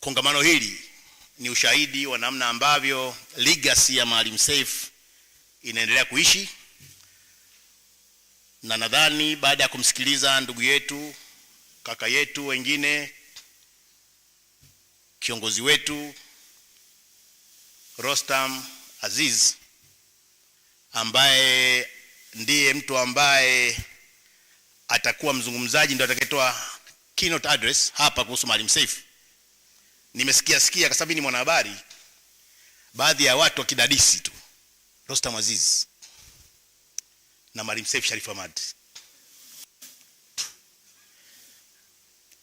Kongamano hili ni ushahidi wa namna ambavyo legacy ya Maalim Seif inaendelea kuishi, na nadhani baada ya kumsikiliza ndugu yetu, kaka yetu wengine, kiongozi wetu Rostam Aziz, ambaye ndiye mtu ambaye atakuwa mzungumzaji, ndio atakayetoa keynote address hapa kuhusu Maalim Seif. Nimesikia kwa sababu ni mwanahabari, baadhi ya watu wakidadisi tu Rostam Aziz na Maalim Seif Sharif Hamad.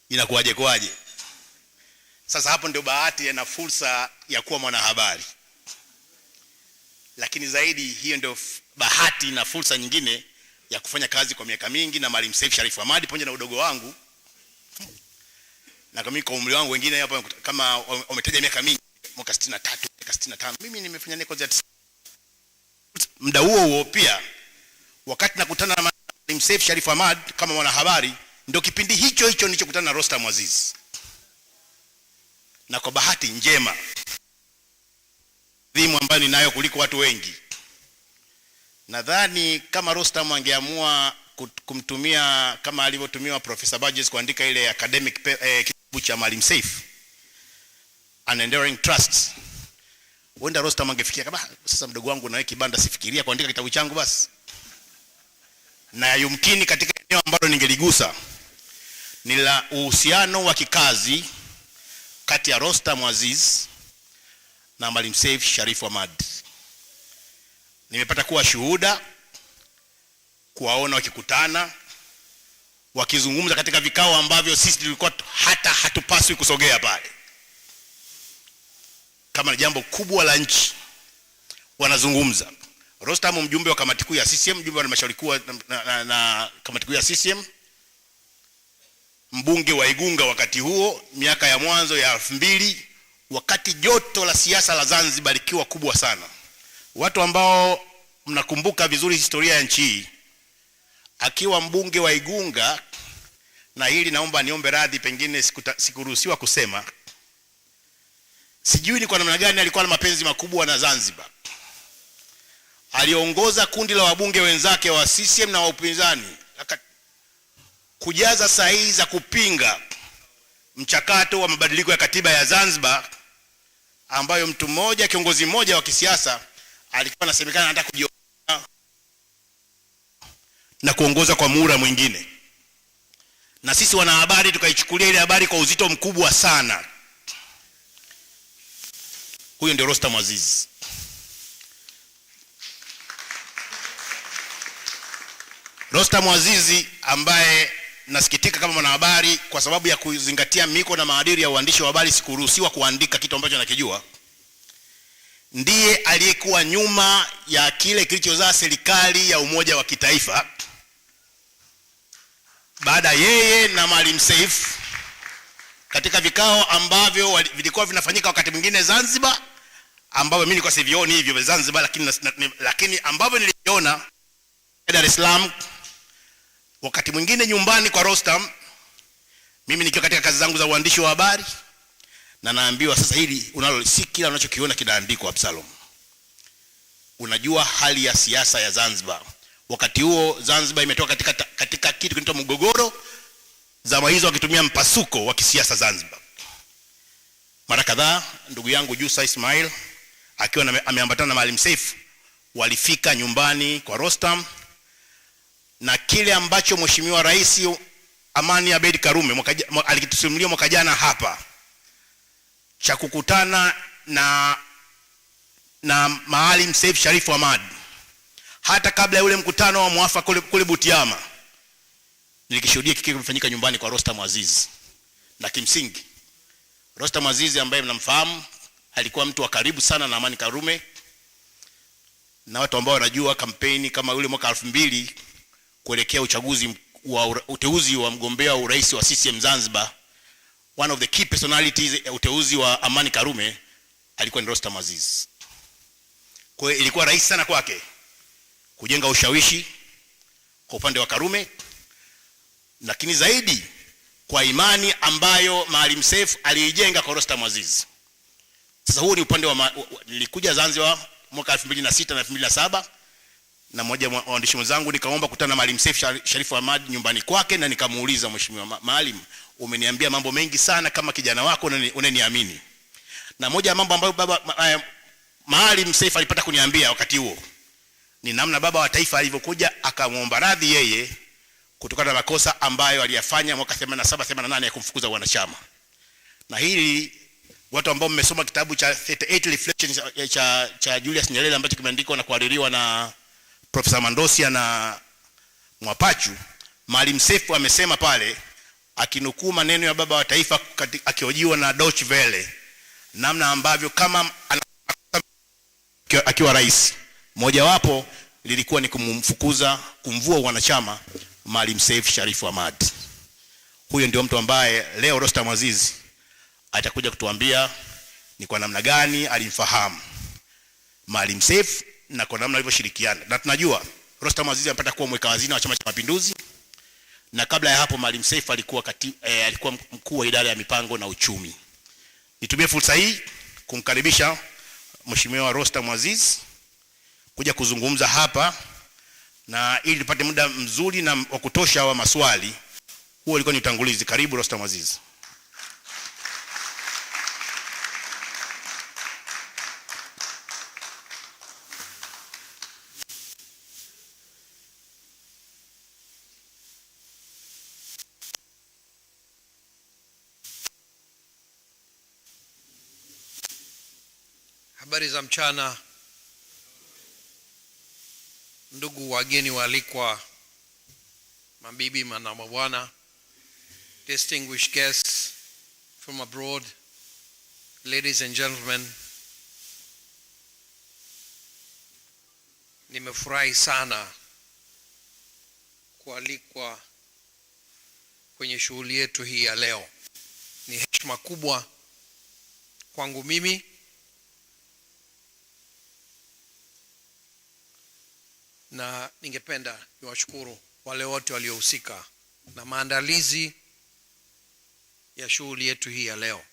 Inakuwaje? Sasa hapo ndio bahati na fursa ya kuwa mwanahabari, lakini zaidi hiyo ndio bahati na fursa nyingine ya kufanya kazi kwa miaka mingi na Maalim Seif Sharif Hamad pamoja na udogo wangu, na kama kwa umri wangu wengine hapa kama umetaja miaka mingi, mwaka 63, miaka 65, mimi nimefanya naye kwa muda huo pia. Wakati nakutana na Maalim Seif Sharif Hamad kama mwanahabari, ndio kipindi hicho nilichokutana na Rostam Aziz. Na kwa bahati njema dhimu ambayo ninayo kuliko watu wengi, nadhani kama Rostam angeamua kumtumia kama alivyotumiwa Professor Burgess kuandika ile academic kitabu cha Maalim Seif An Enduring Trust, wenda Rostam angefikia kama sasa mdogo wangu na wewe kibanda, sifikiria kuandika kitabu changu basi. Na yumkini katika eneo ambalo ningeligusa ni la uhusiano wa kikazi kati ya Rostam Aziz na Maalim Seif Sharif Hamad. Nimepata kuwa shuhuda, kuwaona wakikutana, wakizungumza katika vikao ambavyo sisi tulikuwa hata hatupaswi kusogea pale. Kama ni jambo kubwa la nchi wanazungumza. Rostam mjumbe wa kamati kuu ya CCM, mjumbe wa halmashauri kuu na kamati kuu ya CCM, mbunge wa Igunga wakati huo, miaka ya mwanzo ya 2000, wakati joto la siasa la Zanzibar likiwa kubwa sana. Watu ambao mnakumbuka vizuri historia ya nchi hii, akiwa mbunge wa Igunga, na hili naomba niombe radhi, pengine sikuruhusiwa kusema, sijui ni kwa namna gani alikuwa na mapenzi makubwa na Zanzibar. Aliongoza kundi la wabunge wenzake wa CCM na wa upinzani kujaza sahihi za kupinga mchakato wa mabadiliko ya katiba ya Zanzibar, ambayo mtu mmoja, kiongozi mmoja wa kisiasa, alikuwa anasemekana anataka kujiondoa na kuongoza kwa muhula mwingine. Na sisi wanahabari tukaichukulia ile habari kwa uzito mkubwa sana. Huyo ndio Rostam Aziz. Rostam Aziz ambaye nasikitika kama mwanahabari, kwa sababu ya kuzingatia miko na maadili ya uandishi wa habari, sikuruhusiwa kuandika kitu ambacho nakijua, ndiye aliyekuwa nyuma ya kile kilichozaa serikali ya umoja wa kitaifa. Baada yeye na Maalim Seif katika vikao ambavyo vilikuwa vinafanyika wakati mwingine Zanzibar, ambavyo mimi nilikuwa sivioni hivyo Zanzibar, lakini ambavyo niliona Dar es Salaam, wakati mwingine nyumbani kwa Rostam, mimi nikiwa katika kazi zangu za uandishi wa habari, na naambiwa sasa hili si kila unachokiona kinaandikwa Absalom. Unajua hali ya siasa ya Zanzibar. Wakati huo Zanzibar imetoka katika kitu kinaitwa mgogoro, zama hizo wakitumia mpasuko wa kisiasa Zanzibar. Mara kadhaa ndugu yangu Jusa Ismail akiwa ameambatana na Maalim Seif walifika nyumbani kwa Rostam, na kile ambacho Mheshimiwa Rais Amani Abeid Karume alikitusimulia mwaka jana hapa, cha kukutana na Maalim Seif Sharif Hamad hata kabla ya ule mkutano wa mwafaka kule Butiama, nilikishuhudia kikao kilifanyika nyumbani kwa Rostam Aziz. Na kimsingi Rostam Aziz ambaye mnamfahamu alikuwa mtu wa karibu sana na Amani Karume, na watu ambao wanajua kampeni kama yule mwaka 2000 kuelekea uchaguzi wa uteuzi wa mgombea wa urais wa CCM Zanzibar, one of the key personalities ya uteuzi wa Amani Karume alikuwa ni Rostam Aziz. Kwa hiyo ilikuwa rahisi sana kwake kujenga ushawishi kwa upande wa Karume, lakini zaidi kwa imani ambayo Maalim Seif aliijenga kwa Rostam Aziz. Sasa huu ni upande wa nilikuja Zanzibar mwaka 2006 na 2007 na mmoja wa waandishi wenzangu nikaomba kukutana na Maalim Seif Sharif Hamad nyumbani kwake, na nikamuuliza, Mheshimiwa Maalim, umeniambia mambo mengi sana kama kijana wako unaniamini. Na moja ya mambo ambayo baba Maalim Seif alipata kuniambia wakati huo ni namna baba wa taifa alivyokuja akamuomba radhi yeye kutokana na makosa ambayo aliyafanya mwaka 87 88 ya kumfukuza wanachama. Na hili watu ambao mmesoma kitabu cha 38 Reflections cha Julius Nyerere ambacho kimeandikwa na kuhaririwa na Profesa Mandosia na Mwapachu, Maalim Seif amesema pale akinukuu maneno ya baba wa taifa akihojiwa na Deutsche Welle, namna ambavyo kama akiwa rais mojawapo lilikuwa ni kumvua wanachama Maalim Seif Sharif Hamad. Huyo ndio mtu ambaye leo Rostam Aziz atakuja kutuambia ni kwa namna gani alimfahamu Maalim Seif na kwa namna alivyoshirikiana. Na tunajua Rostam Aziz alipata kuwa mweka hazina wa Chama cha Mapinduzi, na kabla ya hapo Maalim Seif alikuwa mkuu wa idara ya mipango na uchumi. Nitumie fursa hii kumkaribisha Mheshimiwa Rostam Aziz kuja kuzungumza hapa, na ili tupate muda mzuri na wa kutosha wa maswali. Huo ulikuwa ni utangulizi. Karibu Rostam Aziz. Habari za mchana, ndugu wageni waalikwa, mabibi na mabwana, distinguished guests from abroad, ladies and gentlemen. Nimefurahi sana kualikwa kwenye shughuli yetu hii ya leo. Ni heshima kubwa kwangu mimi na ningependa niwashukuru wale wote waliohusika na maandalizi ya shughuli yetu hii ya leo.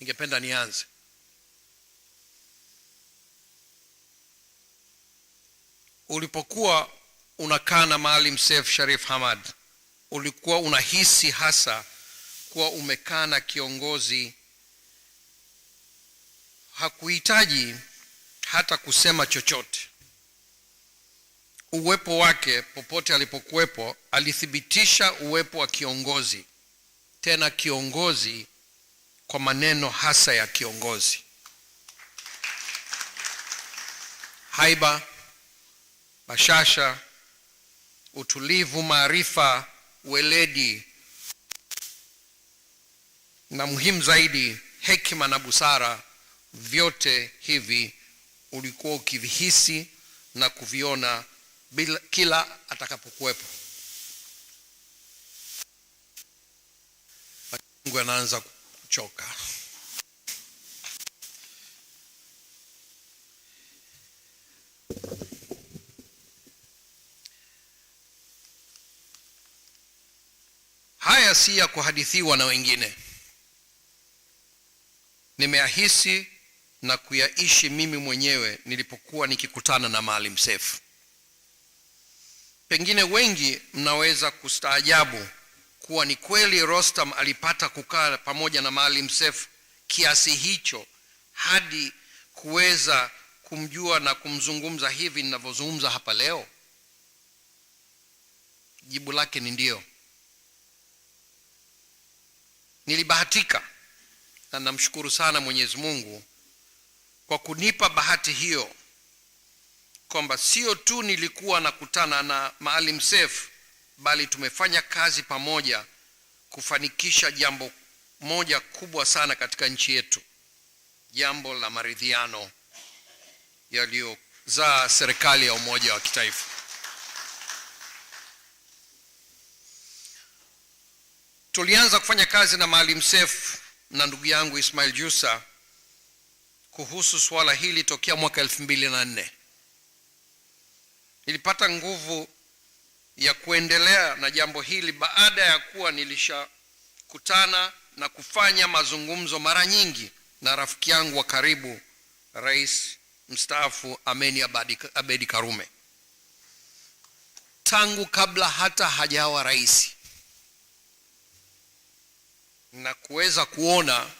Ningependa nianze. Ulipokuwa unakaa na Maalim Seif Sharif Hamad, ulikuwa unahisi hasa kuwa umekaa na kiongozi hakuhitaji hata kusema chochote. Uwepo wake popote alipokuwepo alithibitisha uwepo wa kiongozi, tena kiongozi kwa maneno hasa ya kiongozi. Haiba, bashasha, utulivu, maarifa, weledi, na muhimu zaidi hekima na busara, vyote hivi ulikuwa ukivihisi na kuviona kila atakapokuwepo. Mungu anaanza kuchoka. Haya si ya kuhadithiwa na wengine. Nimeahisi na kuyaishi mimi mwenyewe nilipokuwa nikikutana na Maalim Seif. Pengine wengi mnaweza kustaajabu kuwa ni kweli Rostam alipata kukaa pamoja na Maalim Seif kiasi hicho hadi kuweza kumjua na kumzungumza hivi ninavyozungumza hapa leo. Jibu lake ni ndio. Nilibahatika na namshukuru sana Mwenyezi Mungu kwa kunipa bahati hiyo, kwamba sio tu nilikuwa nakutana na Maalim Seif, bali tumefanya kazi pamoja kufanikisha jambo moja kubwa sana katika nchi yetu, jambo la maridhiano yaliyozaa serikali ya umoja wa kitaifa. Tulianza kufanya kazi na Maalim Seif na ndugu yangu Ismail Jussa kuhusu swala hili tokea mwaka 2004. Nilipata nguvu ya kuendelea na jambo hili baada ya kuwa nilishakutana na kufanya mazungumzo mara nyingi na rafiki yangu wa karibu Rais mstaafu Amani Abedi Karume, tangu kabla hata hajawa rais, na kuweza kuona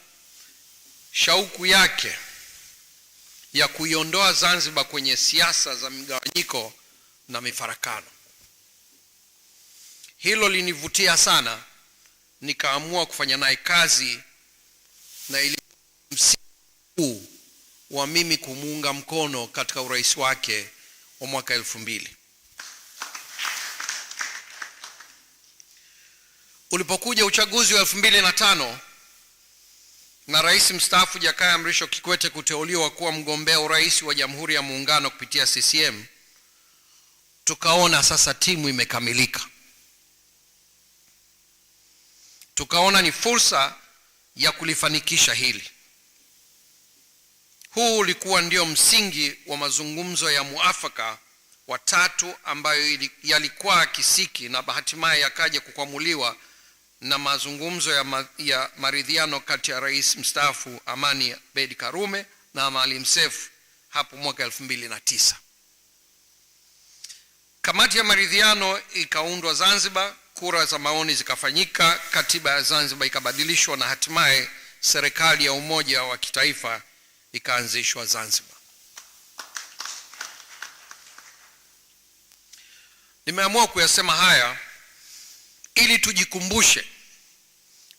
shauku yake ya kuiondoa Zanzibar kwenye siasa za migawanyiko na mifarakano. Hilo linivutia sana, nikaamua kufanya naye kazi, na ili msimu wa mimi kumuunga mkono katika urais wake wa mwaka 2000. Ulipokuja uchaguzi wa 2005 na rais mstaafu Jakaya Mrisho Kikwete kuteuliwa kuwa mgombea urais wa Jamhuri ya Muungano kupitia CCM, tukaona sasa timu imekamilika. Tukaona ni fursa ya kulifanikisha hili. Huu ulikuwa ndio msingi wa mazungumzo ya muafaka watatu ambayo yalikuwa kisiki na hatimaye yakaja kukwamuliwa na mazungumzo ya maridhiano kati ya rais mstaafu Amani Abedi Karume na Maalim Seif hapo mwaka 2009. Kamati ya maridhiano ikaundwa Zanzibar, kura za maoni zikafanyika, katiba ya Zanzibar ikabadilishwa, na hatimaye serikali ya umoja wa kitaifa ikaanzishwa Zanzibar. Nimeamua kuyasema haya ili tujikumbushe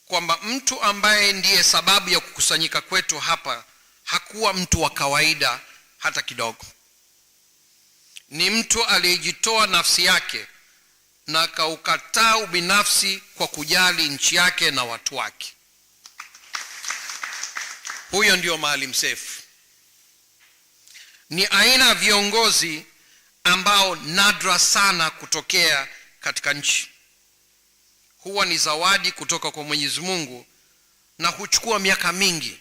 kwamba mtu ambaye ndiye sababu ya kukusanyika kwetu hapa hakuwa mtu wa kawaida hata kidogo. Ni mtu aliyejitoa nafsi yake na akaukataa ubinafsi kwa kujali nchi yake na watu wake. Huyo ndio Maalim Seif. Ni aina ya viongozi ambao nadra sana kutokea katika nchi. Huwa ni zawadi kutoka kwa Mwenyezi Mungu, na huchukua miaka mingi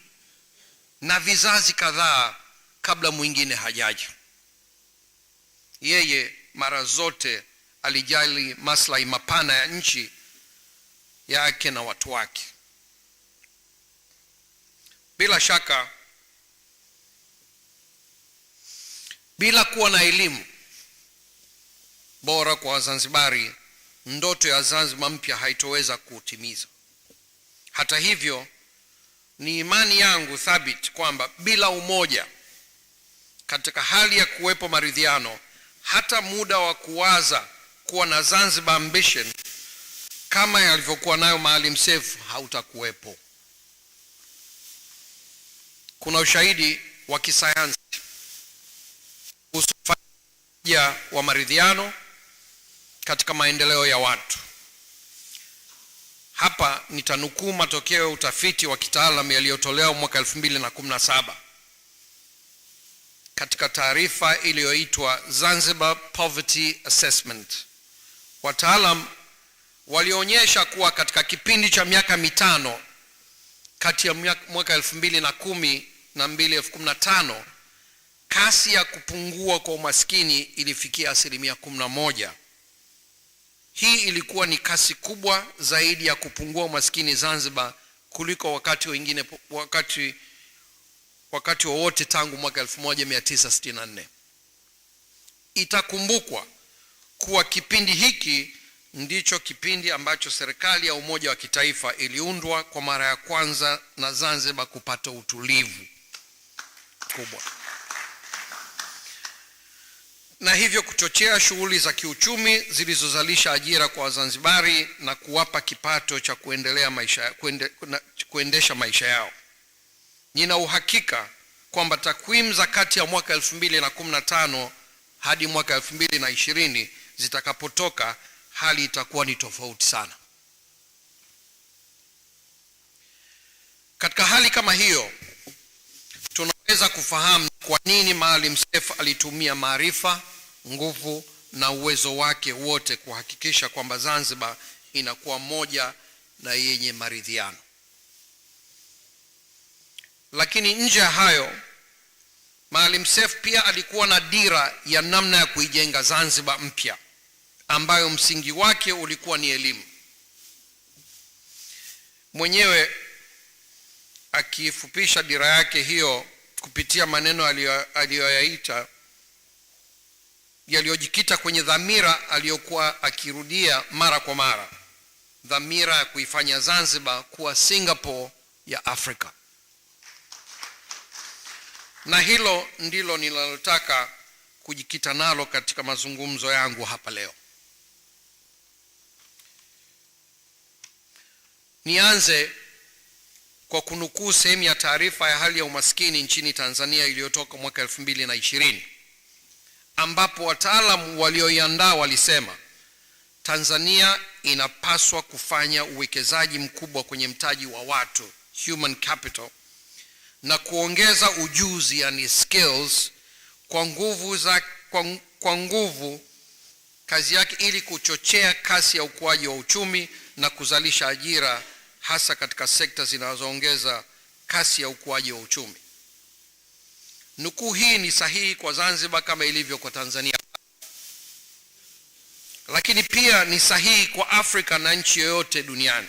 na vizazi kadhaa kabla mwingine hajaja. Yeye mara zote alijali maslahi mapana ya nchi yake na watu wake. Bila shaka, bila kuwa na elimu bora kwa Wazanzibari, ndoto ya Zanzibar mpya haitoweza kutimiza. Hata hivyo, ni imani yangu thabiti kwamba bila umoja katika hali ya kuwepo maridhiano, hata muda wa kuwaza kuwa na Zanzibar ambition kama yalivyokuwa nayo Maalim Seif hautakuwepo. Kuna ushahidi wa kisayansi kuhusu faida wa maridhiano katika maendeleo ya watu. Hapa nitanukuu matokeo ya utafiti wa kitaalamu yaliyotolewa mwaka 2017 katika taarifa iliyoitwa Zanzibar Poverty Assessment. Wataalam walionyesha kuwa katika kipindi cha miaka 5 kati ya mwaka 2010 na 2015, kasi ya kupungua kwa umaskini ilifikia 11%. Hii ilikuwa ni kasi kubwa zaidi ya kupungua umaskini Zanzibar kuliko wakati wowote tangu mwaka 1964. Itakumbukwa kuwa kipindi hiki ndicho kipindi ambacho serikali ya umoja wa kitaifa iliundwa kwa mara ya kwanza na Zanzibar kupata utulivu kubwa, na hivyo kuchochea shughuli za kiuchumi zilizozalisha ajira kwa Wazanzibari na kuwapa kipato cha kuendesha maisha yao. Nina uhakika kwamba takwimu za kati ya mwaka 2015 hadi mwaka 2020 zitakapotoka, hali itakuwa ni tofauti sana. Katika hali kama hiyo, tunaweza kufahamu kwa nini Maalim Seif alitumia maarifa, nguvu na uwezo wake wote kuhakikisha kwamba Zanzibar inakuwa moja na yenye maridhiano. Lakini nje ya hayo, Maalim Seif pia alikuwa na dira ya namna ya kuijenga Zanzibar mpya ambayo msingi wake ulikuwa ni elimu. Mwenyewe akifupisha dira yake hiyo kupitia maneno aliyoyaita yaliyojikita kwenye dhamira aliyokuwa akirudia mara kwa mara, dhamira ya kuifanya Zanzibar kuwa Singapore ya Afrika. Na hilo ndilo nilalotaka kujikita nalo katika mazungumzo yangu hapa leo. Nianze kwa kunukuu sehemu ya taarifa ya hali ya umaskini nchini Tanzania iliyotoka mwaka 2020, ambapo wataalamu walioiandaa walisema Tanzania inapaswa kufanya uwekezaji mkubwa kwenye mtaji wa watu, human capital, na kuongeza ujuzi, yani skills, kwa nguvu kazi yake ili kuchochea kasi ya ukuaji wa uchumi na kuzalisha ajira, hasa katika sekta zinazoongeza kasi ya ukuaji wa uchumi. Nukuu hii ni sahihi kwa Zanzibar kama ilivyo kwa Tanzania, lakini pia ni sahihi kwa Afrika na nchi yoyote duniani.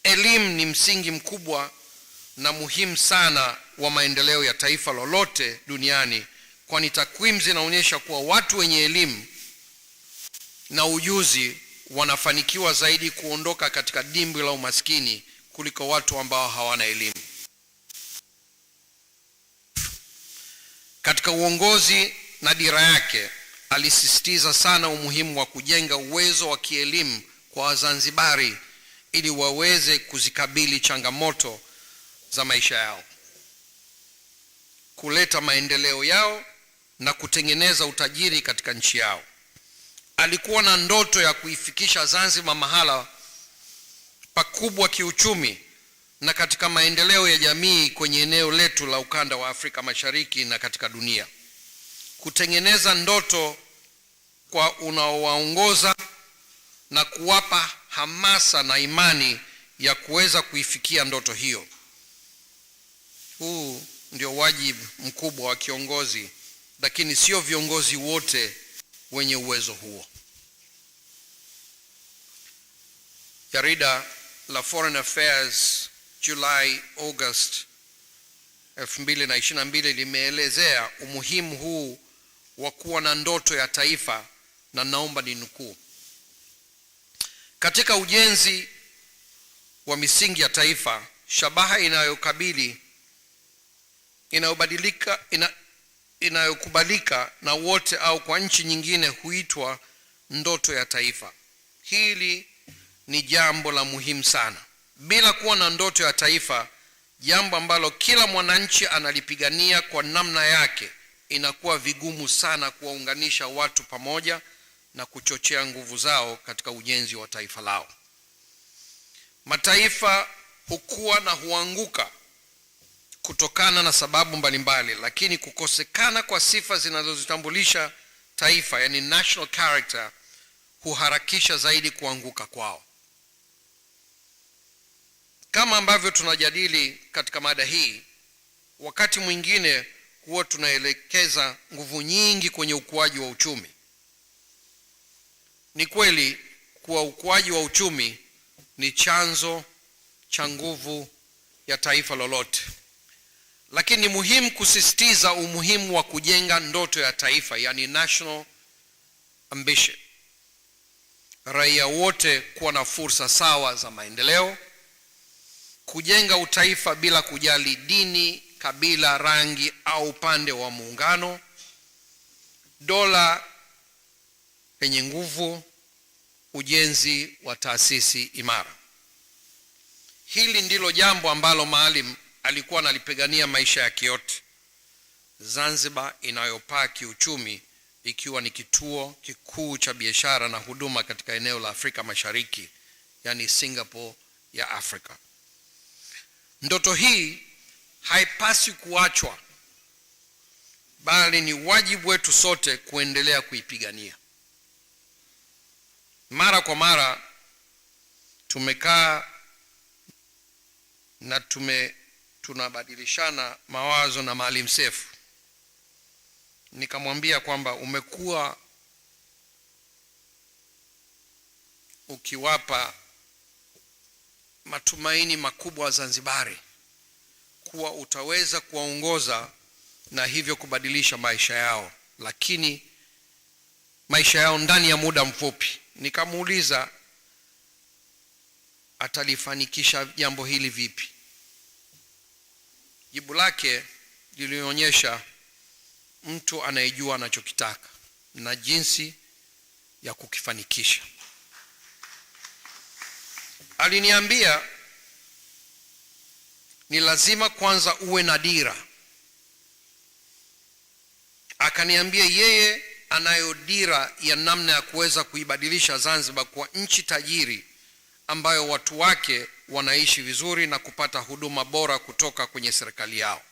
Elimu ni msingi mkubwa na muhimu sana wa maendeleo ya taifa lolote duniani, kwani takwimu zinaonyesha kuwa watu wenye elimu na ujuzi wanafanikiwa zaidi kuondoka katika dimbwi la umaskini kuliko watu ambao hawana elimu. Katika uongozi na dira yake, alisisitiza sana umuhimu wa kujenga uwezo wa kielimu kwa Wazanzibari ili waweze kuzikabili changamoto za maisha yao, kuleta maendeleo yao na kutengeneza utajiri katika nchi yao. Alikuwa na ndoto ya kuifikisha Zanzibar mahala pakubwa kiuchumi na katika maendeleo ya jamii kwenye eneo letu la ukanda wa Afrika Mashariki na katika dunia. Kutengeneza ndoto kwa unaowaongoza na kuwapa hamasa na imani ya kuweza kuifikia ndoto hiyo. Huu ndio wajibu mkubwa wa kiongozi, lakini sio viongozi wote wenye uwezo huo. Jarida la Foreign Affairs July August 2022 limeelezea umuhimu huu wa kuwa na ndoto ya taifa, na naomba ninukuu: katika ujenzi wa misingi ya taifa, shabaha inayokubalika na wote au kwa nchi nyingine huitwa ndoto ya taifa. Hili ni jambo la muhimu sana. Bila kuwa na ndoto ya taifa, jambo ambalo kila mwananchi analipigania kwa namna yake, inakuwa vigumu sana kuwaunganisha watu pamoja na kuchochea nguvu zao katika ujenzi wa taifa lao. Mataifa hukua na huanguka kutokana na sababu mbalimbali, lakini kukosekana kwa sifa zinazozitambulisha taifa, yani national character, huharakisha zaidi kuanguka kwao. Kama ambavyo tunajadili katika mada hii, wakati mwingine huwa tunaelekeza nguvu nyingi kwenye ukuaji wa uchumi. Ni kweli kuwa ukuaji wa uchumi ni chanzo cha nguvu ya taifa lolote, lakini ni muhimu kusisitiza umuhimu wa kujenga ndoto ya taifa, yani national ambition. Raia wote kuwa na fursa sawa za maendeleo, kujenga utaifa bila kujali dini, kabila, rangi au upande wa muungano, dola yenye nguvu, ujenzi wa taasisi imara. Hili ndilo jambo ambalo Maalim alikuwa analipigania maisha yake yote. Zanzibar inayopaa kiuchumi, ikiwa ni kituo kikuu cha biashara na huduma katika eneo la Afrika Mashariki, yani Singapore ya Afrika. Ndoto hii haipaswi kuachwa, bali ni wajibu wetu sote kuendelea kuipigania. Mara kwa mara tumekaa na tunabadilishana mawazo na Maalim Seif. Nikamwambia kwamba umekuwa ukiwapa matumaini makubwa wa Zanzibari kuwa utaweza kuwaongoza na hivyo kubadilisha maisha yao, lakini maisha yao ndani ya muda mfupi. Nikamuuliza atalifanikisha jambo hili vipi. Jibu lake lilionyesha mtu anayejua anachokitaka na jinsi ya kukifanikisha. Aliniambia ni lazima kwanza uwe na dira. Akaniambia yeye anayo dira ya namna ya kuweza kuibadilisha Zanzibar kwa nchi tajiri ambayo watu wake wanaishi vizuri na kupata huduma bora kutoka kwenye serikali yao.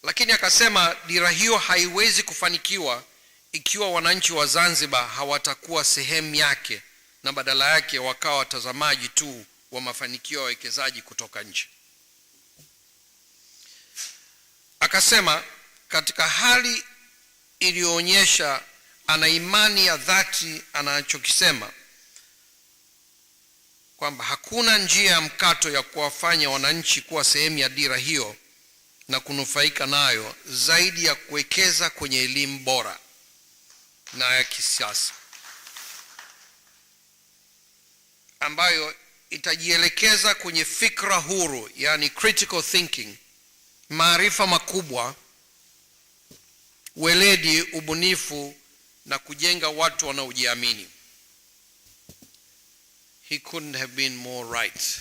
Lakini akasema dira hiyo haiwezi kufanikiwa ikiwa wananchi wa Zanzibar hawatakuwa sehemu yake na badala yake wakawa watazamaji tu wa mafanikio ya wawekezaji kutoka nje. Akasema katika hali iliyoonyesha ana imani ya dhati anachokisema kwamba hakuna njia ya mkato ya kuwafanya wananchi kuwa sehemu ya dira hiyo na kunufaika nayo zaidi ya kuwekeza kwenye elimu bora na ya kisasa ambayo itajielekeza kwenye fikra huru, yani critical thinking, maarifa makubwa, weledi, ubunifu na kujenga watu wanaojiamini. He couldn't have been more right.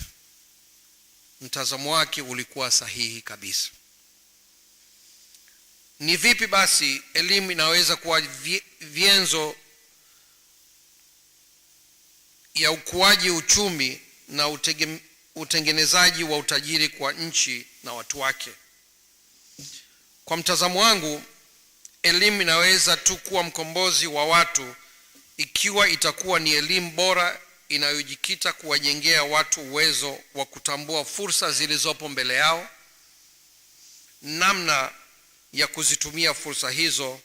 Mtazamo wake ulikuwa sahihi kabisa. Ni vipi basi elimu inaweza kuwa vyenzo ya ukuaji uchumi na utengenezaji wa utajiri kwa nchi na watu wake? Kwa mtazamo wangu, elimu inaweza tu kuwa mkombozi wa watu ikiwa itakuwa ni elimu bora inayojikita kuwajengea watu uwezo wa kutambua fursa zilizopo mbele yao, namna ya kuzitumia fursa hizo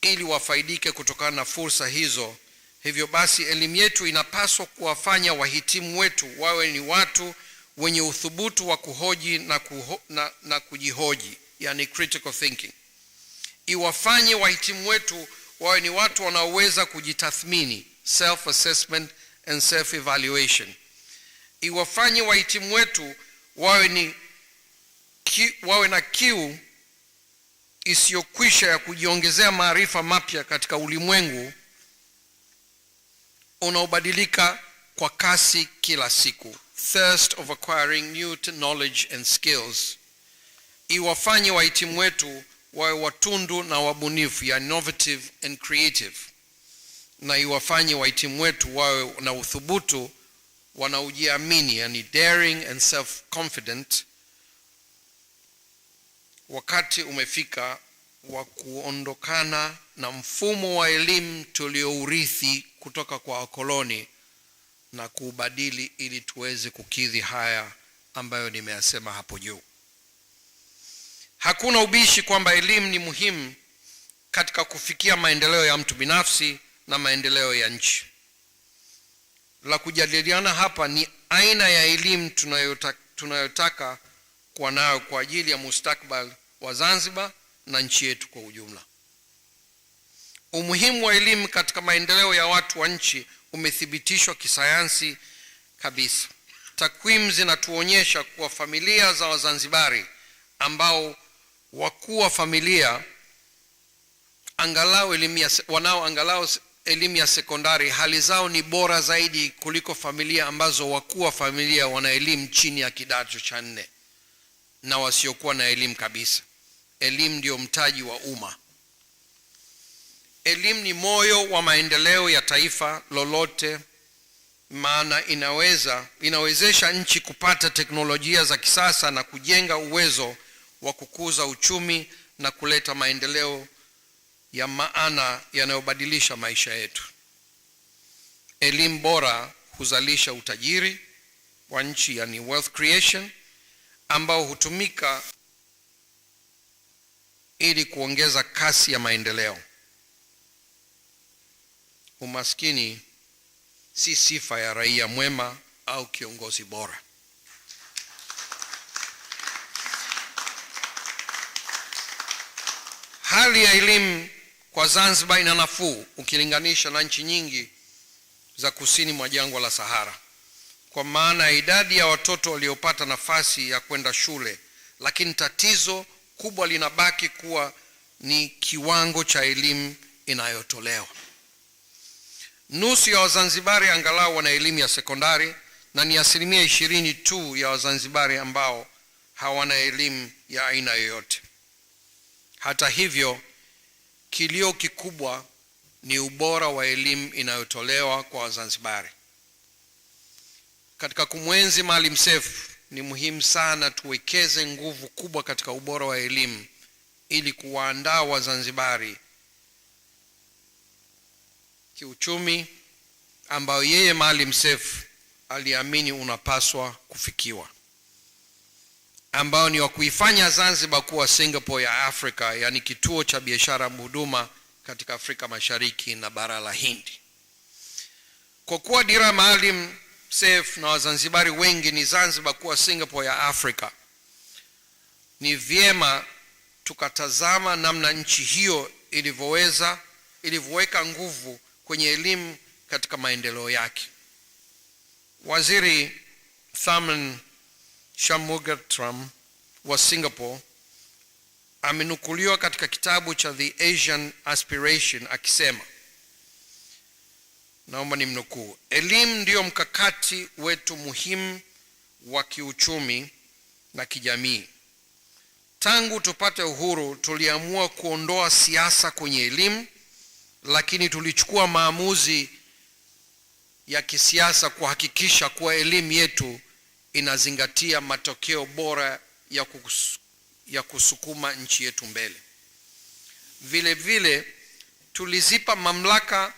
ili wafaidike kutokana na fursa hizo. Hivyo basi elimu yetu inapaswa kuwafanya wahitimu wetu wawe ni watu wenye uthubutu wa kuhoji na kujihoji, yani critical thinking. Iwafanye wahitimu wetu wawe ni watu wanaoweza kujitathmini, self assessment and self evaluation. Iwafanye wahitimu wetu wawe na kiu isiyokwisha ya kujiongezea maarifa mapya katika ulimwengu unaobadilika kwa kasi kila siku, thirst of acquiring new knowledge and skills. Iwafanye wahitimu wetu wawe watundu na wabunifu, ya innovative and creative, na iwafanye wahitimu wetu wawe na uthubutu, wanaojiamini, yani daring and self-confident. Wakati umefika wa kuondokana na mfumo wa elimu tuliourithi kutoka kwa wakoloni na kuubadili ili tuweze kukidhi haya ambayo nimeyasema hapo juu. Hakuna ubishi kwamba elimu ni muhimu katika kufikia maendeleo ya mtu binafsi na maendeleo ya nchi. La kujadiliana hapa ni aina ya elimu tunayotaka kuwa nayo kwa ajili ya mustakabali wa Zanzibar na nchi yetu kwa ujumla. Umuhimu wa elimu katika maendeleo ya watu wa nchi umethibitishwa kisayansi kabisa. Takwimu zinatuonyesha kuwa familia za Wazanzibari ambao wakuu wa familia angalau elimu ya sekondari, hali zao ni bora zaidi kuliko familia ambazo wakuu wa familia wana elimu chini ya kidato cha 4 na wasiokuwa na elimu kabisa. Elimu ndio mtaji wa umma. Elimu ni moyo wa maendeleo ya taifa lolote, maana inawezesha nchi kupata teknolojia za kisasa na kujenga uwezo wa kukuza uchumi na kuleta maendeleo ya maana yanayobadilisha maisha yetu. Elimu bora huzalisha utajiri wa nchi, yani wealth creation, ambao hutumika ili kuongeza kasi ya maendeleo. Umaskini si sifa ya raia mwema au kiongozi bora. Hali ya elimu kwa Zanzibar ina nafuu ukilinganisha na nchi nyingi za kusini mwa jangwa la Sahara, kwa maana idadi ya watoto waliopata nafasi ya kwenda shule, lakini tatizo kubwa linabaki kuwa ni kiwango cha elimu inayotolewa. Nusu ya Wazanzibari angalau wana elimu ya sekondari, na ni 20% tu ya Wazanzibari ambao hawana elimu ya aina yoyote. Hata hivyo, kilio kikubwa ni ubora wa elimu inayotolewa kwa Wazanzibari. Katika kumwenzi Maalim Seif, ni muhimu sana tuwekeze nguvu kubwa katika ubora wa elimu ili kuwaandaa Wazanzibari kiuchumi ambao yeye Maalim Seif aliamini unapaswa kufikiwa, ambao ni wa kuifanya Zanzibar kuwa Singapore ya Afrika, yani kituo cha biashara huduma katika Afrika Mashariki na bara la Hindi. Kwa kuwa dira Maalim Seif na Wazanzibari wengi ni Zanzibar kuwa Singapore ya Afrika, ni vyema tukatazama namna nchi hiyo ilivyoweka nguvu kwenye elimu katika maendeleo yake. Waziri Tharman Shanmugatram wa Singapore amenukuliwa katika kitabu cha The Asian Aspiration akisema, naomba nimnukuu: elimu ndio mkakati wetu muhimu wa kiuchumi na kijamii. Tangu tupate uhuru tuliamua kuondoa siasa kwenye elimu, lakini tulichukua maamuzi ya kisiasa kuhakikisha kuwa elimu yetu inazingatia matokeo bora ya kusukuma nchi yetu mbele. Vile vile tulizipa mamlaka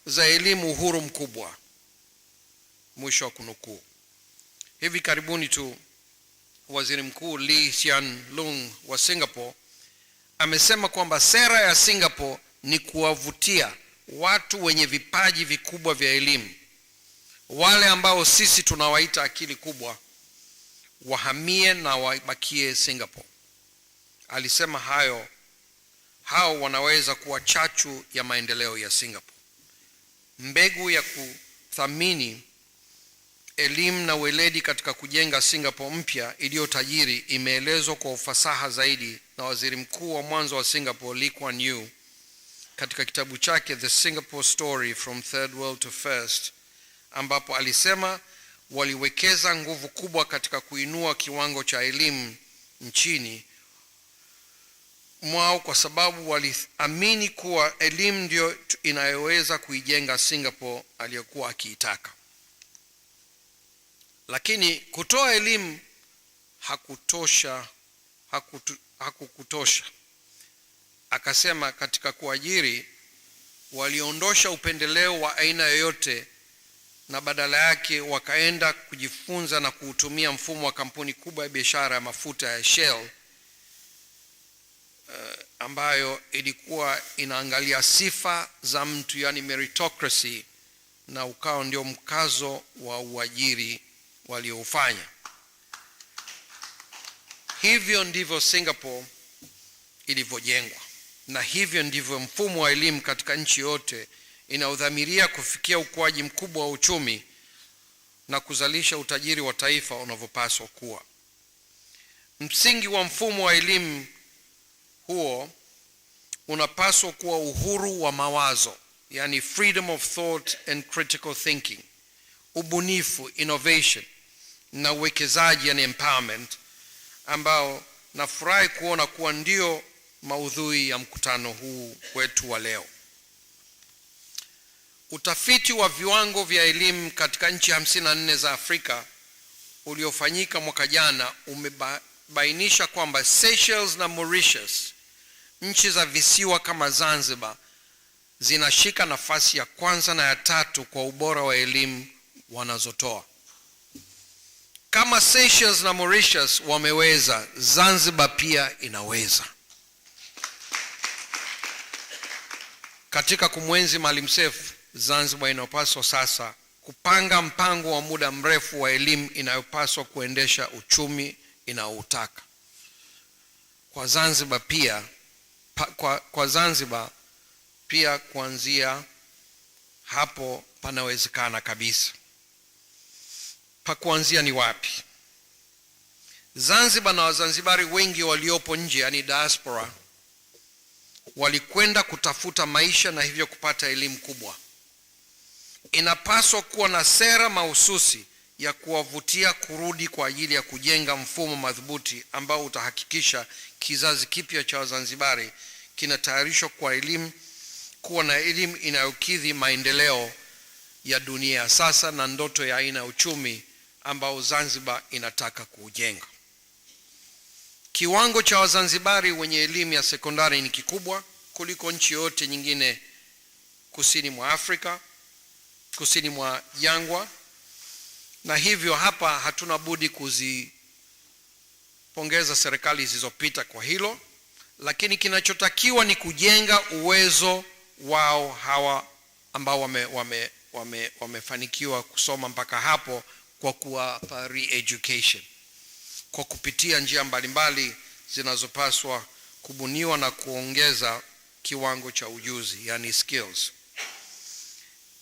za elimu uhuru mkubwa. Mwisho wa kunukuu. Hivi karibuni tu Waziri Mkuu Lee Hsien Loong wa Singapore amesema kwamba sera ya Singapore ni kuwavutia watu wenye vipaji vikubwa vya elimu, wale ambao sisi tunawaita akili kubwa, wahamie na wabakie Singapore. Alisema hao wanaweza kuwa chachu ya maendeleo ya Singapore. Mbegu ya kuthamini elimu na weledi katika kujenga Singapore mpya iliyo tajiri imeelezwa kwa ufasaha zaidi na Waziri Mkuu wa mwanzo wa Singapore Lee Kuan Yew katika kitabu chake The Singapore Story from Third World to First, ambapo alisema waliwekeza nguvu kubwa katika kuinua kiwango cha elimu nchini mwao kwa sababu waliamini kuwa elimu ndio inayoweza kuijenga Singapore aliyokuwa akiitaka. Lakini kutoa elimu hakukutosha. Akasema katika kuajiri waliondosha upendeleo wa aina yoyote na badala yake wakaenda kujifunza na kuutumia mfumo wa kampuni kubwa ya biashara ya mafuta ya Shell, ambayo ilikuwa inaangalia sifa za mtu, yani meritocracy, na ukao ndio mkazo wa uajiri walioufanya. Hivyo ndivyo Singapore ilivyojengwa, na hivyo ndivyo mfumo wa elimu katika nchi yote inaudhamiria kufikia ukuaji mkubwa wa uchumi na kuzalisha utajiri wa taifa unavyopaswa kuwa. Msingi wa mfumo wa elimu huo unapaswa kuwa uhuru wa mawazo, yani freedom of thought and critical thinking, ubunifu, innovation, na uwekezaji, yani empowerment, ambao nafurahi kuona kuwa ndio maudhui ya mkutano huu wetu wa leo. Utafiti wa viwango vya elimu katika nchi 54 za Afrika uliofanyika mwaka jana umebainisha kwamba Seychelles na Mauritius, nchi za visiwa kama Zanzibar, zinashika nafasi ya kwanza na ya tatu kwa ubora wa elimu wanazotoa. Kama Seychelles na Mauritius wameweza, Zanzibar pia inaweza. Katika kumwenzi Maalim Seif, Zanzibar inapaswa sasa kupanga mpango wa muda mrefu wa elimu inayopaswa kuendesha uchumi inaoutaka. Kwa Zanzibar pia kuanzia hapo panawezekana kabisa. Pa kuanzia ni wapi? Zanzibar na Wazanzibari wengi waliopo nje, yani diaspora, walikwenda kutafuta maisha na hivyo kupata elimu kubwa. Inapaswa kuwa na sera mahususi ya kuwavutia kurudi kwa ajili ya kujenga mfumo madhubuti ambao utahakikisha kizazi kipya cha Wazanzibari kinatayarishwa kwa elimu, kuwa na elimu inayokidhi maendeleo ya dunia ya sasa na ndoto ya aina ya uchumi ambao Zanzibar inataka kuujenga. Kiwango cha Wazanzibari wenye elimu ya sekondari ni kikubwa kuliko nchi yote nyingine kusini mwa Afrika, kusini mwa jangwa, na hivyo hapa hatuna budi kuzipongeza serikali zilizopita kwa hilo, lakini kinachotakiwa ni kujenga uwezo wao hawa ambao wamefanikiwa kusoma mpaka hapo kwa kuwapa re-education kwa kupitia njia mbalimbali zinazopaswa kubuniwa na kuongeza kiwango cha ujuzi, yani skills.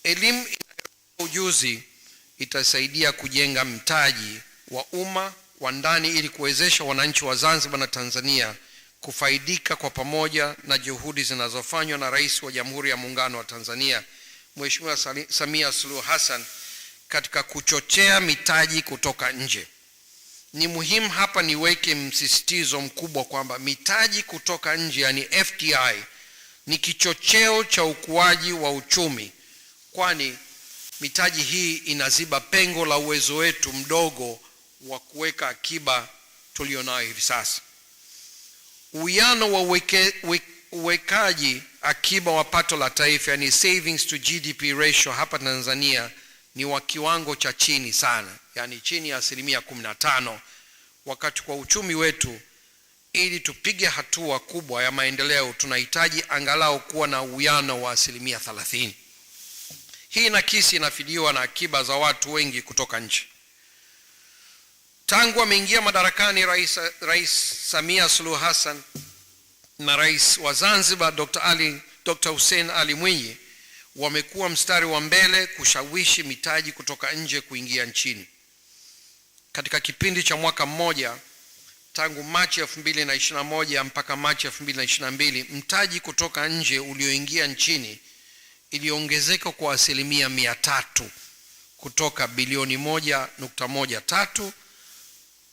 Elimu ujuzi itasaidia kujenga mtaji wa umma wa ndani ili kuwezesha wananchi wa Zanzibar na Tanzania kufaidika kwa pamoja na juhudi zinazofanywa na Rais wa Jamhuri ya Muungano wa Tanzania Mheshimiwa Samia Suluhu Hassan katika kuchochea mitaji kutoka nje. Ni muhimu hapa niweke msisitizo mkubwa kwamba mitaji kutoka nje, yani FDI, ni kichocheo cha ukuaji wa uchumi, kwani mitaji hii inaziba pengo la uwezo wetu mdogo wa kuweka akiba tulionayo hivi sasa. Uwiano wa uwekaji akiba wa pato la taifa, yani savings to GDP ratio, hapa Tanzania ni wa kiwango cha chini sana, yani chini ya 15%, wakati kwa uchumi wetu ili tupige hatua kubwa ya maendeleo tunahitaji angalau kuwa na uwiano wa 30%. Hii nakisi inafidiwa na akiba za watu wengi kutoka nchi. Tangu ameingia madarakani Rais Samia Suluhu Hassan na Rais wa Zanzibar Dr. Hussein Ali Mwinyi wamekuwa mstari wa mbele kushawishi mitaji kutoka nje kuingia nchini. Katika kipindi cha mwaka mmoja tangu Machi 2021 mpaka Machi 2022, mtaji kutoka nje ulioingia nchini iliongezeka kwa 300% kutoka bilioni 1.13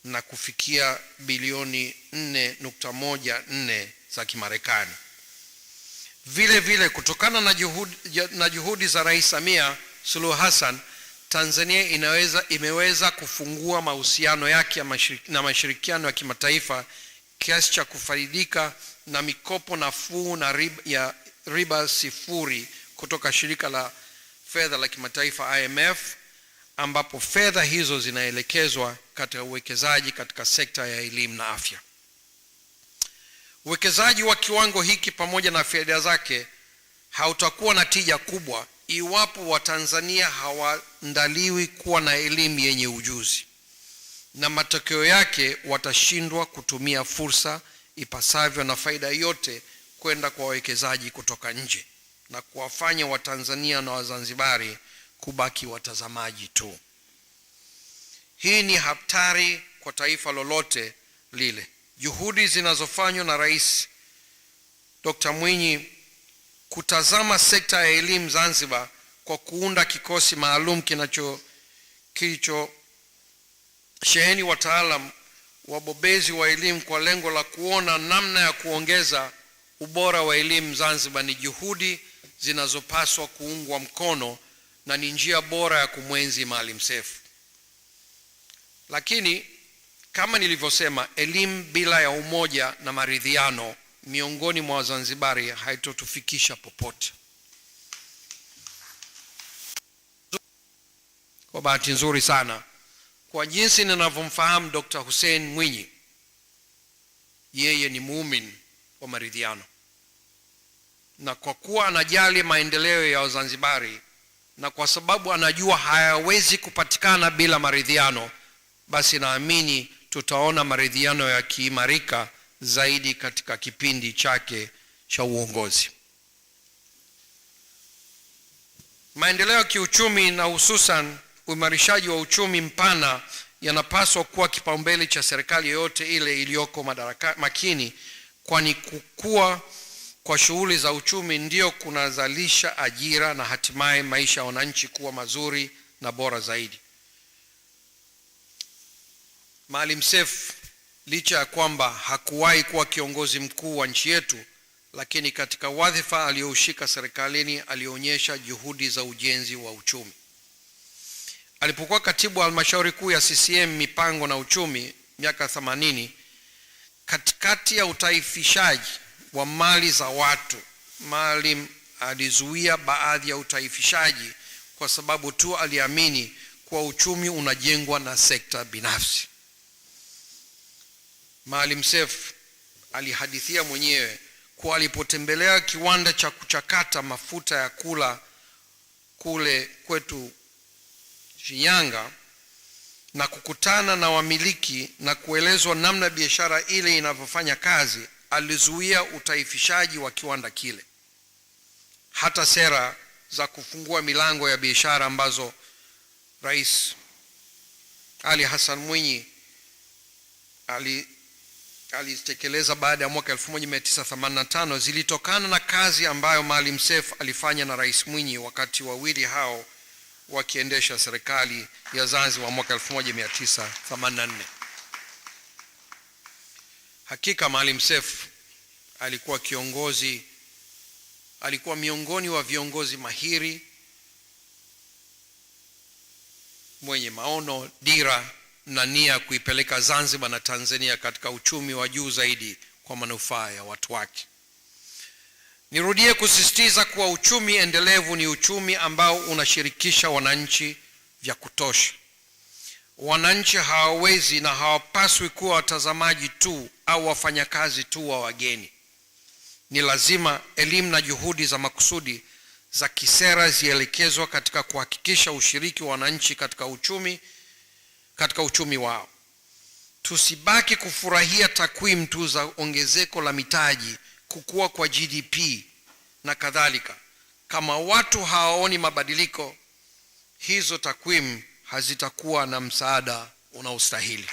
na kufikia bilioni 4.14 za Kimarekani. Vile vile kutokana na juhudi za Rais Samia Suluhu Hassan, Tanzania imeweza kufungua mahusiano yake na mashirikiano ya kimataifa kiasi cha kufaidika na mikopo nafuu na riba sifuri kutoka shirika la fedha la kimataifa IMF, ambapo fedha hizo zinaelekezwa katika uwekezaji katika sekta ya elimu na afya. Uwekezaji wa kiwango hiki pamoja na faida zake hautakuwa na tija kubwa iwapo Watanzania hawaandaliwi kuwa na elimu yenye ujuzi, na matokeo yake watashindwa kutumia fursa ipasavyo na faida yote kwenda kwa wawekezaji kutoka nje na kuwafanya Watanzania na Wazanzibari kubaki watazamaji tu. Hii ni hatari kwa taifa lolote lile. Juhudi zinazofanywa na Rais Dr. Mwinyi kutazama sekta ya elimu Zanzibar kwa kuunda kikosi maalum kilicho sheheni wataalam wabobezi wa elimu kwa lengo la kuona namna ya kuongeza ubora wa elimu Zanzibar ni juhudi zinazopaswa kuungwa mkono na ni njia bora ya kumwenzi Maalim Seif. Lakini kama nilivyosema, elimu bila ya umoja na maridhiano miongoni mwa Wazanzibari haitotufikisha popote. Kwa bahati nzuri sana, kwa jinsi ninavyomfahamu Dr. Hussein Mwinyi, yeye ni muumini wa maridhiano, na kwa kuwa anajali maendeleo ya Wazanzibari na kwa sababu anajua hayawezi kupatikana bila maridhiano, basi naamini tutaona maridhiano yakiimarika zaidi katika kipindi chake cha uongozi. Maendeleo ya kiuchumi na hususan uimarishaji wa uchumi mpana yanapaswa kuwa kipaumbele cha serikali yoyote ile iliyoko makini, kwani kukua kwa shughuli za uchumi ndio kunazalisha ajira na hatimaye maisha ya wananchi kuwa mazuri na bora zaidi. Maalim Seif, licha ya kwamba hakuwahi kuwa kiongozi mkuu wa nchi yetu, lakini katika wadhifa aliyoushika serikalini alionyesha juhudi za ujenzi wa uchumi. Alipokuwa katibu wa halmashauri kuu ya CCM mipango na uchumi miaka 80, katikati ya utaifishaji wa mali za watu, Maalim alizuia baadhi ya utaifishaji kwa sababu tu aliamini kuwa uchumi unajengwa na sekta binafsi. Maalim Seif alihadithia mwenyewe kwa alipotembelea kiwanda cha kuchakata mafuta ya kula kule kwetu Shinyanga na kukutana na wamiliki na kuelezwa namna biashara ile inavyofanya kazi, alizuia utaifishaji wa kiwanda kile. Hata sera za kufungua milango ya biashara ambazo Rais Ali Hassan Mwinyi alitekeleza baada ya mwaka 1985 zilitokana na kazi ambayo Maalim Seif alifanya na Rais Mwinyi wakati wawili hao wakiendesha serikali ya Zanzibar mwaka 1984. Hakika Maalim Seif alikuwa miongoni wa viongozi mahiri, mwenye maono, dira na nia kuipeleka Zanzibar na Tanzania katika uchumi wa juu zaidi kwa manufaa ya watu wake. Nirudie kusisitiza kuwa uchumi endelevu ni uchumi ambao unashirikisha wananchi vya kutosha. Wananchi hawawezi na hawapaswi kuwa watazamaji tu au wafanyakazi tu wa wageni. Ni lazima elimu na juhudi za makusudi za kisera zielekezwe katika kuhakikisha ushiriki wa wananchi katika uchumi wao. Tusibaki kufurahia takwimu tu za ongezeko la mitaji, kukua kwa GDP na kadhalika. Kama watu hawaoni mabadiliko, hizo takwimu hazitakuwa na msaada unaostahili.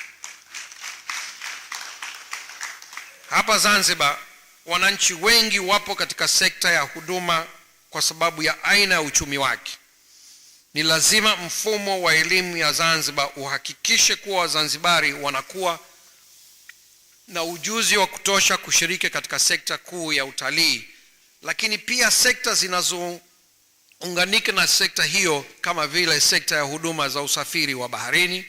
Hapa Zanzibar, wananchi wengi wapo katika sekta ya huduma kwa sababu ya aina ya uchumi wake. Ni lazima mfumo wa elimu ya Zanzibar uhakikishe kuwa Wazanzibari wanakuwa na ujuzi wa kutosha kushiriki katika sekta kuu ya utalii, lakini pia sekta zinazounganika na sekta hiyo kama vile sekta ya huduma za usafiri wa baharini,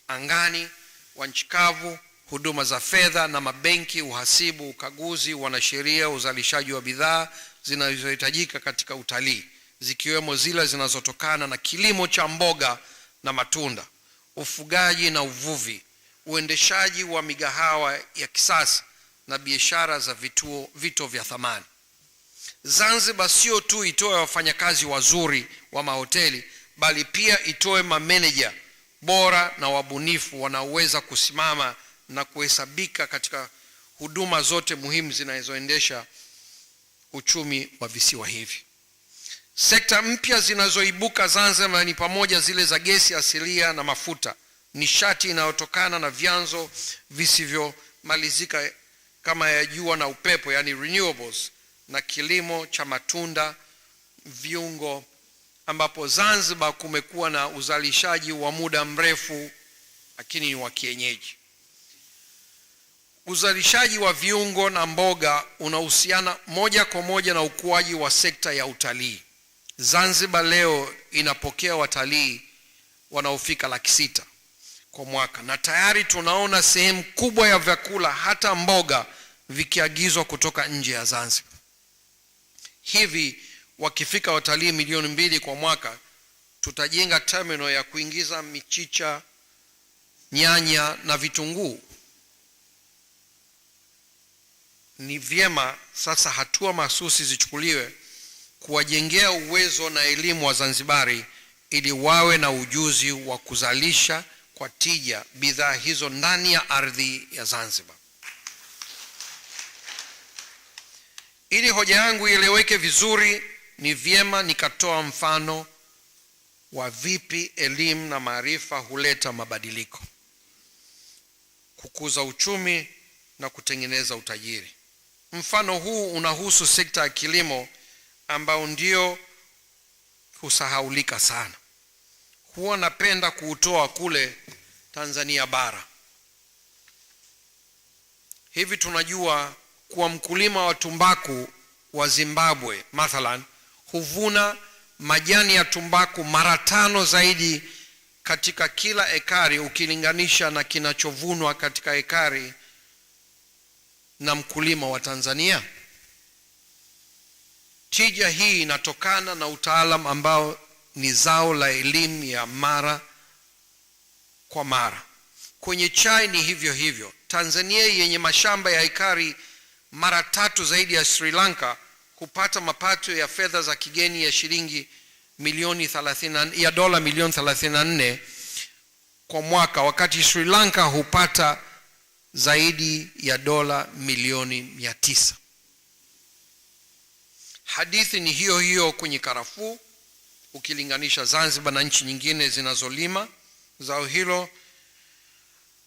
angani, wa nchi kavu, huduma za fedha na mabenki, uhasibu, ukaguzi, wanasheria, uzalishaji wa bidhaa zinazohitajika katika utalii, zikiwemo zile zinazotokana na kilimo cha mboga na matunda, ufugaji na uvuvi, uendeshaji wa migahawa ya kisasa na biashara za vito vya thamani. Zanzibar sio tu itoe wafanyakazi wazuri wa mahoteli, bali pia itoe mameneja bora na wabunifu wanaoweza kusimama na kuhesabika katika huduma zote muhimu zinazoendesha uchumi wa visiwa hivi. Sekta mpya zinazoibuka Zanzibar ni pamoja zile za gesi asilia na mafuta, nishati inayotokana na vyanzo visivyomalizika kama ya jua na upepo, yani renewables, na kilimo cha matunda, viungo, ambapo Zanzibar kumekuwa na uzalishaji wa muda mrefu lakini wa kienyeji. Uzalishaji wa viungo na mboga unahusiana moja kwa moja na ukuaji wa sekta ya utalii. Zanzibar leo inapokea watalii wanaofika 600,000 kwa mwaka, na tayari tunaona sehemu kubwa ya vyakula hata mboga vikiagizwa kutoka nje ya Zanzibar. Hivi wakifika watalii milioni 2 kwa mwaka, tutajenga terminal ya kuingiza michicha, nyanya na vitunguu. Ni vyema sasa hatua mahsusi zichukuliwe kuwajengea uwezo na elimu wa Zanzibari ili wawe na ujuzi wa kuzalisha kwa tija bidhaa hizo ndani ya ardhi ya Zanzibar. Ili hoja yangu ieleweke vizuri, ni vyema nikatoa mfano wa vipi elimu na maarifa huleta mabadiliko, kukuza uchumi na kutengeneza utajiri. Mfano huu unahusu sekta ya kilimo ambao ndio husahaulika sana. Huwa napenda kuutoa kule Tanzania bara. Hivi tunajua kuwa mkulima wa tumbaku wa Zimbabwe mathalan huvuna majani ya tumbaku mara 5 zaidi katika kila ekari ukilinganisha na kinachovunwa katika ekari na mkulima wa Tanzania. Tija hii inatokana na utaalamu ambao ni zao la elimu ya mara kwa mara. Kwenye chai ni hivyo hivyo. Tanzania yenye mashamba ya ekari mara 3 zaidi ya Sri Lanka hupata mapato ya fedha za kigeni ya shilingi dola milioni 34 kwa mwaka, wakati Sri Lanka hupata zaidi ya dola milioni 900. Hadithi ni hiyo hiyo kwenye karafuu ukilinganisha Zanzibar na nchi nyingine zinazolima zao hilo.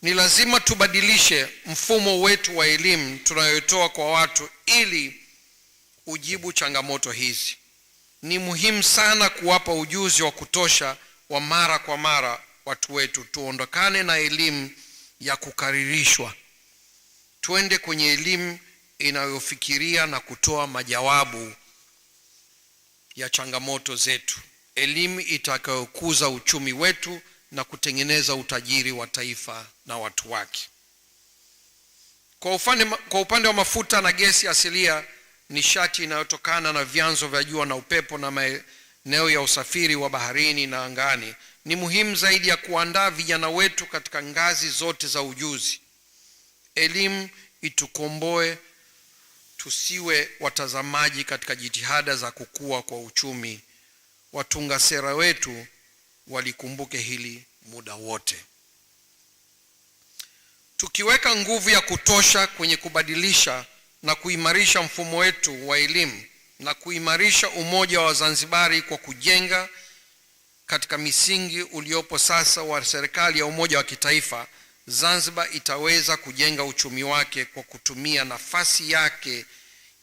Ni lazima tubadilishe mfumo wetu wa elimu tunayotoa kwa watu ili ujibu changamoto hizi. Ni muhimu sana kuwapa ujuzi wa kutosha wa mara kwa mara watu wetu. Tuondokane na elimu ya kukaririshwa, tuende kwenye elimu inayofikiria na kutoa majawabu ya changamoto zetu, elimu itakayokuza uchumi wetu na kutengeneza utajiri wa taifa na watu wake. Kwa upande wa mafuta na gesi asilia, nishati inayotokana na vyanzo vya jua na upepo na maeneo ya usafiri wa baharini na angani, ni muhimu zaidi ya kuandaa vijana wetu katika ngazi zote za ujuzi. Elimu itukomboe, tusiwe watazamaji katika jitihada za kukua kwa uchumi. Watunga sera wetu walikumbuke hili muda wote. Tukiweka nguvu ya kutosha kwenye kubadilisha na kuimarisha mfumo wetu wa elimu na kuimarisha umoja wa Zanzibari kwa kujenga katika misingi uliopo sasa wa serikali ya umoja wa kitaifa, Zanzibar itaweza kujenga uchumi wake kwa kutumia nafasi yake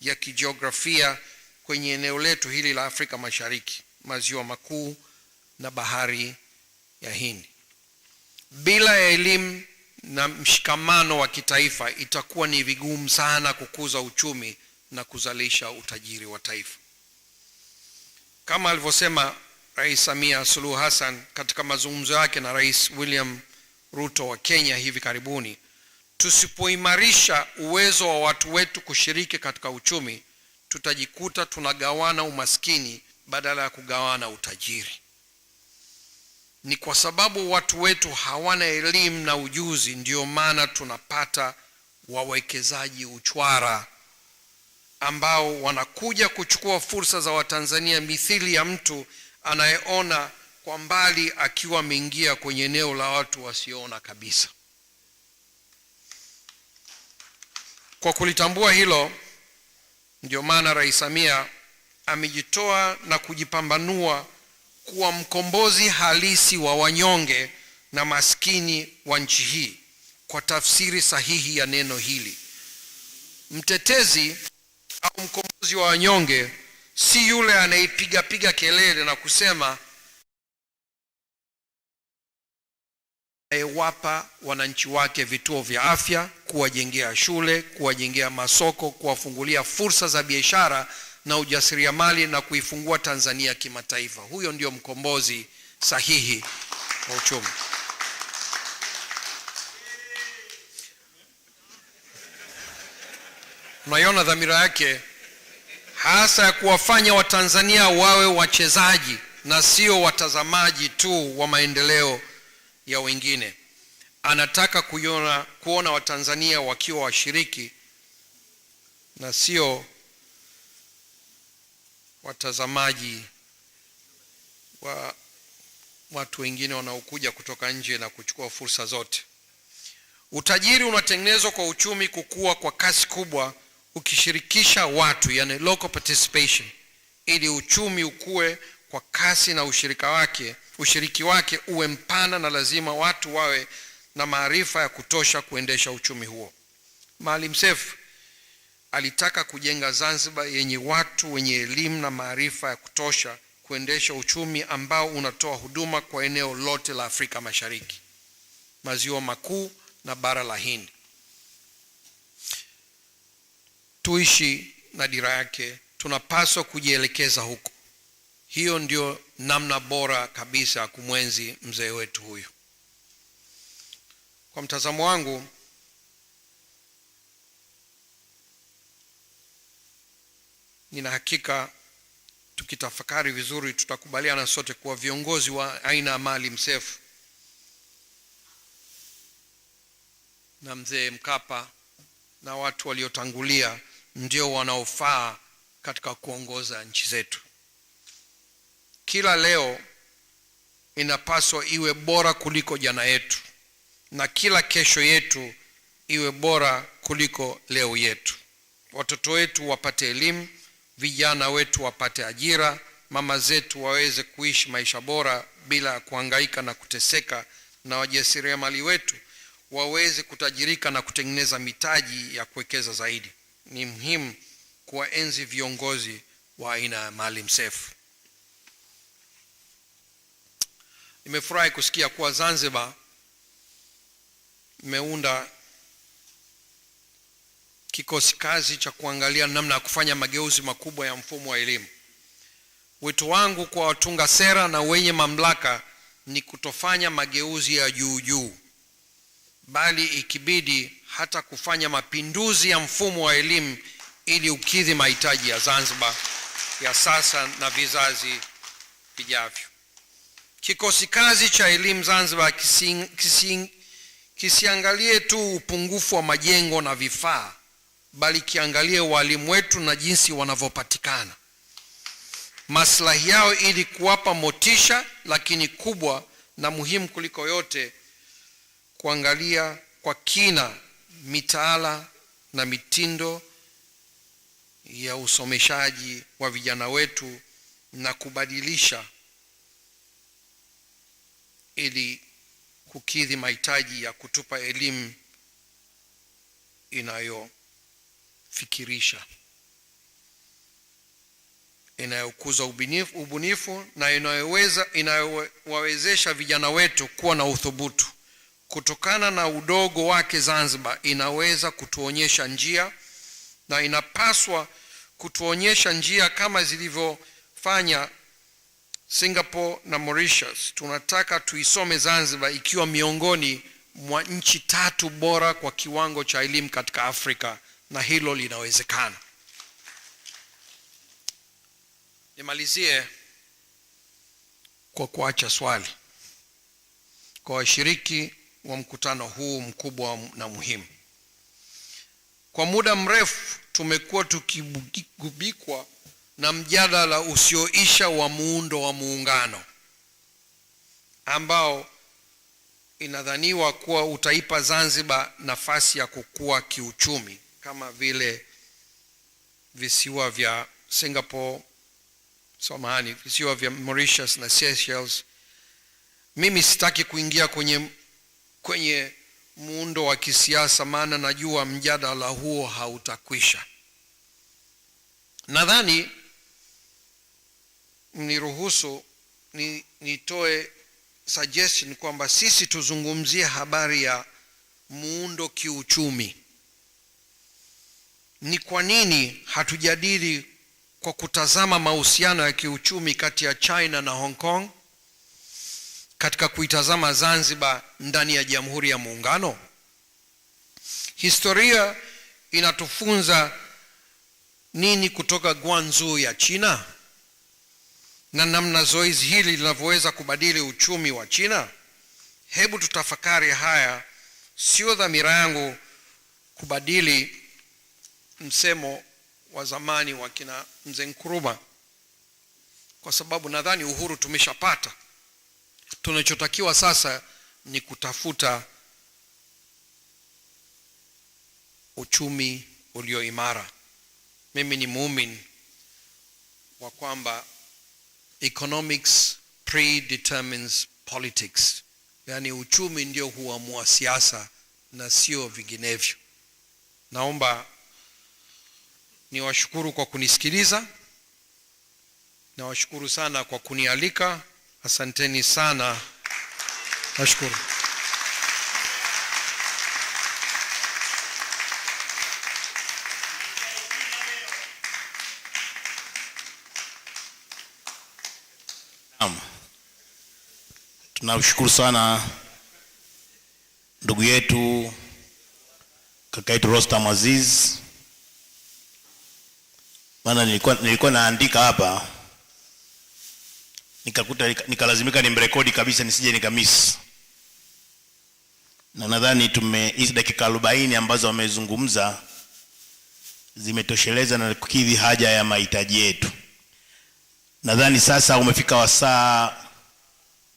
ya kijiografia kwenye eneo letu hili la Afrika Mashariki, maziwa makuu na bahari ya Hindi. Bila ya elimu na mshikamano wa kitaifa, itakuwa ni vigumu sana kukuza uchumi na kuzalisha utajiri wa taifa. Kama alivyosema Rais Samia Suluhu Hassan katika mazungumzo yake na Rais William Ruto wa Kenya hivi karibuni, tusipoimarisha uwezo wa watu wetu kushiriki katika uchumi, tutajikuta tunagawana umaskini badala ya kugawana utajiri. Ni kwa sababu watu wetu hawana elimu na ujuzi ndio maana tunapata wawekezaji uchwara ambao wanakuja kuchukua fursa za Watanzania, mithili ya mtu anayeona kwa mbali akiwa ameingia kwenye eneo la watu wasioona kabisa. Kwa kulitambua hilo, ndio maana Rais Samia amejitoa na kujipambanua kuwa mkombozi halisi wa wanyonge na maskini wa nchi hii. Kwa tafsiri sahihi ya neno hili, mtetezi au mkombozi wa wanyonge si yule anayepiga kelele na kusema wapa wananchi wake vituo vya afya, kuwajengea shule, kuwajengea masoko, kuwafungulia fursa za biashara na ujasiriamali na kuifungua Tanzania kimataifa. Huyo ndio mkombozi sahihi wa uchumi. Unaiona dhamira yake hasa ya kuwafanya Watanzania wawe wachezaji na sio watazamaji tu wa maendeleo ya wengine. Anataka kuona Watanzania wakiwa washiriki na sio watazamaji wa watu wengine wanaokuja kutoka nje na kuchukua fursa zote. Utajiri unatengenezwa kwa uchumi kukua kwa kasi kubwa ukishirikisha watu, yani local participation. Ili uchumi ukue kwa kasi na ushiriki wake uwe mpana, na lazima watu wawe na maarifa ya kutosha kuendesha uchumi huo. Maalim Seif alitaka kujenga Zanzibar yenye watu wenye elimu na maarifa ya kutosha kuendesha uchumi ambao unatoa huduma kwa eneo lote la Afrika Mashariki, Maziwa Makuu na bara la Hindi. Tuishi na dira yake, tunapaswa kujielekeza huko. Hiyo ndio namna bora kabisa ya kumwenzi mzee wetu huyu. Kwa mtazamo wangu, nina hakika tukitafakari vizuri tutakubaliana sote kuwa viongozi wa aina ya Maalim Seif na mzee Mkapa na watu waliotangulia ndio wanaofaa katika kuongoza nchi zetu. Kila leo inapaswa iwe bora kuliko jana yetu, na kila kesho yetu iwe bora kuliko leo yetu. Watoto wetu wapate elimu, vijana wetu wapate ajira, mama zetu waweze kuishi maisha bora bila kuhangaika na kuteseka, na wajasiriamali wetu waweze kutajirika na kutengeneza mitaji ya kuwekeza zaidi. Ni muhimu kuwaenzi viongozi wa aina ya Maalim Seif. Nimefurahi kusikia kuwa Zanzibar imeunda kikosi kazi cha kuangalia namna ya kufanya mageuzi makubwa ya mfumo wa elimu. Wito wangu kwa watunga sera na wenye mamlaka ni kutofanya mageuzi ya juu, bali ikibidi hata kufanya mapinduzi ya mfumo wa elimu ili ukidhi mahitaji ya Zanzibar ya sasa na vizazi vijavyo. Kikosi kazi cha elimu Zanzibar kisiangalie tu upungufu wa majengo na vifaa, bali kiangalie walimu wetu na jinsi wanavyopatikana, maslahi yao, ili kuwapa motisha, lakini kubwa na muhimu kuliko yote, kuangalia kwa kina mitaala na mitindo ya usomeshaji wa vijana wetu na kubadilisha ili kukidhi mahitaji ya kutupa elimu inayofikirisha, inayokuza ubunifu na inayowawezesha vijana wetu kuwa na uthubutu. Kutokana na udogo wake, Zanzibar inaweza kutuonyesha njia, na inapaswa kutuonyesha njia kama zilivyofanya Singapore na Mauritius. Tunataka tuisome Zanzibar ikiwa miongoni mwa nchi 3 bora kwa kiwango cha elimu katika Afrika, na hilo linawezekana. Nimalizie kwa kuacha swali kwa washiriki wa mkutano huu mkubwa na muhimu. Kwa muda mrefu tumekuwa tukigubikwa na mjadala usioisha wa muundo wa muungano, ambao inadhaniwa kuwa utaipa Zanzibar nafasi ya kukua kiuchumi kama vile visiwa vya Singapore, visiwa vya Mauritius na Seychelles. Mimi sitaki kuingia kwenye muundo wa kisiasa, maana najua mjadala huo hautakwisha. Nadhani niruhusu nitoe suggestion kwamba sisi tuzungumzie habari ya muundo kiuchumi. Ni kwa nini hatujadili kwa kutazama mahusiano ya kiuchumi kati ya China na Hong Kong katika kuitazama Zanzibar ndani ya Jamhuri ya Muungano? Historia inatufunza nini kutoka Guangzhou ya China, na namna zoezi hili linavyoweza kubadili uchumi wa China? Hebu tutafakari haya. Sio dhamira yangu kubadili msemo wa zamani wa kina Mzee Nkrumah kwa sababu nadhani uhuru tumeshapata. Tunachotakiwa sasa ni kutafuta uchumi ulio imara. Mimi ni muumini wa kwamba economics predetermines politics, yani uchumi ndio huamua siasa na sio vinginevyo. Naomba niwashukuru kwa kunisikiliza, na washukuru sana kwa kunialika. Asanteni sana. Nashukuru. Tunashukuru sana ndugu yetu kaka yetu Rostam Aziz. Maana nilikuwa naandika hapa nikakuta nikalazimika nimrekodi kabisa nisije nikamiss. Na nadhani hizi dakika 40 ambazo wamezungumza zimetosheleza na kukidhi haja ya mahitaji yetu. Nadhani sasa umefika wasaa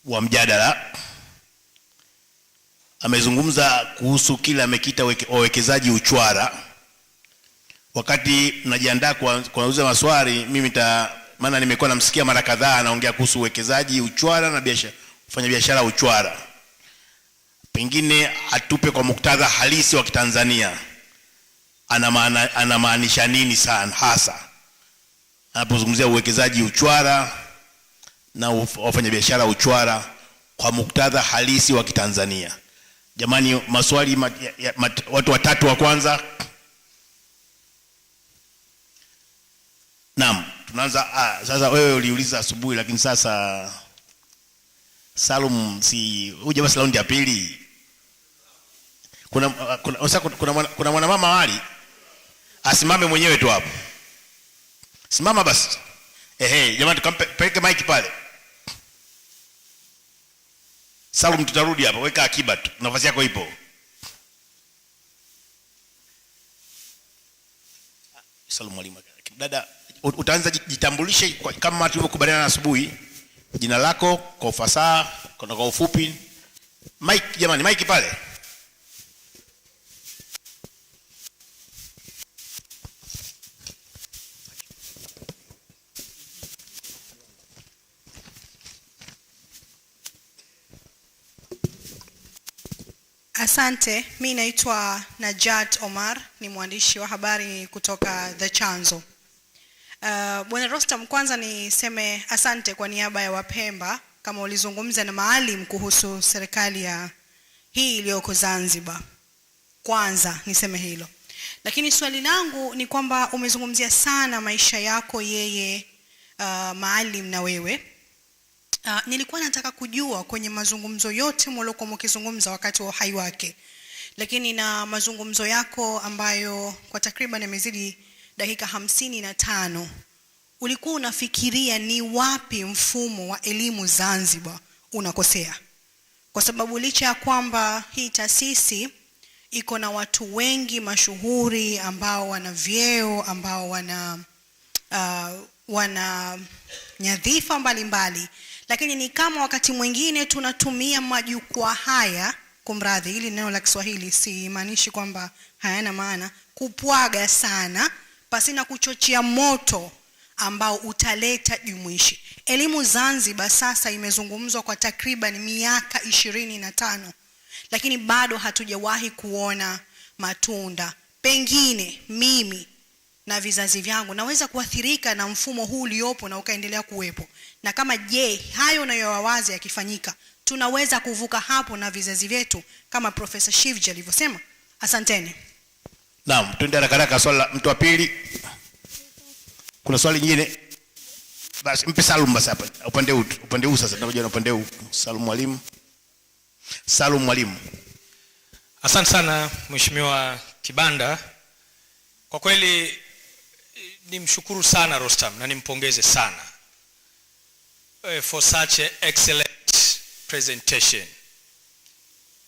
wa mjadala. Amezungumza kuhusu kile amekita wawekezaji uchwara. Wakati najiandaa kuuliza maswali, maana nimekuwa namsikia mara kadhaa anaongea kuhusu uwekezaji uchwara na kufanya biashara uchwara. Pengine atupe kwa muktadha halisi wa Kitanzania anamaanisha nini sana hasa anapozungumzia uwekezaji uchwara na wafanya biashara uchwara kwa muktadha halisi wa Kitanzania. Jamani, maswali watu watatu wa kwanza. Naam, tunaanza. Sasa wewe uliuliza asubuhi, lakini sasa Salum si uje basi raundi ya pili. Kuna mwanamama wali asimame mwenyewe tu hapo. Simama basi. Jamani, tukampeleke mic pale. Salum, tutarudi hapa, weka akiba tu, nafasi yako ipo. Salum mwalimu. Dada, utaanza jitambulishe kama tulivyokubaliana asubuhi. Jina lako kwa ufasaha, kwa ufupi. Mic jamani, mic pale. Asante, mimi naitwa Najat Omar, ni mwandishi wa habari kutoka The Chanzo. Bwana Rostam, kwanza niseme asante kwa niaba ya Wapemba kama ulizungumza na Maalim kuhusu serikali ya hii iliyoko Zanzibar. Kwanza niseme hilo. Lakini swali langu ni kwamba umezungumzia sana maisha yako yeye Maalim na wewe. Nilikuwa nataka kujua kwenye mazungumzo yote mliokuwa mkizungumza wakati wa uhai wake, lakini na mazungumzo yako ambayo kwa takriban yamezidi dakika 55, ulikuwa unafikiria ni wapi mfumo wa elimu Zanzibar unakosea? Kwa sababu licha ya kwamba hii taasisi iko na watu wengi mashuhuri ambao wana vyeo, ambao wana nyadhifa mbalimbali, lakini ni kama wakati mwingine tunatumia majukwaa haya, kumradhi hili neno la Kiswahili simaanishi kwamba hayana maana, kupwaga sana pasina kuchochea moto ambao utaleta jumuishi. Elimu Zanzibar sasa imezungumzwa kwa takriban miaka 25, lakini bado hatujawahi kuona matunda. Pengine mimi na vizazi vyangu naweza kuathirika na mfumo huu uliopo na ukaendelea kuwepo. Na kama hayo unayowawazi yakifanyika, tunaweza kuvuka hapo na vizazi vyetu kama Professor Shivji alivyosema. Asanteni. Naam, tuende haraka swali la mtu wa pili. Kuna swali nyingine? Basi mpe Salum basi hapa. Upande huu sasa, tunakuja na upande huu. Salum mwalimu. Asante sana Mheshimiwa Kibanda. Kwa kweli nimshukuru sana Rostam na nimpongeze sana for such an excellent presentation.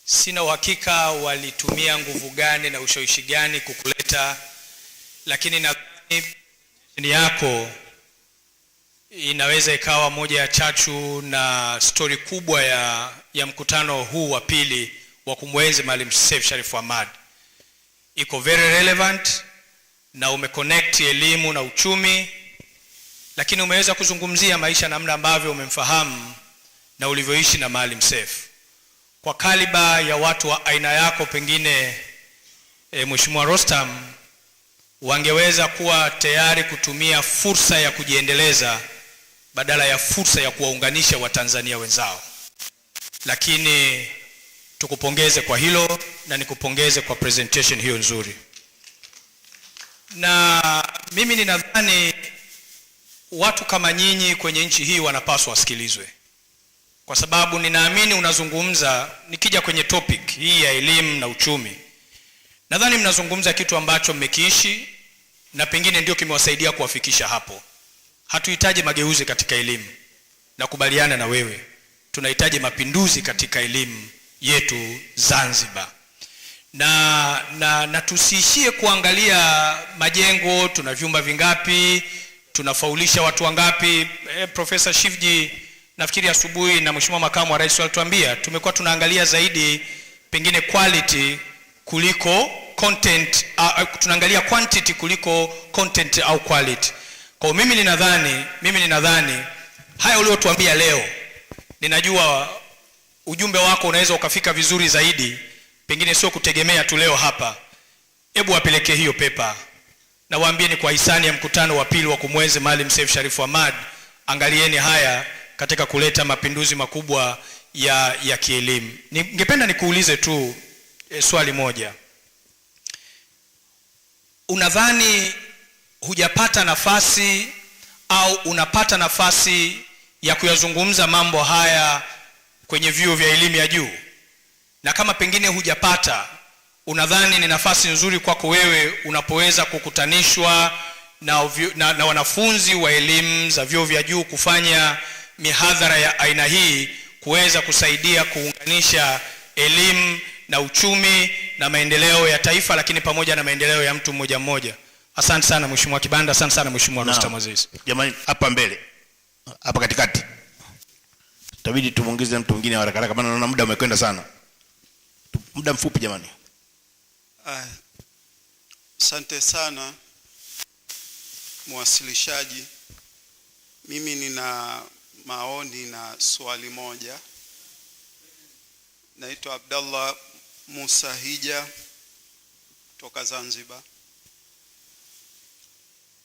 Sina uhakika walitumia nguvu gani na ushawishi gani kukuleta, lakini nadhani yako inaweza ikawa moja ya chachu na story kubwa ya mkutano huu wa pili wa kumwenzi Maalim Seif Sharif Hamad. Iko very relevant na umeconnect elimu na uchumi, lakini umeweza kuzungumzia maisha namna ambavyo umemfahamu na ulivyoishi na Maalim Seif. Kwa kaliba ya watu wa aina yako, pengine Mheshimiwa Rostam, wangeweza kuwa tayari kutumia fursa ya kujiendeleza badala ya fursa ya kuwaunganisha Watanzania wenzao. Lakini tukupongeze kwa hilo na nikupongeze kwa presentation hiyo nzuri. Na mimi ninadhani watu kama nyinyi kwenye nchi hii wanapaswa wasikilizwe, kwa sababu ninaamini unazungumza, nikija kwenye topic hii ya elimu na uchumi, nadhani mnazungumza kitu ambacho mmekiishi na pengine ndio kimewasaidia kuwafikisha hapo. Hatuhitaji mageuzi katika elimu, na kubaliana na wewe, tunahitaji mapinduzi katika elimu yetu Zanzibar. Na tusiishie kuangalia majengo, tuna vyumba vingapi, tunafaulisha watu wangapi. Profesa Shivji nafikiri asubuhi na Mheshimiwa Makamu wa Rais walituambia tumekuwa tunaangalia zaidi pengine quality kuliko content, tunaangalia quantity kuliko content au quality. Kwa mimi ninadhani haya uliotuambia leo, ninajua ujumbe wako unaweza ukafika vizuri zaidi, pengine sio kutegemea tu leo hapa. Hebu wapeleke hiyo pepa na waambieni kwa hisani ya mkutano wa pili wa kumwenzi Maalim Seif Sharif Hamad, angalieni haya katika kuleta mapinduzi makubwa ya kielimu. Ningependa nikuulize tu swali moja. Unadhani hujapata nafasi au unapata nafasi ya kuyazungumza mambo haya kwenye vyuo vya elimu ya juu? Na kama pengine hujapata, unadhani ni nafasi nzuri kwako wewe unapoweza kukutanishwa na wanafunzi wa elimu za vyuo vya juu kufanya mihadhara ya aina hii, kuweza kusaidia kuunganisha elimu na uchumi na maendeleo ya taifa, lakini pamoja na maendeleo ya mtu mmoja mmoja? Asante sana Mheshimiwa Kibanda, asante sana Mheshimiwa Rostam Aziz. Jamani, hapa mbele, hapa katikati itabidi tumuongeze mtu mwingine haraka haraka, maana naona muda umekwenda sana. Muda mfupi jamani. Asante sana mwasilishaji. Mimi nina maoni na swali moja. Naitwa Abdallah Musa Hija kutoka Zanzibar.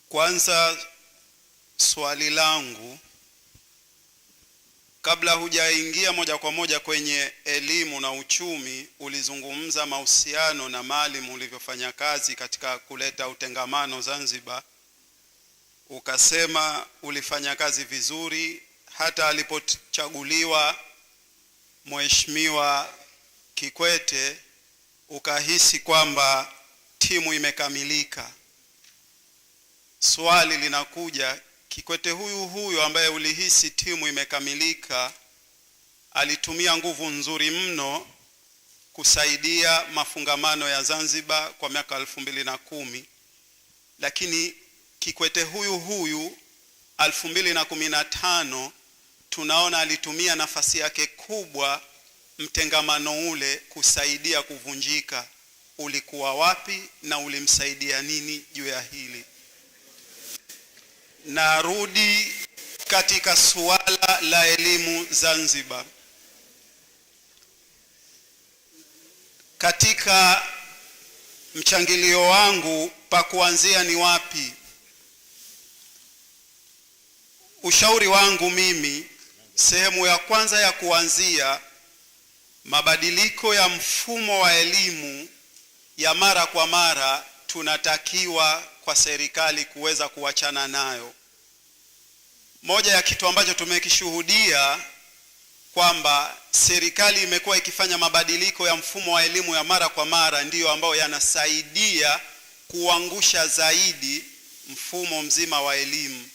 Kwanza swali langu, kabla hujaingia moja kwa moja kwenye elimu na uchumi, ulizungumza mahusiano na Maalim ulivyofanya kazi katika kuleta utengamano Zanzibar. Ukasema ulifanya kazi vizuri, hata alipochaguliwa Mheshimiwa Kikwete ukahisi kwamba timu imekamilika. Swali linakuja, Kikwete huyu ambaye ulihisi timu imekamilika alitumia nguvu nzuri mno kusaidia mafungamano ya Zanzibar kwa miaka 2010, lakini Kikwete huyu 2015 tunaona alitumia nafasi yake kubwa mtengamano ule kusaidia kuvunjika. Ulikuwa wapi na ulimsaidia nini juu ya hili? Narudi katika suala la elimu Zanzibar. Katika mchangilio wangu pa kuanzia ni wapi? Ushauri wangu mimi, sehemu ya kwanza ya kuanzia, mabadiliko ya mfumo wa elimu ya mara kwa mara tunatakiwa kwa serikali kuweza kuachana nayo. Moja ya kitu ambacho tumekishuhudia kwamba serikali imekuwa ikifanya mabadiliko ya mfumo wa elimu ya mara kwa mara, ndiyo ambayo yanasaidia kuangusha zaidi mfumo mzima wa elimu.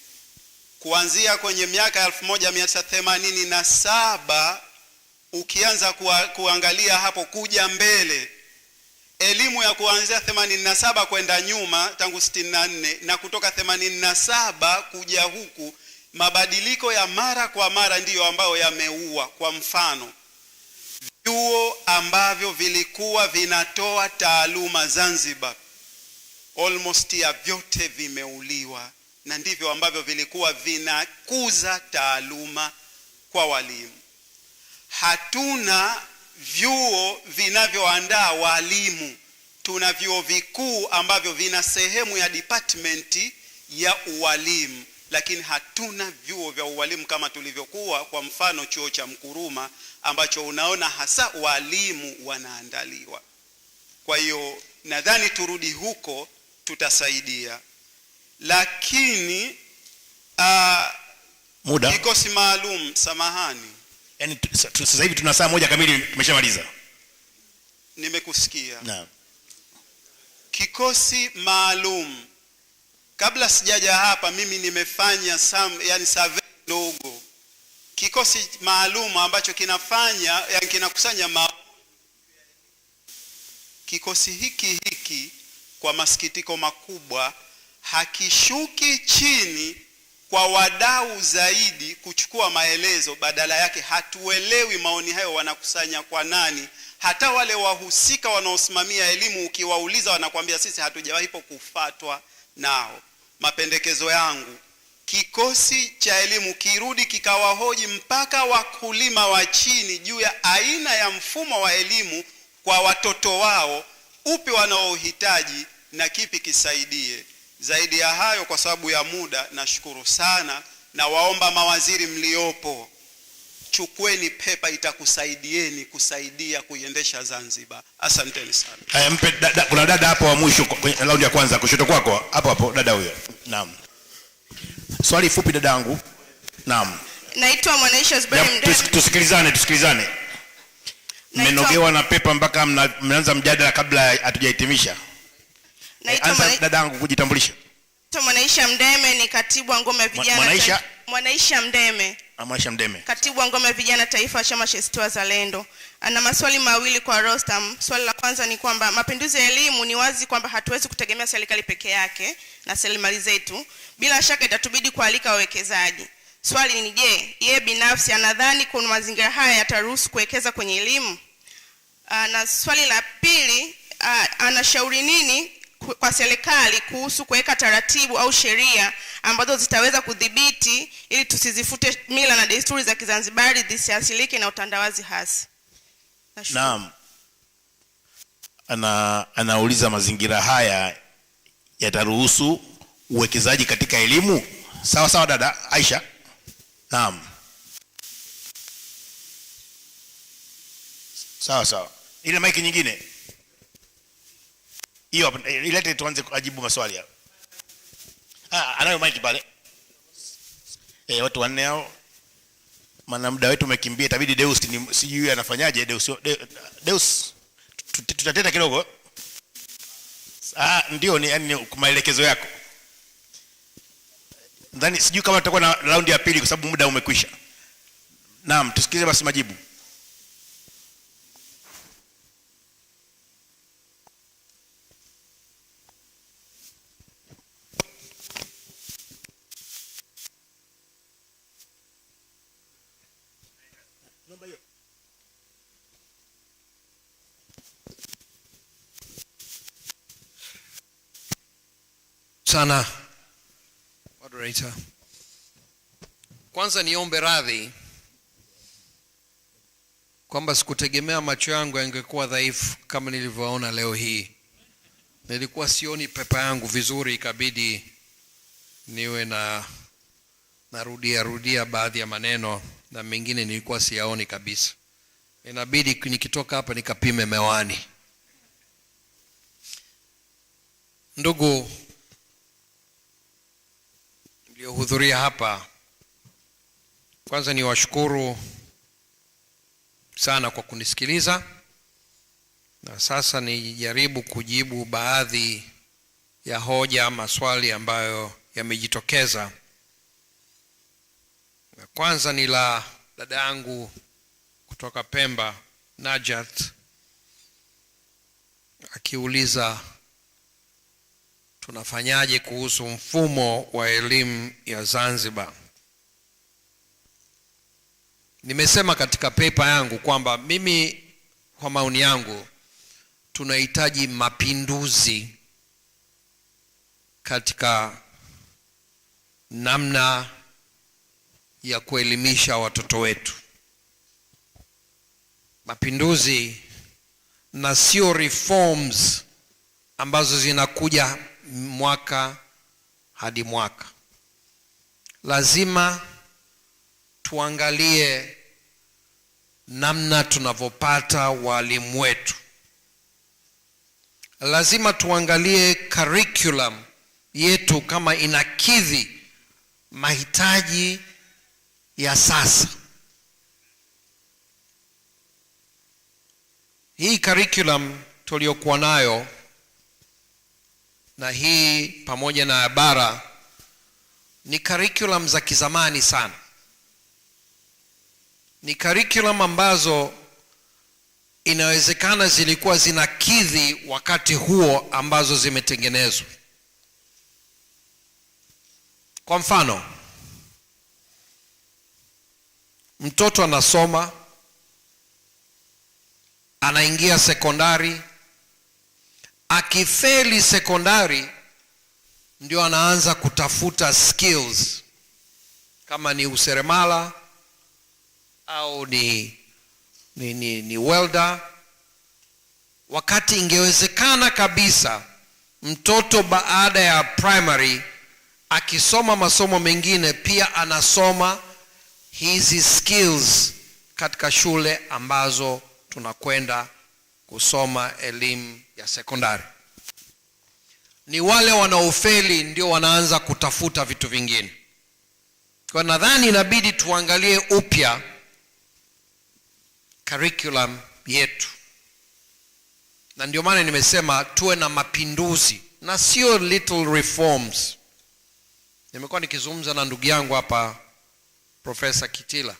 Kuanzia kwenye miaka 1987 ukianza kuangalia hapo kuja mbele, elimu ya kuanzia 87 kwenda nyuma tangu 64 na kutoka 87 kuja huku mabadiliko ya mara kwa mara ndiyo ambayo yameua. Kwa mfano, vyuo ambavyo vilikuwa vinatoa taaluma Zanzibar almost ya vyote vimeuliwa, na ndivyo ambavyo vilikuwa vinakuza taaluma kwa walimu. Hatuna vyuo vinavyoandaa walimu. Tuna vyuo vikuu ambavyo vina sehemu ya department ya ualimu, lakini hatuna vyuo vya ualimu kama tulivyokuwa. Kwa mfano, chuo cha Mkuruma ambacho unaona hasa walimu wanaandaliwa. Kwa hiyo nadhani turudi huko, tutasaidia. Lakini muda kikosi maalum, samahani, yani sasa hivi tuna saa moja kamili, tumeshamaliza. Nimekusikia. Naam. Kikosi maalum, kabla sijaja hapa mimi nimefanya survey ndogo. Kikosi maalum ambacho kinakusanya kikosi hiki kwa masikitiko makubwa hakishuki chini kwa wadau zaidi kuchukua maelezo. Badala yake hatuelewi maoni hayo wanakusanya kwa nani. Hata wale wahusika wanaosimamia elimu ukiwauliza wanakuambia sisi hatujawahi kufuatwa nao. Mapendekezo yangu, kikosi cha elimu kirudi kikawahoji mpaka wakulima wa chini juu ya aina ya mfumo wa elimu kwa watoto wao, upi wanaohitaji na kipi kisaidie. Zaidi ya hayo, kwa sababu ya muda, nashukuru sana na waomba mawaziri mliopo, chukweni pepa, itakusaidieni kusaidia kuiendesha Zanzibar. Asanteni sana. Haya, mpe kuna dada hapo wa mwisho kwenye raundi ya kwanza kushoto kwako, hapo dada huyo. Naam. Swali fupi dadangu. Naam. Naitwa Mwanaisha Zuberi Mdeme. Tusikilizane. Mmenogewa na pepa mpaka mnaanza mjadala kabla hatujahitimisha. Anza dadangu kujitambulisha. Naitwa Mwanaisha Mdeme, ni katibu wa ngome ya vijana. Mwanaisha Mdeme. Mwanaisha Mdeme. Katibu wa ngome ya vijana taifa chama cha ACT Wazalendo. Ana maswali mawili kwa Rostam. Swali la kwanza ni kwamba mapinduzi ya elimu, ni wazi kwamba hatuwezi kutegemea serikali peke yake na rasilimali zetu. Bila shaka itatubidi kualika wawekezaji. Swali ni je, yeye binafsi anadhani kuna mazingira haya yataruhusu kuwekeza kwenye elimu? Na swali la pili, anashauri nini kwa serikali kuhusu kuweka taratibu au sheria ambazo zitaweza kudhibiti ili tusizifute mila na desturi za Kizanzibari zisiasilike na utandawazi hasi? Naam. Anauliza mazingira haya yataruhusu uwekezaji katika elimu. Sawa dada Aisha. Naam. Sawa. Ile maiki nyingine hiyo hapo, ilete tuanze kujibu maswali hapo. Anayo maiki pale. Watu wanne hao. Maana muda wetu umekimbia, itabidi Deus sijui anafanyaje Deus. Tutateta kidogo. Ndio ni yani maelekezo yako. Ndani sijui kama tutakuwa na raundi ya pili kwa sababu muda umekwisha. Naam, tusikize basi majibu. Sana moderator. Kwanza niombe radhi kwamba sikutegemea macho yangu yangekuwa dhaifu kama nilivyoona leo hii. Nilikuwa sioni pepa yangu vizuri, ikabidi niwe narudia baadhi ya maneno na mengine nilikuwa siyaoni kabisa. Inabidi nikitoka hapa nikapime mewani. Ndugu mliohudhuria hapa, kwanza niwashukuru sana kwa kunisikiliza, na sasa nijaribu kujibu baadhi ya hoja, maswali ambayo yamejitokeza. Na kwanza ni la dada yangu kutoka Pemba, Najat, akiuliza tunafanyaje kuhusu mfumo wa elimu ya Zanzibar. Nimesema katika paper yangu kwamba mimi kwa maoni yangu tunahitaji mapinduzi katika namna ya kuelimisha watoto wetu. Mapinduzi na sio reforms ambazo zinakuja mwaka hadi mwaka. Lazima tuangalie namna tunavyopata walimu wetu. Lazima tuangalie curriculum yetu kama inakidhi mahitaji ya sasa. Hii curriculum tuliyokuwa nayo na hii pamoja na bara ni curriculum za kizamani sana. Ni curriculum ambazo inawezekana zilikuwa zinakidhi wakati huo ambazo zimetengenezwa. Kwa mfano, mtoto anasoma, anaingia sekondari, akifeli sekondari ndio anaanza kutafuta skills, kama ni useremala au ni welder, wakati ingewezekana kabisa mtoto baada ya primary akisoma masomo mengine pia anasoma hizi skills katika shule ambazo tunakwenda kusoma elimu ya sekondari. Ni wale wanaofeli ndio wanaanza kutafuta vitu vingine. Kwa nadhani inabidi tuangalie upya curriculum yetu. Na ndio maana nimesema tuwe na mapinduzi na sio little reforms. Nimekuwa nikizungumza na ndugu yangu hapa Profesa Kitila.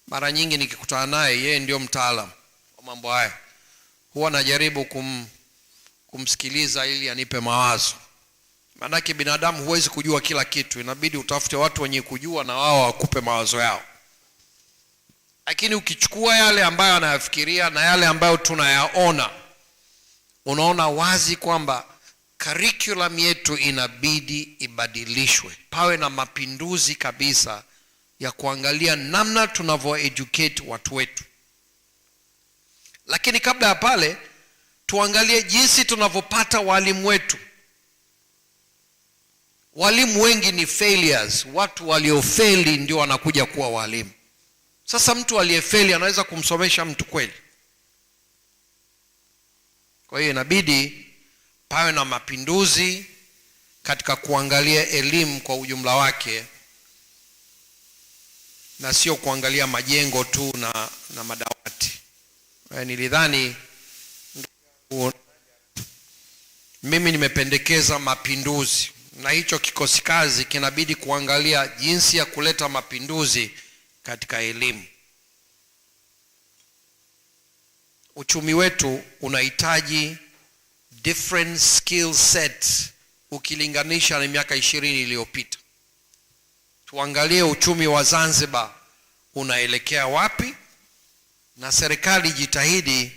Mara nyingi nikikutana naye, yeye ndio mtaalamu wa mambo haya, huwa najaribu kumsikiliza ili anipe mawazo. Maana binadamu huwezi kujua kila kitu, inabidi utafute watu wenye kujua na wao wakupe mawazo yao. Lakini ukichukua yale ambayo anayafikiria na yale ambayo tunayaona, unaona wazi kwamba curriculum yetu inabidi ibadilishwe. Pawe na mapinduzi kabisa ya kuangalia namna tunavyo-educate watu wetu. Lakini kabla ya pale, tuangalie jinsi tunavyopata walimu wetu. Walimu wengi ni failures. Watu waliofeli ndio wanakuja kuwa walimu. Sasa mtu aliyefeli anaweza kumsomesha mtu kweli? Kwa hiyo inabidi pawe na mapinduzi katika kuangalia elimu kwa ujumla wake, na sio kuangalia majengo tu na madawati. Nilidhani mimi nimependekeza mapinduzi, na hicho kikosi kazi kinabidi kuangalia jinsi ya kuleta mapinduzi katika elimu. Uchumi wetu unahitaji different skill sets ukilinganisha na miaka 20 iliyopita. Tuangalie uchumi wa Zanzibar unaelekea wapi, na serikali jitahidi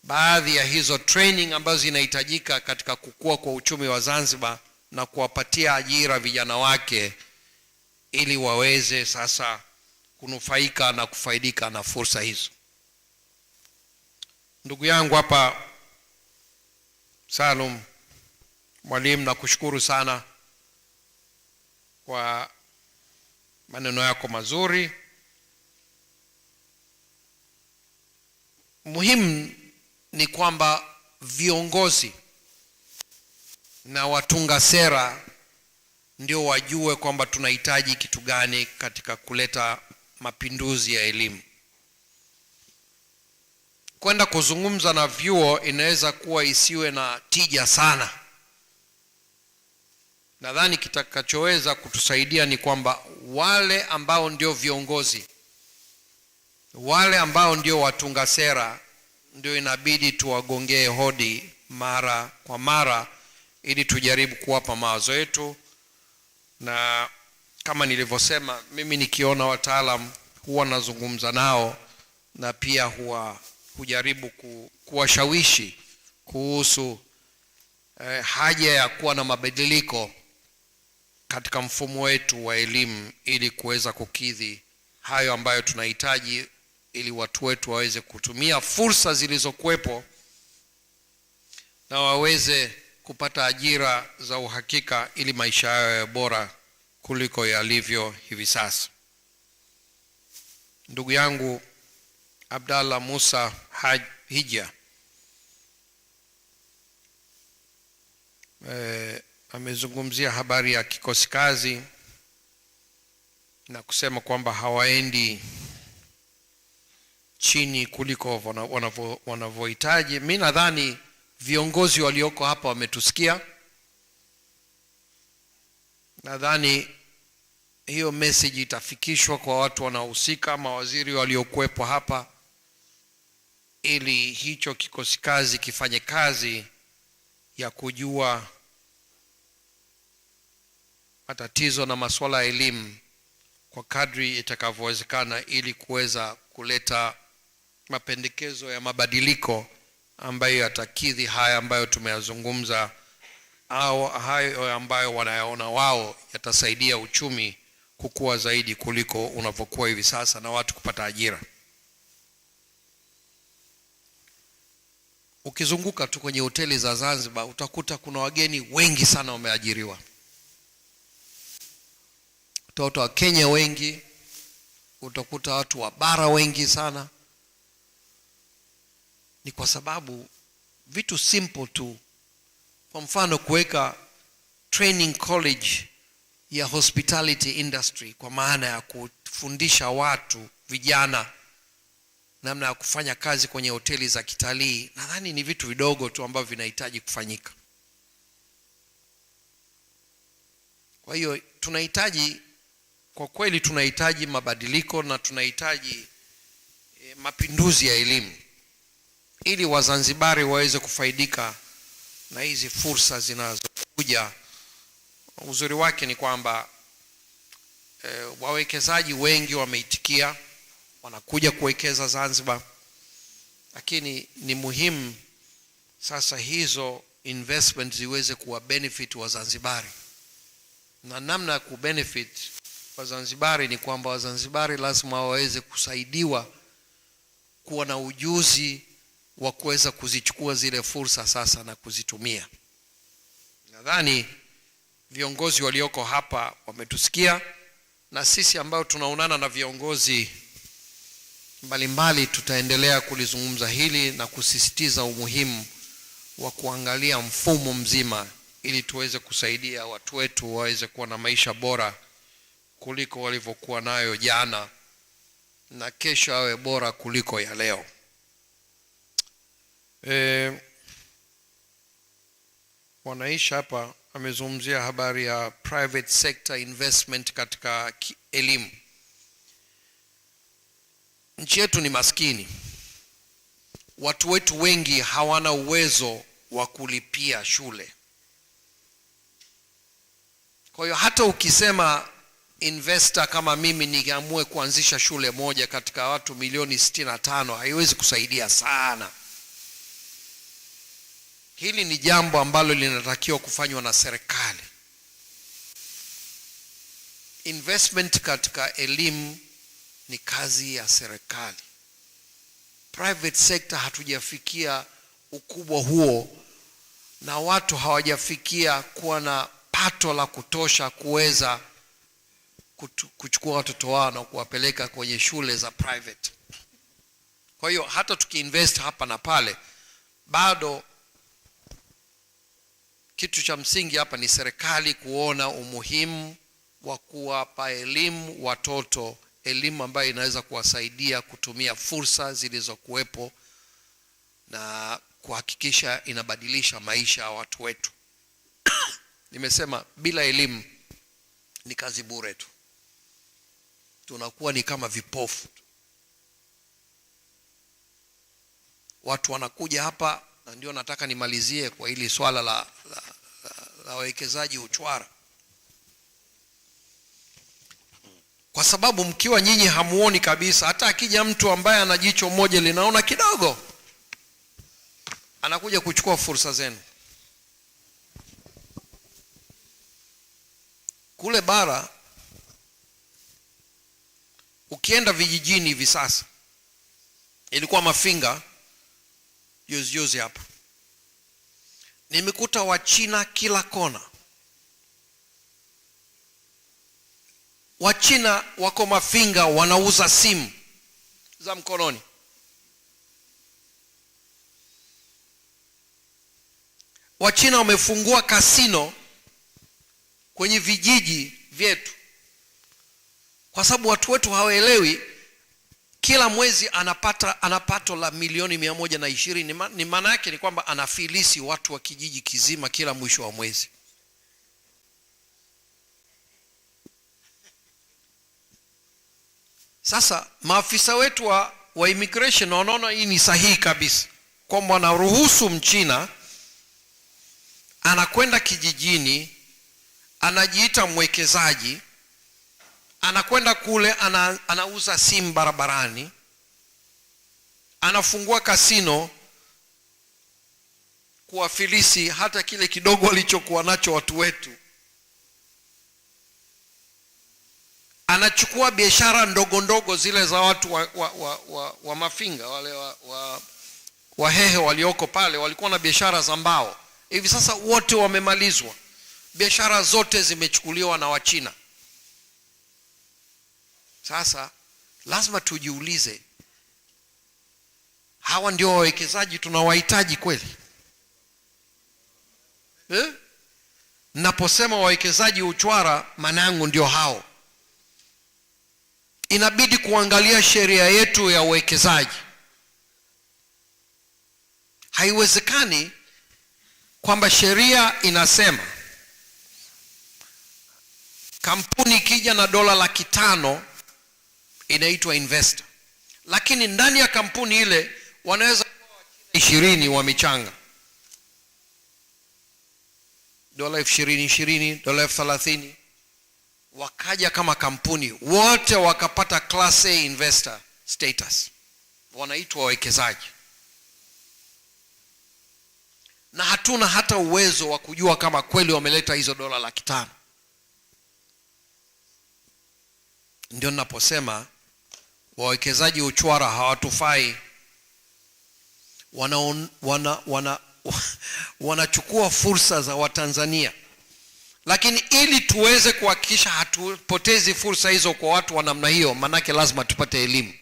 baadhi ya hizo training ambazo zinahitajika katika kukua kwa uchumi wa Zanzibar na kuwapatia ajira vijana wake ili waweze sasa kunufaika na kufaidika na fursa hizo. Ndugu yangu hapa Salum Mwalimu, nakushukuru sana kwa maneno yako mazuri. Muhimu ni kwamba viongozi na watunga sera ndio wajue kwamba tunahitaji kitu gani katika kuleta mapinduzi ya elimu. Kwenda kuzungumza na vyuo inaweza kuwa isiwe na tija sana. Nadhani kitakachoweza kutusaidia ni kwamba wale ambao ndio viongozi, wale ambao ndio watunga sera, ndio inabidi tuwagongee hodi mara kwa mara ili tujaribu kuwapa mawazo yetu, na kama nilivyosema, mimi nikiona wataalam huwa nazungumza nao, na pia hujaribu kuwashawishi kuhusu haja ya kuwa na mabadiliko katika mfumo wetu wa elimu ili kuweza kukidhi hayo ambayo tunahitaji, ili watu wetu waweze kutumia fursa zilizokuwepo na waweze kupata ajira za uhakika ili maisha yao yawe bora kuliko yalivyo hivi sasa. Ndugu yangu Abdallah Musa Hija amezungumzia habari ya kikosi kazi na kusema kwamba hawaendi chini kuliko wanavyohitaji. Mimi nadhani viongozi walioko hapa wametusikia. Nadhani hiyo message itafikishwa kwa watu wanaohusika, mawaziri waliokuwepo hapa, ili hicho kikosi kazi kifanye kazi ya kujua matatizo na masuala ya elimu kwa kadri itakavyowezekana, ili kuweza kuleta mapendekezo ya mabadiliko ambayo yatakidhi haya ambayo tumeyazungumza, au hayo ambayo wanayaona wao yatasaidia uchumi kukua zaidi kuliko unavyokuwa hivi sasa na watu kupata ajira. Ukizunguka tu kwenye hoteli za Zanzibar utakuta kuna wageni wengi sana wameajiriwa. Watoto wa Kenya wengi, utakuta watu wa bara wengi sana. Ni kwa sababu vitu simple tu. Kwa mfano kuweka training college ya hospitality industry, kwa maana ya kufundisha watu vijana namna ya kufanya kazi kwenye hoteli za kitalii, nadhani ni vitu vidogo tu ambavyo vinahitaji kufanyika. Kwa hiyo tunahitaji, kwa kweli tunahitaji mabadiliko na tunahitaji mapinduzi ya elimu ili Wazanzibari waweze kufaidika na hizi fursa zinazokuja. Uzuri wake ni kwamba wawekezaji wengi wameitikia, wanakuja kuwekeza Zanzibar, lakini ni muhimu sasa hizo investment ziweze kuwa benefit wa Zanzibari. Na namna ya kubenefit wa Zanzibari ni kwamba Wazanzibari lazima waweze kusaidiwa kuwa na ujuzi wa kuweza kuzichukua zile fursa sasa na kuzitumia. Nadhani viongozi walioko hapa wametusikia, na sisi ambao tunaonana na viongozi mbalimbali tutaendelea kulizungumza hili na kusisitiza umuhimu wa kuangalia mfumo mzima ili tuweze kusaidia watu wetu waweze kuwa na maisha bora kuliko walivyokuwa nayo jana, na kesho awe bora kuliko ya leo. Mwanaisha hapa amezungumzia habari ya private sector investment katika elimu. Nchi yetu ni maskini. Watu wetu wengi hawana uwezo wa kulipia shule. Kwa hiyo hata ukisema investor kama mimi niamue kuanzisha shule moja katika watu milioni 65, haiwezi kusaidia sana. Hili ni jambo ambalo linatakiwa kufanywa na serikali. Investment katika elimu ni kazi ya serikali. Private sector hatujafikia ukubwa huo, na watu hawajafikia kuwa na pato la kutosha kuweza kuchukua watoto wao na kuwapeleka kwenye shule za private. Kwa hiyo hata tukiinvest hapa na pale, bado kitu cha msingi hapa ni serikali kuona umuhimu wa kuwapa elimu watoto, elimu ambayo inaweza kuwasaidia kutumia fursa zilizokuwepo na kuhakikisha inabadilisha maisha ya watu wetu. Nimesema bila elimu ni kazi bure tu. Tunakuwa ni kama vipofu. Watu wanakuja hapa, na ndio nataka nimalizie kwa hili swala la wawekezaji uchwara. kwa sababu mkiwa nyinyi hamuoni kabisa, hata akija mtu ambaye ana jicho moja linaona kidogo, anakuja kuchukua fursa zenu. Kule bara, ukienda vijijini hivi sasa, ilikuwa Mafinga juzi hapa, nimekuta Wachina kila kona. Wachina wako Mafinga wanauza simu za mkononi. Wachina wamefungua kasino kwenye vijiji vyetu, kwa sababu watu wetu hawaelewi. Kila mwezi anapato la milioni 120. Ni maana yake ni kwamba anafilisi watu wa kijiji kizima kila mwisho wa mwezi. Sasa maafisa wetu wa immigration wanaona hii ni sahihi kabisa, kwamba wanaruhusu Mchina anakwenda kijijini, anajiita mwekezaji, anakwenda kule, anauza simu barabarani, anafungua kasino, kuwafilisi hata kile kidogo walichokuwa nacho watu wetu. Anachukua biashara ndogo ndogo zile za watu wa Mafinga, wale Wahehe walioko pale walikuwa na biashara za mbao. Hivi sasa wote wamemalizwa, biashara zote zimechukuliwa na Wachina. Sasa lazima tujiulize, hawa ndio wawekezaji tunawahitaji kweli? Naposema wawekezaji uchwara, manangu ndio hao. Inabidi kuangalia sheria yetu ya uwekezaji. Haiwezekani kwamba sheria inasema kampuni ikija na $500 inaitwa investor, lakini ndani ya kampuni ile wanaweza kuwa 20 wa michanga, $20, $30, wakaja kama kampuni wote wakapata class A investor status, wanaitwa wawekezaji. Na hatuna hata uwezo wa kujua kama kweli wameleta hizo $500. Ndio ninaposema wawekezaji uchwara hawatufai. Wanachukua fursa za Watanzania. Lakini ili tuweze kuhakikisha hatupotezi fursa hizo kwa watu wa namna hiyo, manake lazima tupate elimu.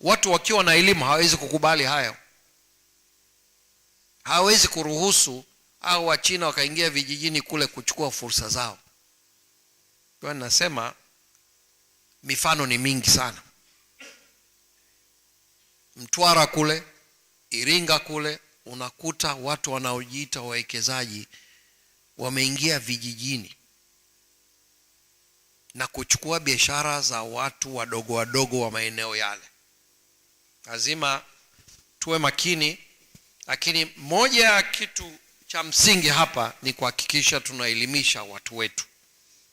Watu wakiwa na elimu hawezi kukubali hayo. Hawezi kuruhusu au Wachina wakaingia vijijini kule kuchukua fursa zao. Kwa nasema mifano ni mingi sana. Mtwara kule, Iringa kule, unakuta watu wanaojiita wawekezaji wameingia vijijini na kuchukua biashara za watu wadogo wadogo wa maeneo yale. Lazima tuwe makini, lakini moja ya kitu cha msingi hapa ni kuhakikisha tunaelimisha watu wetu.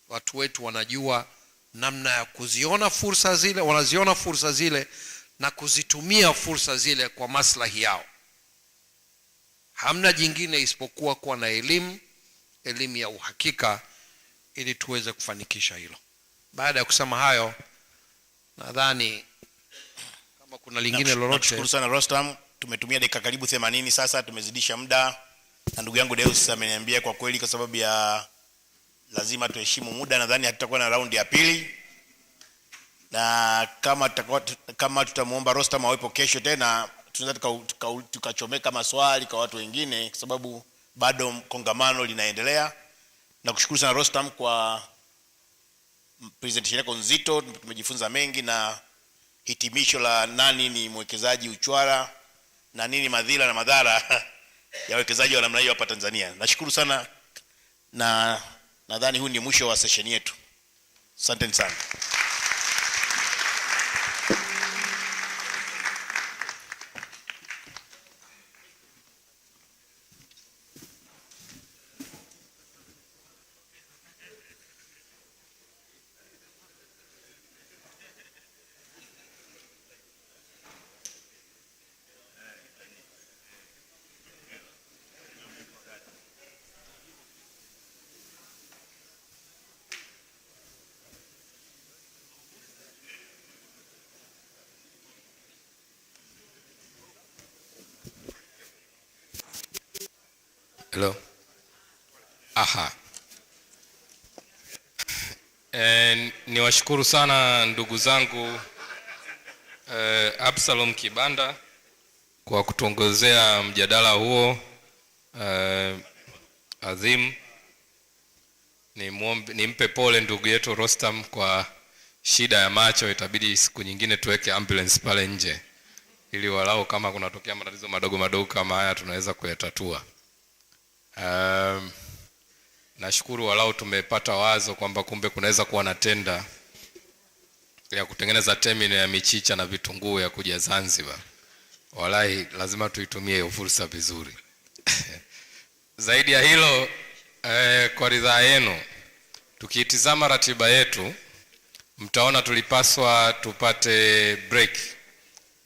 Watu wetu wanajua namna ya kuziona fursa zile, wanaziona fursa zile na kuzitumia fursa zile kwa maslahi yao. Hamna jingine isipokuwa kuwa na elimu ya uhakika ili tuweze kufanikisha hilo. Baada ya kusema hayo, nadhani kama kuna lingine lolote. Nashukuru sana Rostam, tumetumia dakika karibu 80 sasa, tumezidisha muda. Na ndugu yangu Deus ameniambia kwa kweli kwa sababu ya lazima tuheshimu muda, nadhani hatutakuwa na raundi ya pili. Na kama tutamuomba Rostam awepo kesho tena, tunaweza tukachomeka maswali kwa watu wengine kwa sababu bado kongamano linaendelea. Na kushukuru sana Rostam kwa presentation yako nzito, tumejifunza mengi na hitimisho la nani ni mwekezaji uchwara na nini madhila na madhara ya wekezaji wa namna hiyo hapa Tanzania. Nashukuru sana na nadhani huu ni mwisho wa session yetu. Asanteni sana. Hello. Aha. Niwashukuru sana ndugu zangu Absalom Kibanda kwa kutuongozea mjadala huo adhim. Nimpe pole ndugu yetu Rostam kwa shida ya macho, itabidi siku nyingine tuweke ambulance pale nje ili walau kama kunatokea matatizo madogo madogo kama haya tunaweza kuyatatua. Nashukuru walau tumepata wazo kwamba kumbe kunaweza kuwa na tenda ya kutengeneza terminal ya michicha na vitunguu ya kuja Zanzibar. Wallahi lazima tuitumie hiyo fursa vizuri. Zaidi ya hilo, kwa ridhaa yenu, tukiitizama ratiba yetu mtaona tulipaswa tupate break,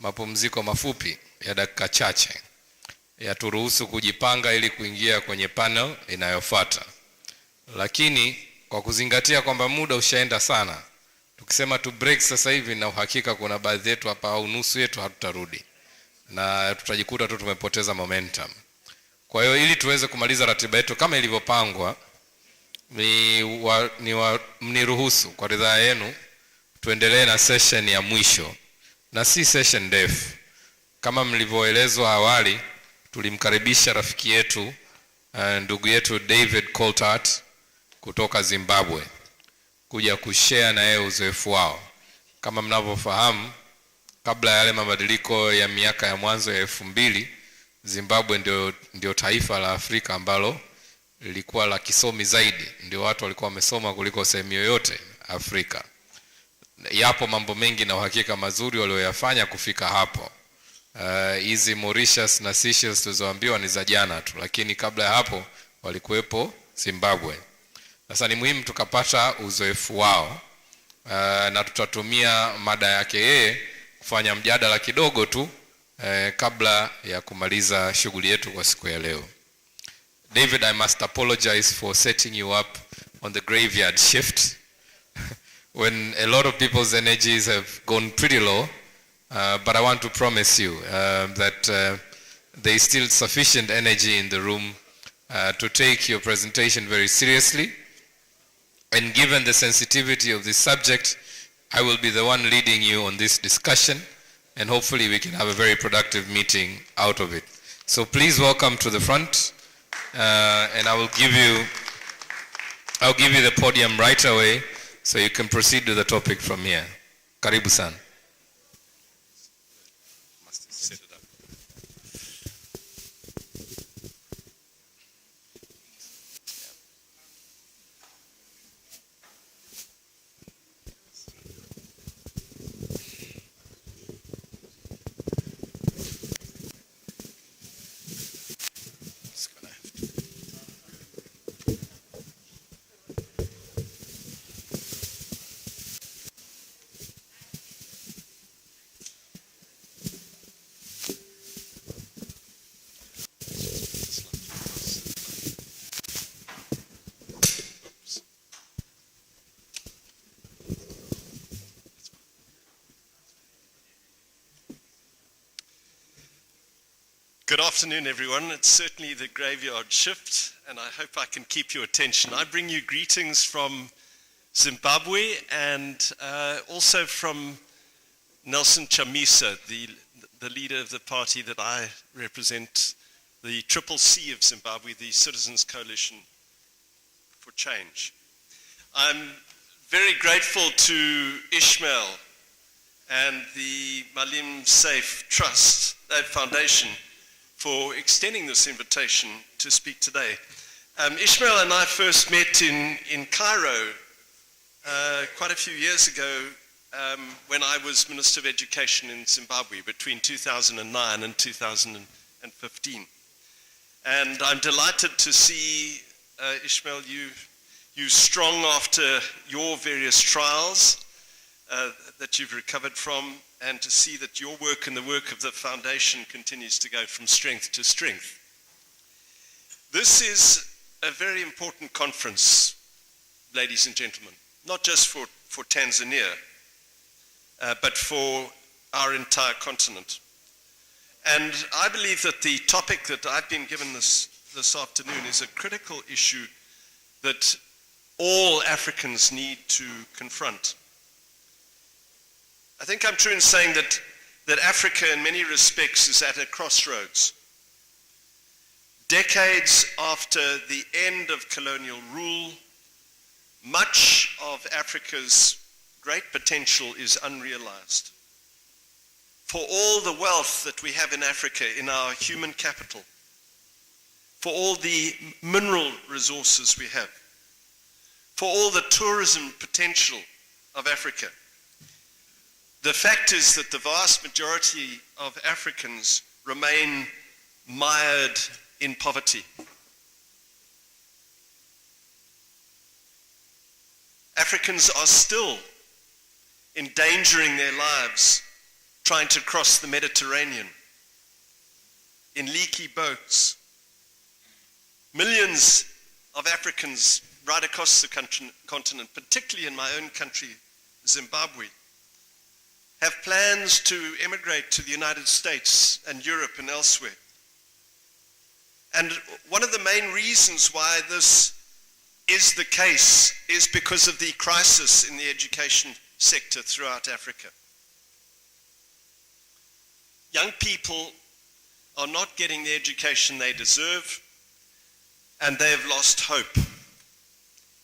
mapumziko mafupi ya dakika chache ya turuhusu kujipanga ili kuingia kwenye panel inayofuata. Lakini kwa kuzingatia kwamba muda ushaenda sana, tukisema tu break sasa hivi na uhakika kuna baadhi yetu hapa au nusu yetu hatutarudi na tutajikuta tu tumepoteza momentum. Kwa hiyo ili tuweze kumaliza ratiba yetu kama ilivyopangwa, mniruhusu kwa ridhaa yenu tuendelee na session ya mwisho, na si session ndefu. Kama mlivyoelezwa awali, tulimkaribisha rafiki yetu ndugu yetu David Coulthard kutoka Zimbabwe kuja kushare na yeye uzoefu wao. Kama mnavyofahamu, kabla ya yale mabadiliko ya miaka ya mwanzo ya 2000, Zimbabwe ndio taifa la Afrika ambalo lilikuwa la kisomi zaidi. Ndio watu walikuwa wamesoma kuliko sehemu yoyote Afrika. Yapo mambo mengi na uhakika mazuri walioyafanya kufika hapo. Hizi Mauritius na Seychelles tulizoambiwa ni za jana tu, lakini kabla ya hapo walikuwepo Zimbabwe. Sasa ni muhimu tukapata uzoefu wao, na tutatumia mada yake yeye kufanya mjadala kidogo tu kabla ya kumaliza shughuli yetu kwa siku ya leo. David, I must apologize for setting you up on the graveyard shift when a lot of people's energies have gone pretty low, but I want to promise you that there is still sufficient energy in the room to take your presentation very seriously. And given the sensitivity of this subject, I will be the one leading you on this discussion, and hopefully we can have a very productive meeting out of it. So please welcome to the front, and I'll give you the podium right away so you can proceed to the topic from here. Karibu sana. Good afternoon, everyone. It's certainly the graveyard shift, and I hope I can keep your attention. I bring you greetings from Zimbabwe and also from Nelson Chamisa, the leader of the party that I represent, the CCC of Zimbabwe, the Citizens Coalition for Change. I'm very grateful to Ishmael and the Maalim Seif Trust, Foundation, for extending this invitation to speak today. Ishmael and I first met in Cairo quite a few years ago when I was Minister of Education in Zimbabwe between 2009 and 2015. And I'm delighted to see, Ishmael, you strong after your various trials that you've recovered from, and to see that your work and the work of the foundation continues to go from strength to strength. This is a very important conference, ladies and gentlemen, not just for Tanzania, but for our entire continent. And I believe that the topic that I've been given this this afternoon is a critical issue that all Africans need to confront. I think I'm true in saying that Africa in many respects is at a crossroads. Decades after the end of colonial rule, much of Africa's great potential is unrealized. For all the wealth that we have in Africa, in our human capital, for all the mineral resources we have, for all the tourism potential of Africa, the fact is that the vast majority of Africans remain mired in poverty. Africans are still endangering their lives trying to cross the Mediterranean in leaky boats. Millions of Africans right across the continent, particularly in my own country, Zimbabwe, have plans to emigrate to the United States and Europe and elsewhere. And one of the main reasons why this is the case is because of the crisis in the education sector throughout Africa. Young people are not getting the education they deserve, and they have lost hope.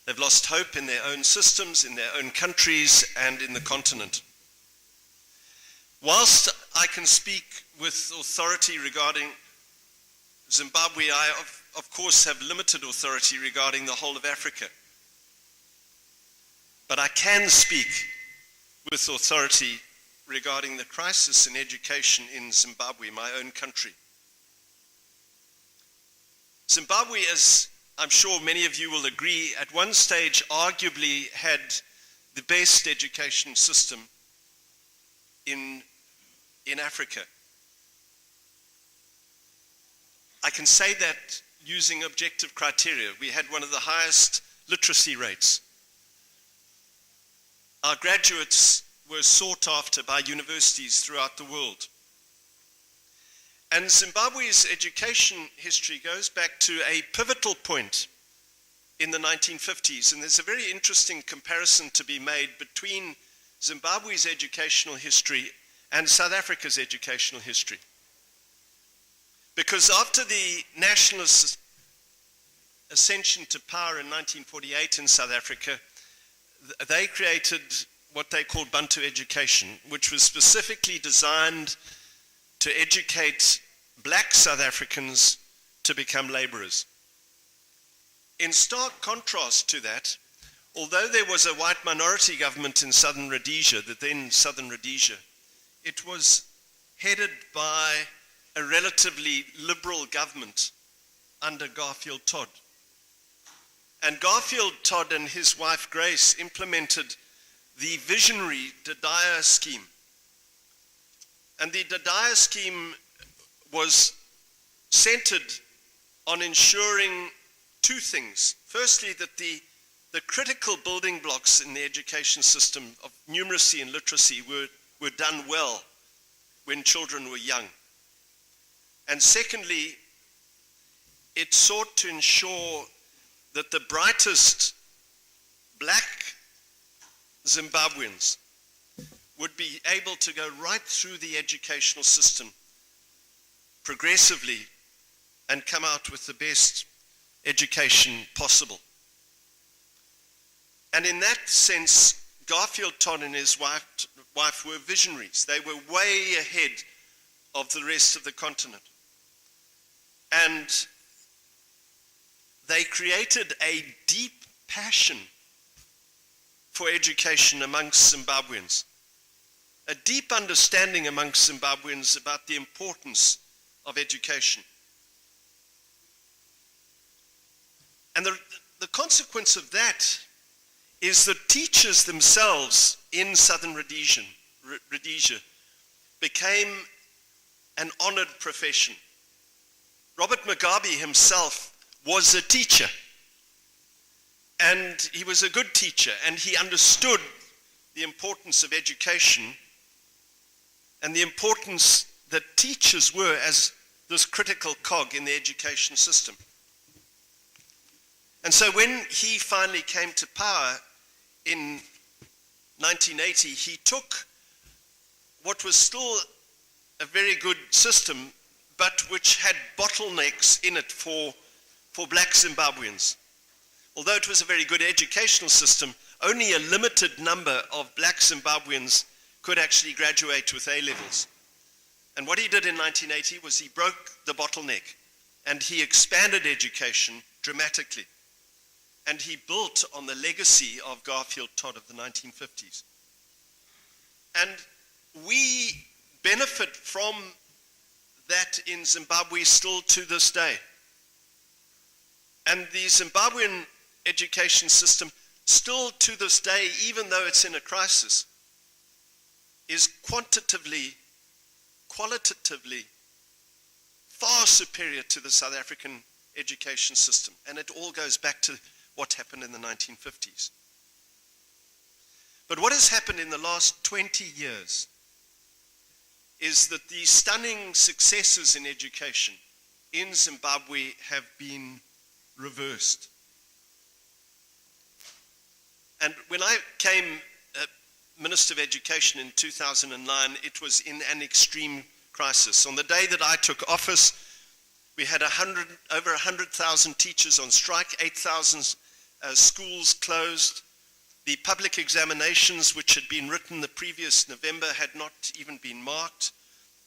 They've lost hope in their own systems, in their own countries, and in the continent. Whilst I can speak with authority regarding Zimbabwe, I of course have limited authority regarding the whole of Africa. But I can speak with authority regarding the crisis in education in Zimbabwe, my own country. Zimbabwe, as I'm sure many of you will agree, at one stage arguably had the best education system in Africa. I can say that using objective criteria. We had one of the highest literacy rates. Our graduates were sought after by universities throughout the world. And Zimbabwe's education history goes back to a pivotal point in the 1950s. And there's a very interesting comparison to be made between Zimbabwe's educational history and South Africa's educational history. Because after the nationalist ascension to power in 1948 in South Africa, they created what they called Bantu education, which was specifically designed to educate black South Africans to become laborers. In stark contrast to that, although there was a white minority government in southern Rhodesia, the then southern Rhodesia, it was headed by a relatively liberal government under Garfield Todd. And Garfield Todd and his wife Grace implemented the visionary Dadaya scheme. And the Dadaya scheme was centered on ensuring two things. Firstly, that the critical building blocks in the education system of numeracy and literacy were done well when children were young. And secondly, it sought to ensure that the brightest black Zimbabweans would be able to go right through the educational system progressively and come out with the best education possible. And in that sense, Garfield Todd and his wife were visionaries. They were way ahead of the rest of the continent. And they created a deep passion for education amongst Zimbabweans, a deep understanding amongst Zimbabweans about the importance of education. And the consequence of that is that teachers themselves in southern Rhodesia became an honored profession. Robert Mugabe himself was a teacher, and he was a good teacher, and he understood the importance of education and the importance that teachers were as this critical cog in the education system. And so when he finally came to power in 1980, he took what was still a very good system, but which had bottlenecks in it for black Zimbabweans. Although it was a very good educational system, only a limited number of black Zimbabweans could actually graduate with A-levels. And what he did in 1980 was he broke the bottleneck and he expanded education dramatically. And he built on the legacy of Garfield Todd of the 1950s. And we benefit from that in Zimbabwe still to this day. And the Zimbabwean education system still to this day, even though it's in a crisis, is qualitatively far superior to the South African education system. And it all goes back to what happened in the 1950s. But what has happened in the last 20 years is that the stunning successes in education in Zimbabwe have been reversed. And when I came Minister of Education in 2009, it was in an extreme crisis. On the day that I took office, we had over 100,000 teachers on strike, 8,000 schools closed. The public examinations, which had been written the previous November, had not even been marked.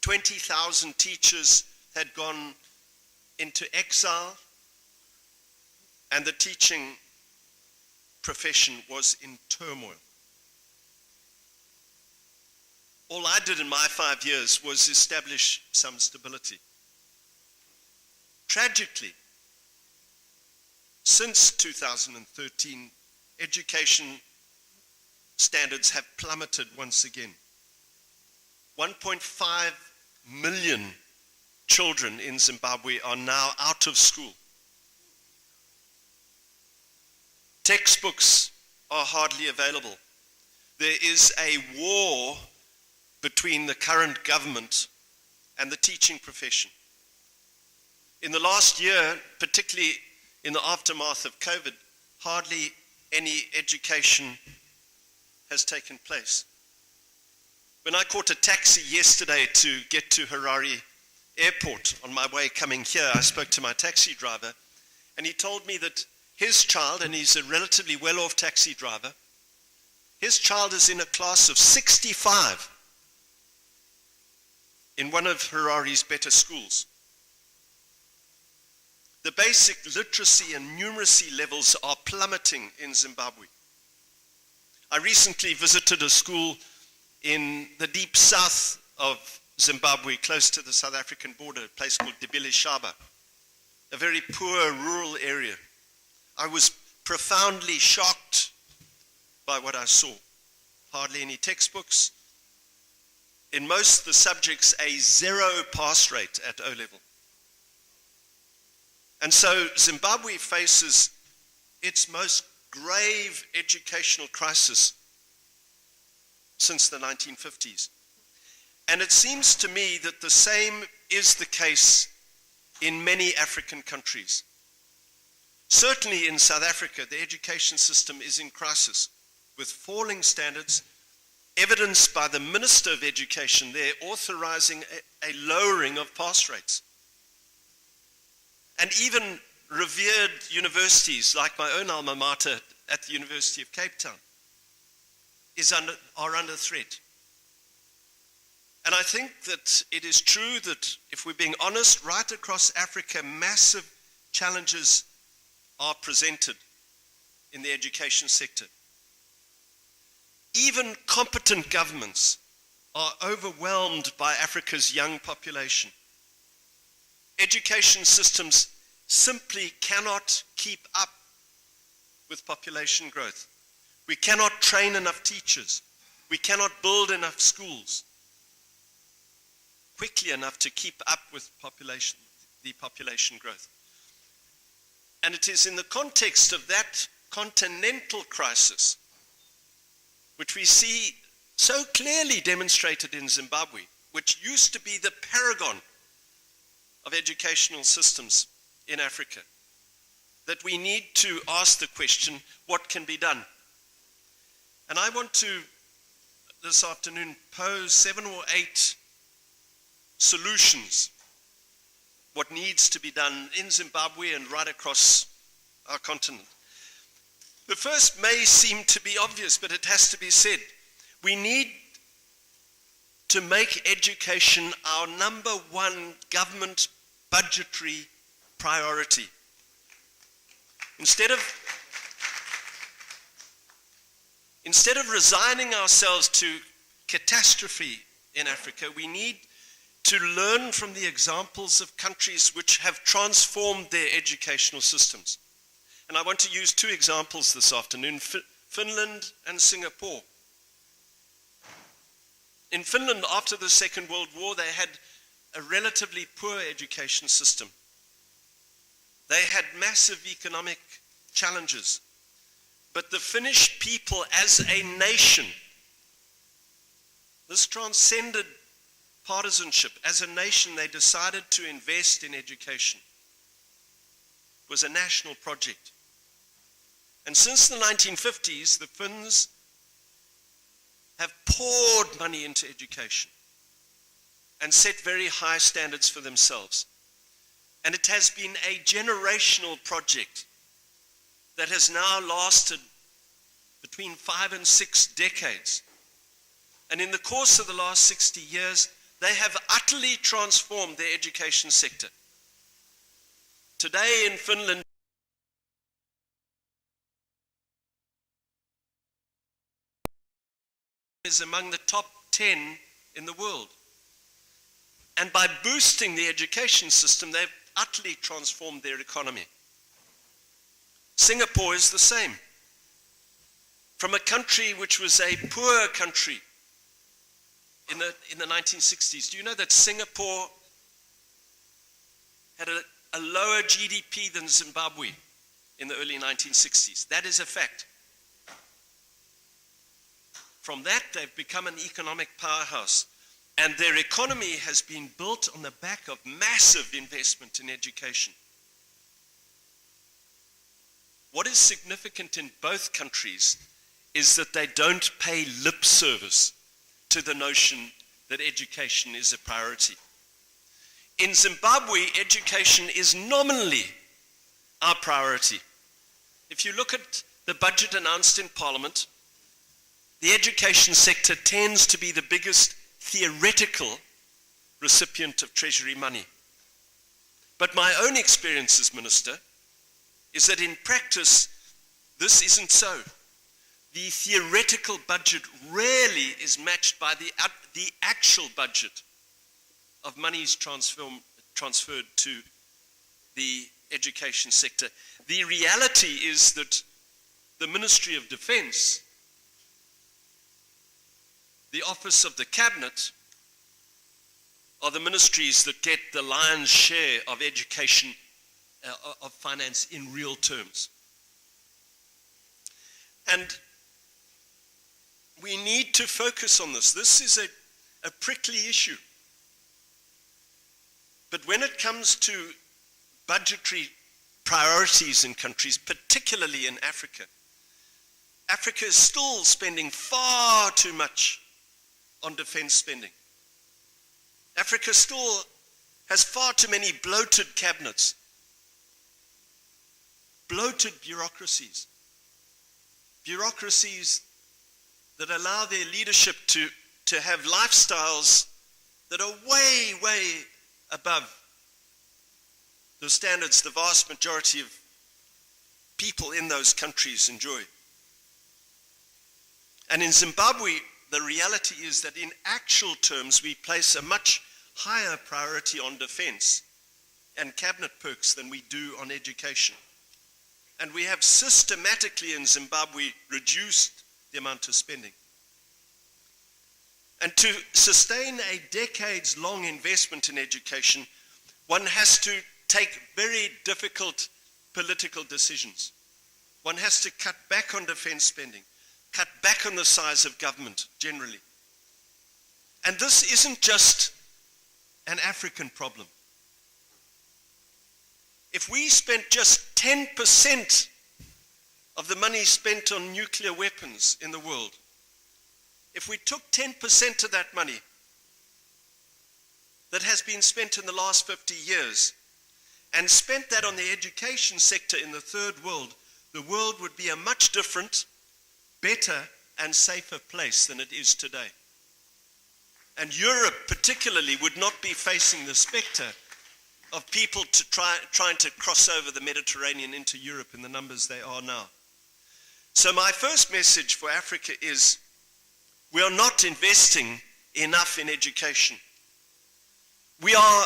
20,000 teachers had gone into exile, and the teaching profession was in turmoil. All I did in my 5 years was establish some stability. Tragically, since 2013, education standards have plummeted once again. 1.5 million children in Zimbabwe are now out of school. Textbooks are hardly available. There is a war between the current government and the teaching profession. In the last year, particularly in the aftermath of COVID, hardly any education has taken place. When I caught a taxi yesterday to get to Harare Airport on my way coming here, I spoke to my taxi driver, and he told me that his child, and he's a relatively well-off taxi driver, his child is in a class of 65 in one of Harare's better schools. The basic literacy and numeracy levels are plummeting in Zimbabwe. I recently visited a school in the deep south of Zimbabwe, close to the South African border, a place called Dibili Shaba, a very poor rural area. I was profoundly shocked by what I saw. Hardly any textbooks. In most of the subjects, a 0 pass rate at O-level. And so Zimbabwe faces its most grave educational crisis since the 1950s. And it seems to me that the same is the case in many African countries. Certainly in South Africa, the education system is in crisis, with falling standards, evidenced by the Minister of Education there authorizing a lowering of pass rates. And even revered universities like my own alma mater at the University of Cape Town are under threat. And I think that it is true that if we're being honest, right across Africa, massive challenges are presented in the education sector. Even competent governments are overwhelmed by Africa's young population. Education systems simply cannot keep up with population growth. We cannot train enough teachers. We cannot build enough schools quickly enough to keep up with the population growth. And it is in the context of that continental crisis, which we see so clearly demonstrated in Zimbabwe, which used to be the paragon of educational systems in Africa, that we need to ask the question, what can be done? And I want to, this afternoon, pose 7 or 8 solutions, what needs to be done in Zimbabwe and right across our continent. The first may seem to be obvious, but it has to be said. We need to make education our number 1 government budgetary priority. Instead of resigning ourselves to catastrophe in Africa, we need to learn from the examples of countries which have transformed their educational systems. And I want to use 2 examples this afternoon, Finland and Singapore. In Finland, after the Second World War, they had a relatively poor education system. They had massive economic challenges. But the Finnish people as a nation, this transcended partisanship. As a nation, they decided to invest in education. It was a national project. And since the 1950s, the Finns have poured money into education and set very high standards for themselves. And it has been a generational project that has now lasted between 5 and 6 decades. And in the course of the last 60 years, they have utterly transformed their education sector. Today in Finland, is among the top 10 in the world. And by boosting the education system, they've utterly transformed their economy. Singapore is the same. From a country which was a poor country in the 1960s, do you know that Singapore had a lower GDP than Zimbabwe in the early 1960s? That is a fact. From that, they've become an economic powerhouse. And their economy has been built on the back of massive investment in education. What is significant in both countries is that they don't pay lip service to the notion that education is a priority. In Zimbabwe, education is nominally our priority. If you look at the budget announced in Parliament, the education sector tends to be the biggest theoretical recipient of Treasury money. But my own experience as Minister is that in practice, this isn't so. The theoretical budget rarely is matched by the actual budget of monies transferred to the education sector. The reality is that the Ministry of Defense, the Office of the Cabinet, are the ministries that get the lion's share of education, of finance in real terms. And we need to focus on this. This is a prickly issue. But when it comes to budgetary priorities in countries, particularly in Africa, Africa is still spending far too much on defense spending. Africa still has far too many bloated cabinets, bloated bureaucracies that allow their leadership to have lifestyles that are way, way above the standards the vast majority of people in those countries enjoy. And in Zimbabwe, the reality is that in actual terms, we place a much higher priority on defense and cabinet perks than we do on education. And we have systematically in Zimbabwe reduced the amount of spending. And to sustain a decades-long investment in education, one has to take very difficult political decisions. One has to cut back on defense spending, cut back on the size of government generally. And this isn't just an African problem. If we spent just 10% of the money spent on nuclear weapons in the world, if we took 10% of that money that has been spent in the last 50 years and spent that on the education sector in the third world, the world would be a much different, better, and safer place than it is today. And Europe particularly would not be facing the spectre of people trying to cross over the Mediterranean into Europe in the numbers they are now. So my first message for Africa is, we are not investing enough in education. We are,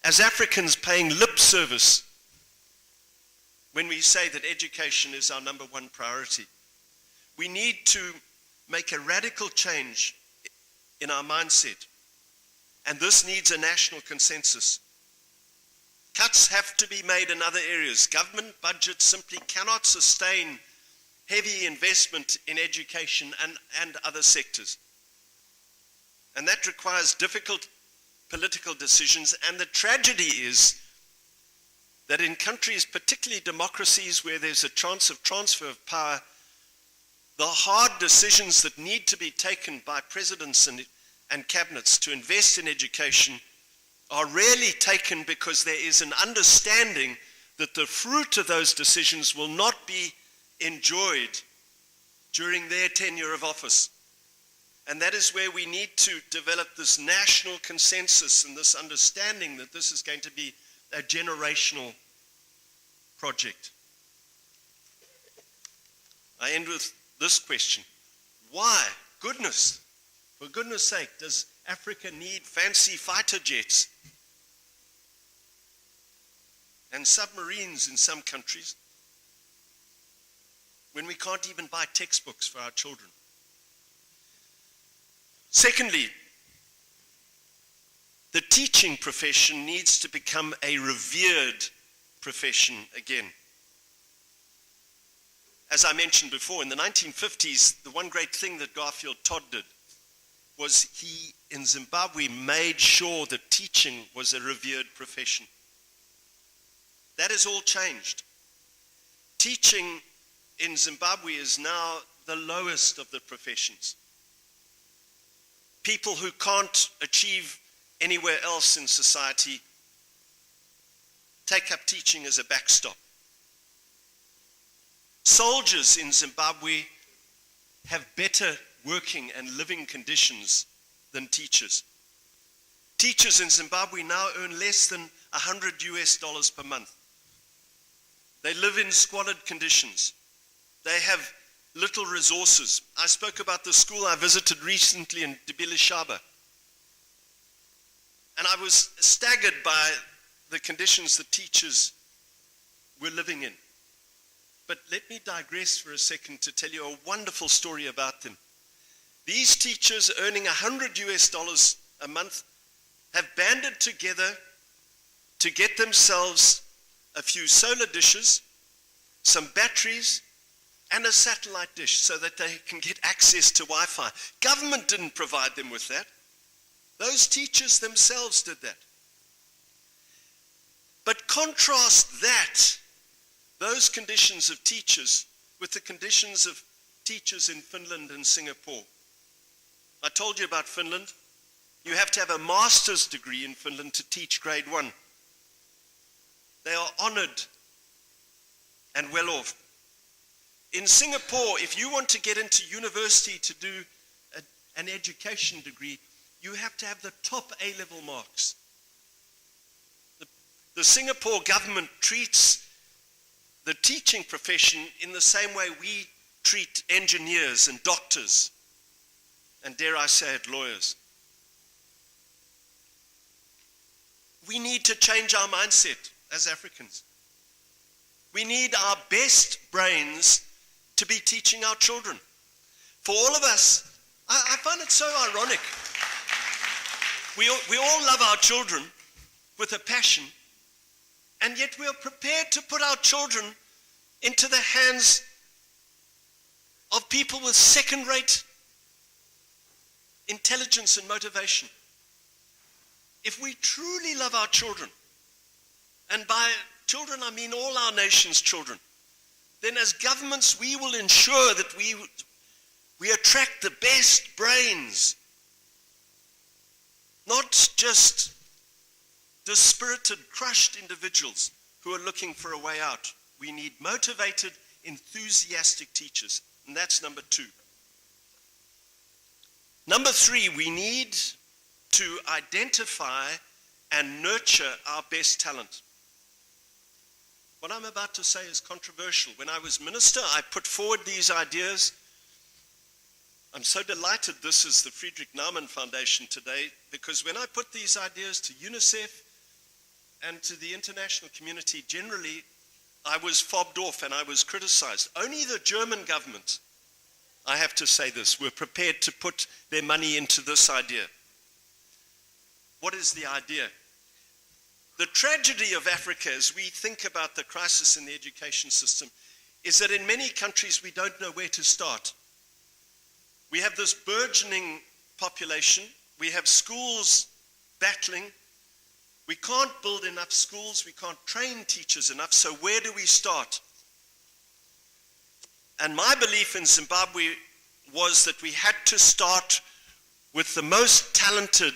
as Africans, paying lip service when we say that education is our number one priority. We need to make a radical change in our mindset, and this needs a national consensus. Cuts have to be made in other areas. Government budgets simply cannot sustain heavy investment in education and other sectors. And that requires difficult political decisions, and the tragedy is that in countries, particularly democracies where there's a chance of transfer of power, the hard decisions that need to be taken by presidents and cabinets to invest in education are rarely taken because there is an understanding that the fruit of those decisions will not be enjoyed during their tenure of office. And that is where we need to develop this national consensus and this understanding that this is going to be a generational project. I end with this question. Why, for goodness sake, does Africa need fancy fighter jets and submarines in some countries when we can't even buy textbooks for our children? Secondly, the teaching profession needs to become a revered profession again. As I mentioned before, in the 1950s, the one great thing that Garfield Todd did was he, in Zimbabwe, made sure that teaching was a revered profession. That has all changed. Teaching in Zimbabwe is now the lowest of the professions. People who can't achieve anywhere else in society take up teaching as a backstop. Soldiers in Zimbabwe have better working and living conditions than teachers. Teachers in Zimbabwe now earn less than $100 per month. They live in squalid conditions. They have little resources. I spoke about the school I visited recently in Dibilishaba, and I was staggered by the conditions the teachers were living in. But let me digress for a second to tell you a wonderful story about them. These teachers earning $100 a month have banded together to get themselves a few solar dishes, some batteries, and a satellite dish so that they can get access to Wi-Fi. Government didn't provide them with that. Those teachers themselves did that. But contrast those conditions of teachers with the conditions of teachers in Finland and Singapore. I told you about Finland. You have to have a master's degree in Finland to teach grade 1. They are honored and well off. In Singapore, if you want to get into university to do an education degree, you have to have the top A-level marks. The Singapore government treats the teaching profession in the same way we treat engineers and doctors, and dare I say it, lawyers. We need to change our mindset as Africans. We need our best brains to be teaching our children. For all of us, I find it so ironic. We all love our children with a passion, and yet we are prepared to put our children into the hands of people with second-rate intelligence and motivation. If we truly love our children, and by children, I mean all our nation's children, then as governments we will ensure that we attract the best brains, not just dispirited, crushed individuals who are looking for a way out. We need motivated, enthusiastic teachers, and that's number 2. Number 3, we need to identify and nurture our best talent. What I'm about to say is controversial. When I was minister, I put forward these ideas. I'm so delighted this is the Friedrich Naumann Foundation today, because when I put these ideas to UNICEF and to the international community generally, I was fobbed off and I was criticized. Only the German government, I have to say this, were prepared to put their money into this idea. What is the idea? The tragedy of Africa, as we think about the crisis in the education system, is that in many countries we don't know where to start. We have this burgeoning population. We have schools battling. We can't build enough schools. We can't train teachers enough. So where do we start? And my belief in Zimbabwe was that we had to start with the most talented,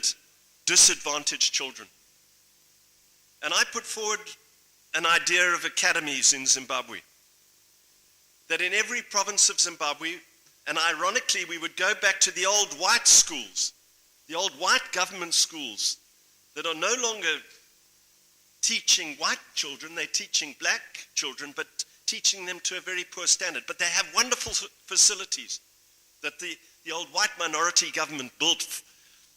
disadvantaged children. And I put forward an idea of academies in Zimbabwe. That in every province of Zimbabwe, and ironically we would go back to the old white schools, the old white government schools that are no longer teaching white children, they're teaching black children, but teaching them to a very poor standard. But they have wonderful facilities that the old white minority government built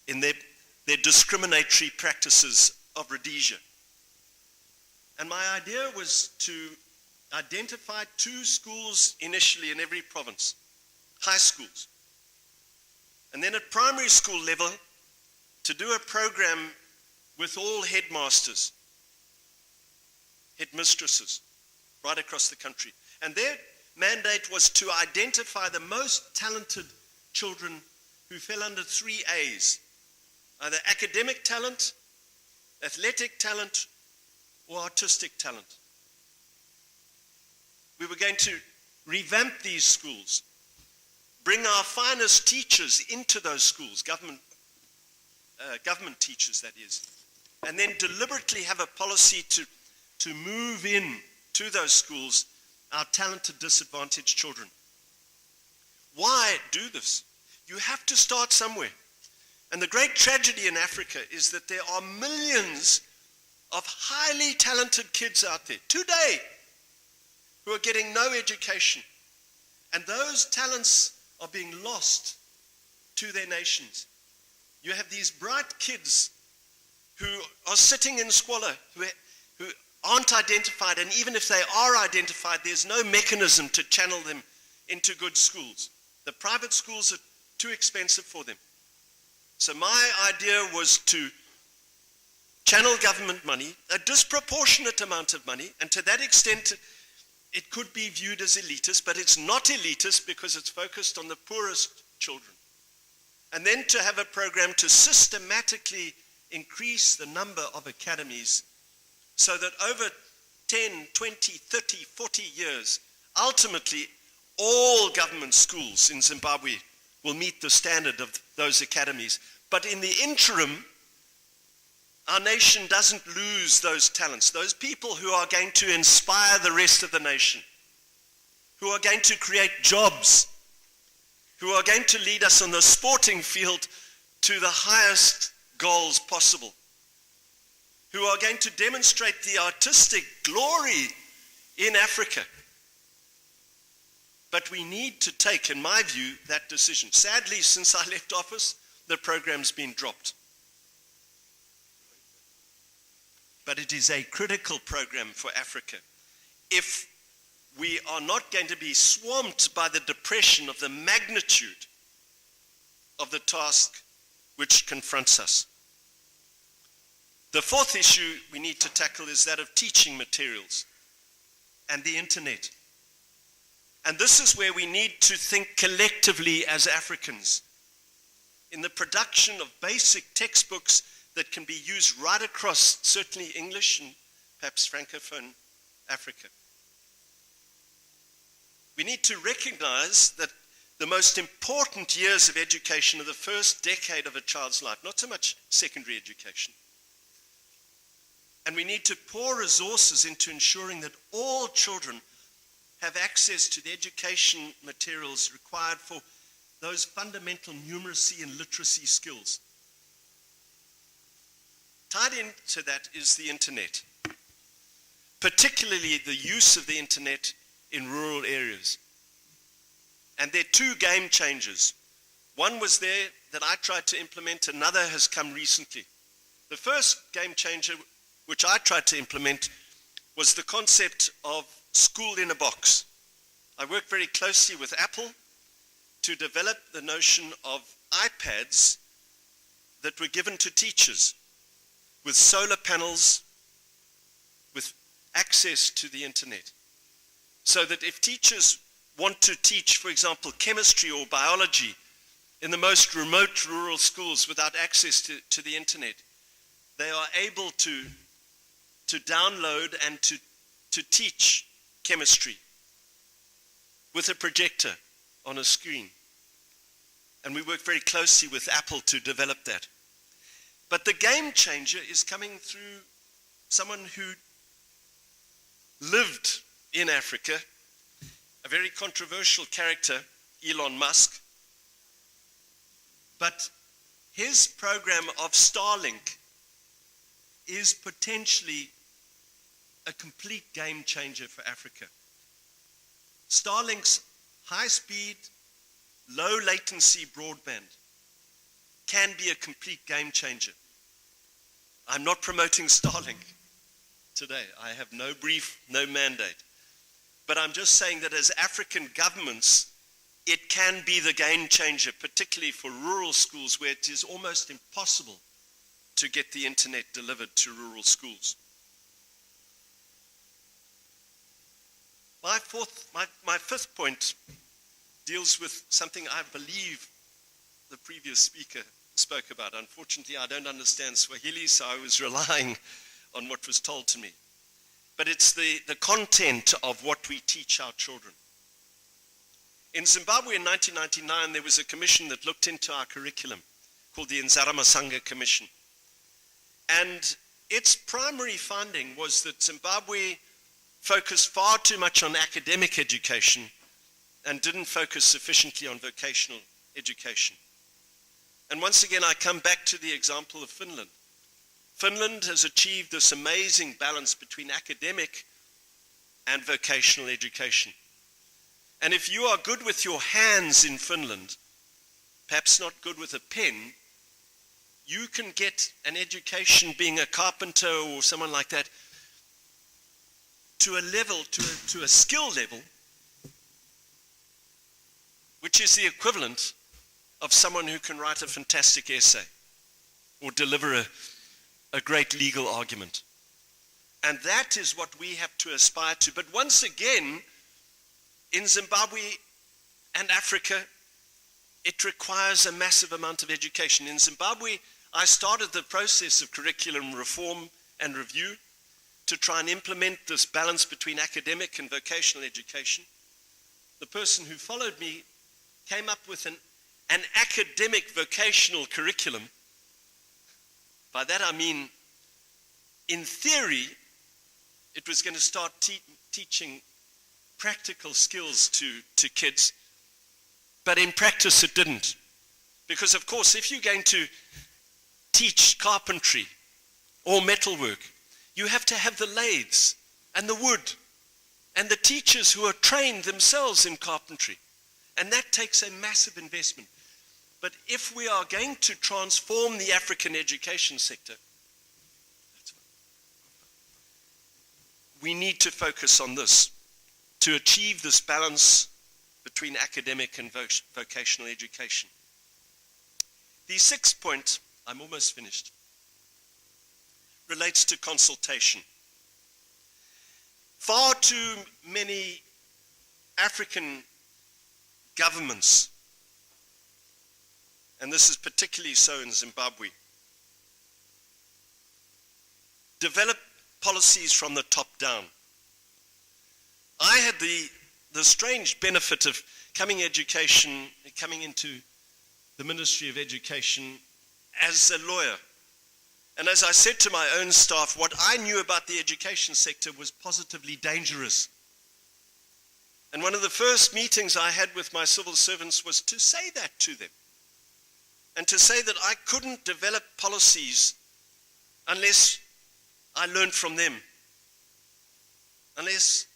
in their discriminatory practices of Rhodesia. And my idea was to identify 2 schools initially in every province, high schools. And then at primary school level, to do a program with all headmasters, headmistresses, right across the country. And their mandate was to identify the most talented children who fell under 3 A's, either academic talent, athletic talent, or artistic talent. We were going to revamp these schools, bring our finest teachers into those schools, government teachers that is, and then deliberately have a policy to move in to those schools our talented, disadvantaged children. Why do this? You have to start somewhere. And the great tragedy in Africa is that there are millions of highly talented kids out there today who are getting no education. And those talents are being lost to their nations. You have these bright kids who are sitting in squalor, who aren't identified, and even if they are identified, there's no mechanism to channel them into good schools. The private schools are too expensive for them. So my idea was to channel government money, a disproportionate amount of money, and to that extent it could be viewed as elitist, but it's not elitist because it's focused on the poorest children. And then to have a program to systematically increase the number of academies so that over 10, 20, 30, 40 years, ultimately all government schools in Zimbabwe will meet the standard of those academies. But in the interim, our nation doesn't lose those talents, those people who are going to inspire the rest of the nation, who are going to create jobs, who are going to lead us on the sporting field to the highest goals possible, who are going to demonstrate the artistic glory in Africa. But we need to take, in my view, that decision. Sadly, since I left office, the program's been dropped. But it is a critical program for Africa. If we are not going to be swamped by the depression of the magnitude of the task which confronts us. The fourth issue we need to tackle is that of teaching materials and the internet. And this is where we need to think collectively as Africans in the production of basic textbooks that can be used right across, certainly English and perhaps Francophone Africa. We need to recognize that the most important years of education are the first decade of a child's life, not so much secondary education. And we need to pour resources into ensuring that all children have access to the education materials required for those fundamental numeracy and literacy skills. Tied into that is the internet, particularly the use of the internet in rural areas. And there are two game changers. One was there that I tried to implement, another has come recently. The first game changer, which I tried to implement, was the concept of school in a box. I worked very closely with Apple to develop the notion of iPads that were given to teachers with solar panels, with access to the internet. So that if teachers want to teach, for example, chemistry or biology in the most remote rural schools without access to the internet, they are able to download and to teach chemistry with a projector on a screen. And we work very closely with Apple to develop that. But the game changer is coming through someone who lived in Africa, a very controversial character, Elon Musk. But his program of Starlink is potentially a complete game changer for Africa. Starlink's high-speed, low-latency broadband can be a complete game changer. I'm not promoting Starlink today. I have no brief, no mandate. But I'm just saying that as African governments, it can be the game changer, particularly for rural schools where it is almost impossible to get the internet delivered to rural schools. My fifth point deals with something I believe the previous speaker spoke about. Unfortunately, I don't understand Swahili, so I was relying on what was told to me. But it's the content of what we teach our children. In Zimbabwe in 1999, there was a commission that looked into our curriculum called the Nzaramasanga Commission. And its primary finding was that Zimbabwe focused far too much on academic education and didn't focus sufficiently on vocational education. And once again, I come back to the example of Finland. Finland has achieved this amazing balance between academic and vocational education. And if you are good with your hands in Finland, perhaps not good with a pen, you can get an education being a carpenter or someone like that to a level, to a skill level, which is the equivalent of someone who can write a fantastic essay or deliver a great legal argument. And that is what we have to aspire to. But once again, in Zimbabwe and Africa, it requires a massive amount of education. In Zimbabwe, I started the process of curriculum reform and review to try and implement this balance between academic and vocational education. The person who followed me came up with an academic vocational curriculum. By that I mean, in theory, it was going to start teaching practical skills to kids, but in practice it didn't. Because of course, if you're going to teach carpentry or metalwork, you have to have the lathes and the wood and the teachers who are trained themselves in carpentry. And that takes a massive investment. But if we are going to transform the African education sector, we need to focus on this to achieve this balance between academic and vocational education. The sixth point, I'm almost finished, relates to consultation. Far too many African governments, and this is particularly so in Zimbabwe, develop policies from the top down. I had the strange benefit of coming into the Ministry of Education as a lawyer. And as I said to my own staff, what I knew about the education sector was positively dangerous. And one of the first meetings I had with my civil servants was to say that to them. And to say that I couldn't develop policies unless I learned from them. Unless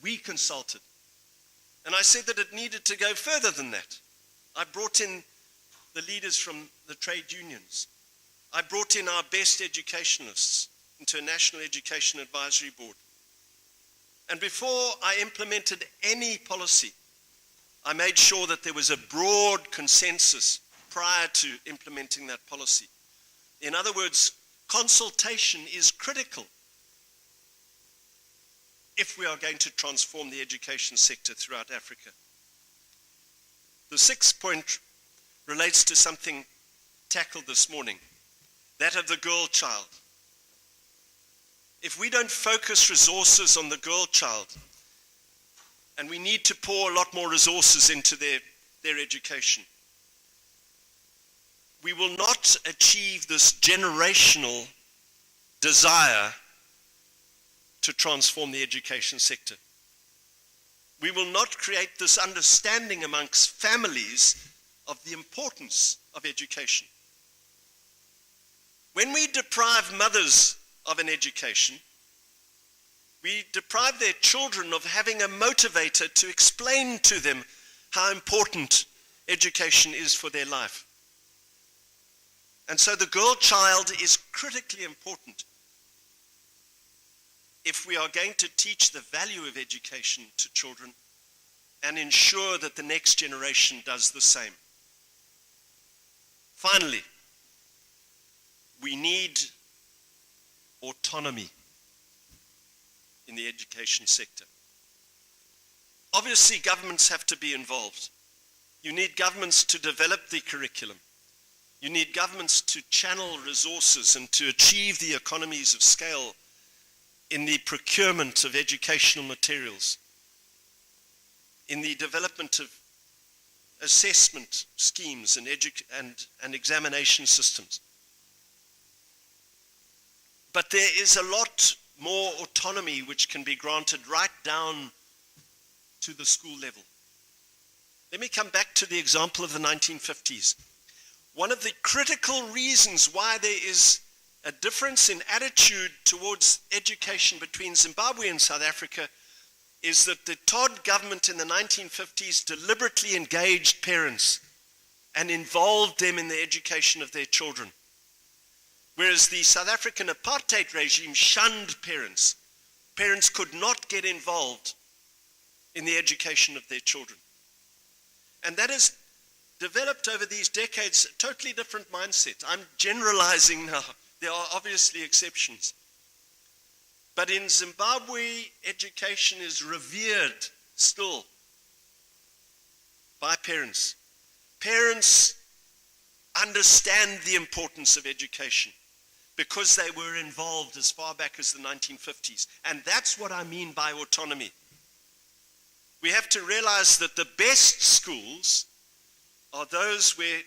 we consulted. And I said that it needed to go further than that. I brought in the leaders from the trade unions. I brought in our best educationalists into a National Education Advisory Board. And before I implemented any policy, I made sure that there was a broad consensus prior to implementing that policy. In other words, consultation is critical if we are going to transform the education sector throughout Africa. The sixth point relates to something tackled this morning, that of the girl child. If we don't focus resources on the girl child, and we need to pour a lot more resources into their education, we will not achieve this generational desire to transform the education sector. We will not create this understanding amongst families of the importance of education. When we deprive mothers of an education, we deprive their children of having a motivator to explain to them how important education is for their life. And so the girl child is critically important if we are going to teach the value of education to children and ensure that the next generation does the same. Finally, we need autonomy in the education sector. Obviously, governments have to be involved. You need governments to develop the curriculum. You need governments to channel resources and to achieve the economies of scale in the procurement of educational materials, in the development of assessment schemes and examination systems. But there is a lot more autonomy which can be granted right down to the school level. Let me come back to the example of the 1950s. One of the critical reasons why there is a difference in attitude towards education between Zimbabwe and South Africa is that the Todd government in the 1950s deliberately engaged parents and involved them in the education of their children. Whereas the South African apartheid regime shunned parents. Parents could not get involved in the education of their children. And that has developed over these decades a totally different mindset. I'm generalizing now. There are obviously exceptions. But in Zimbabwe, education is revered still by parents. Parents understand the importance of education because they were involved as far back as the 1950s. And that's what I mean by autonomy. We have to realize that the best schools are those where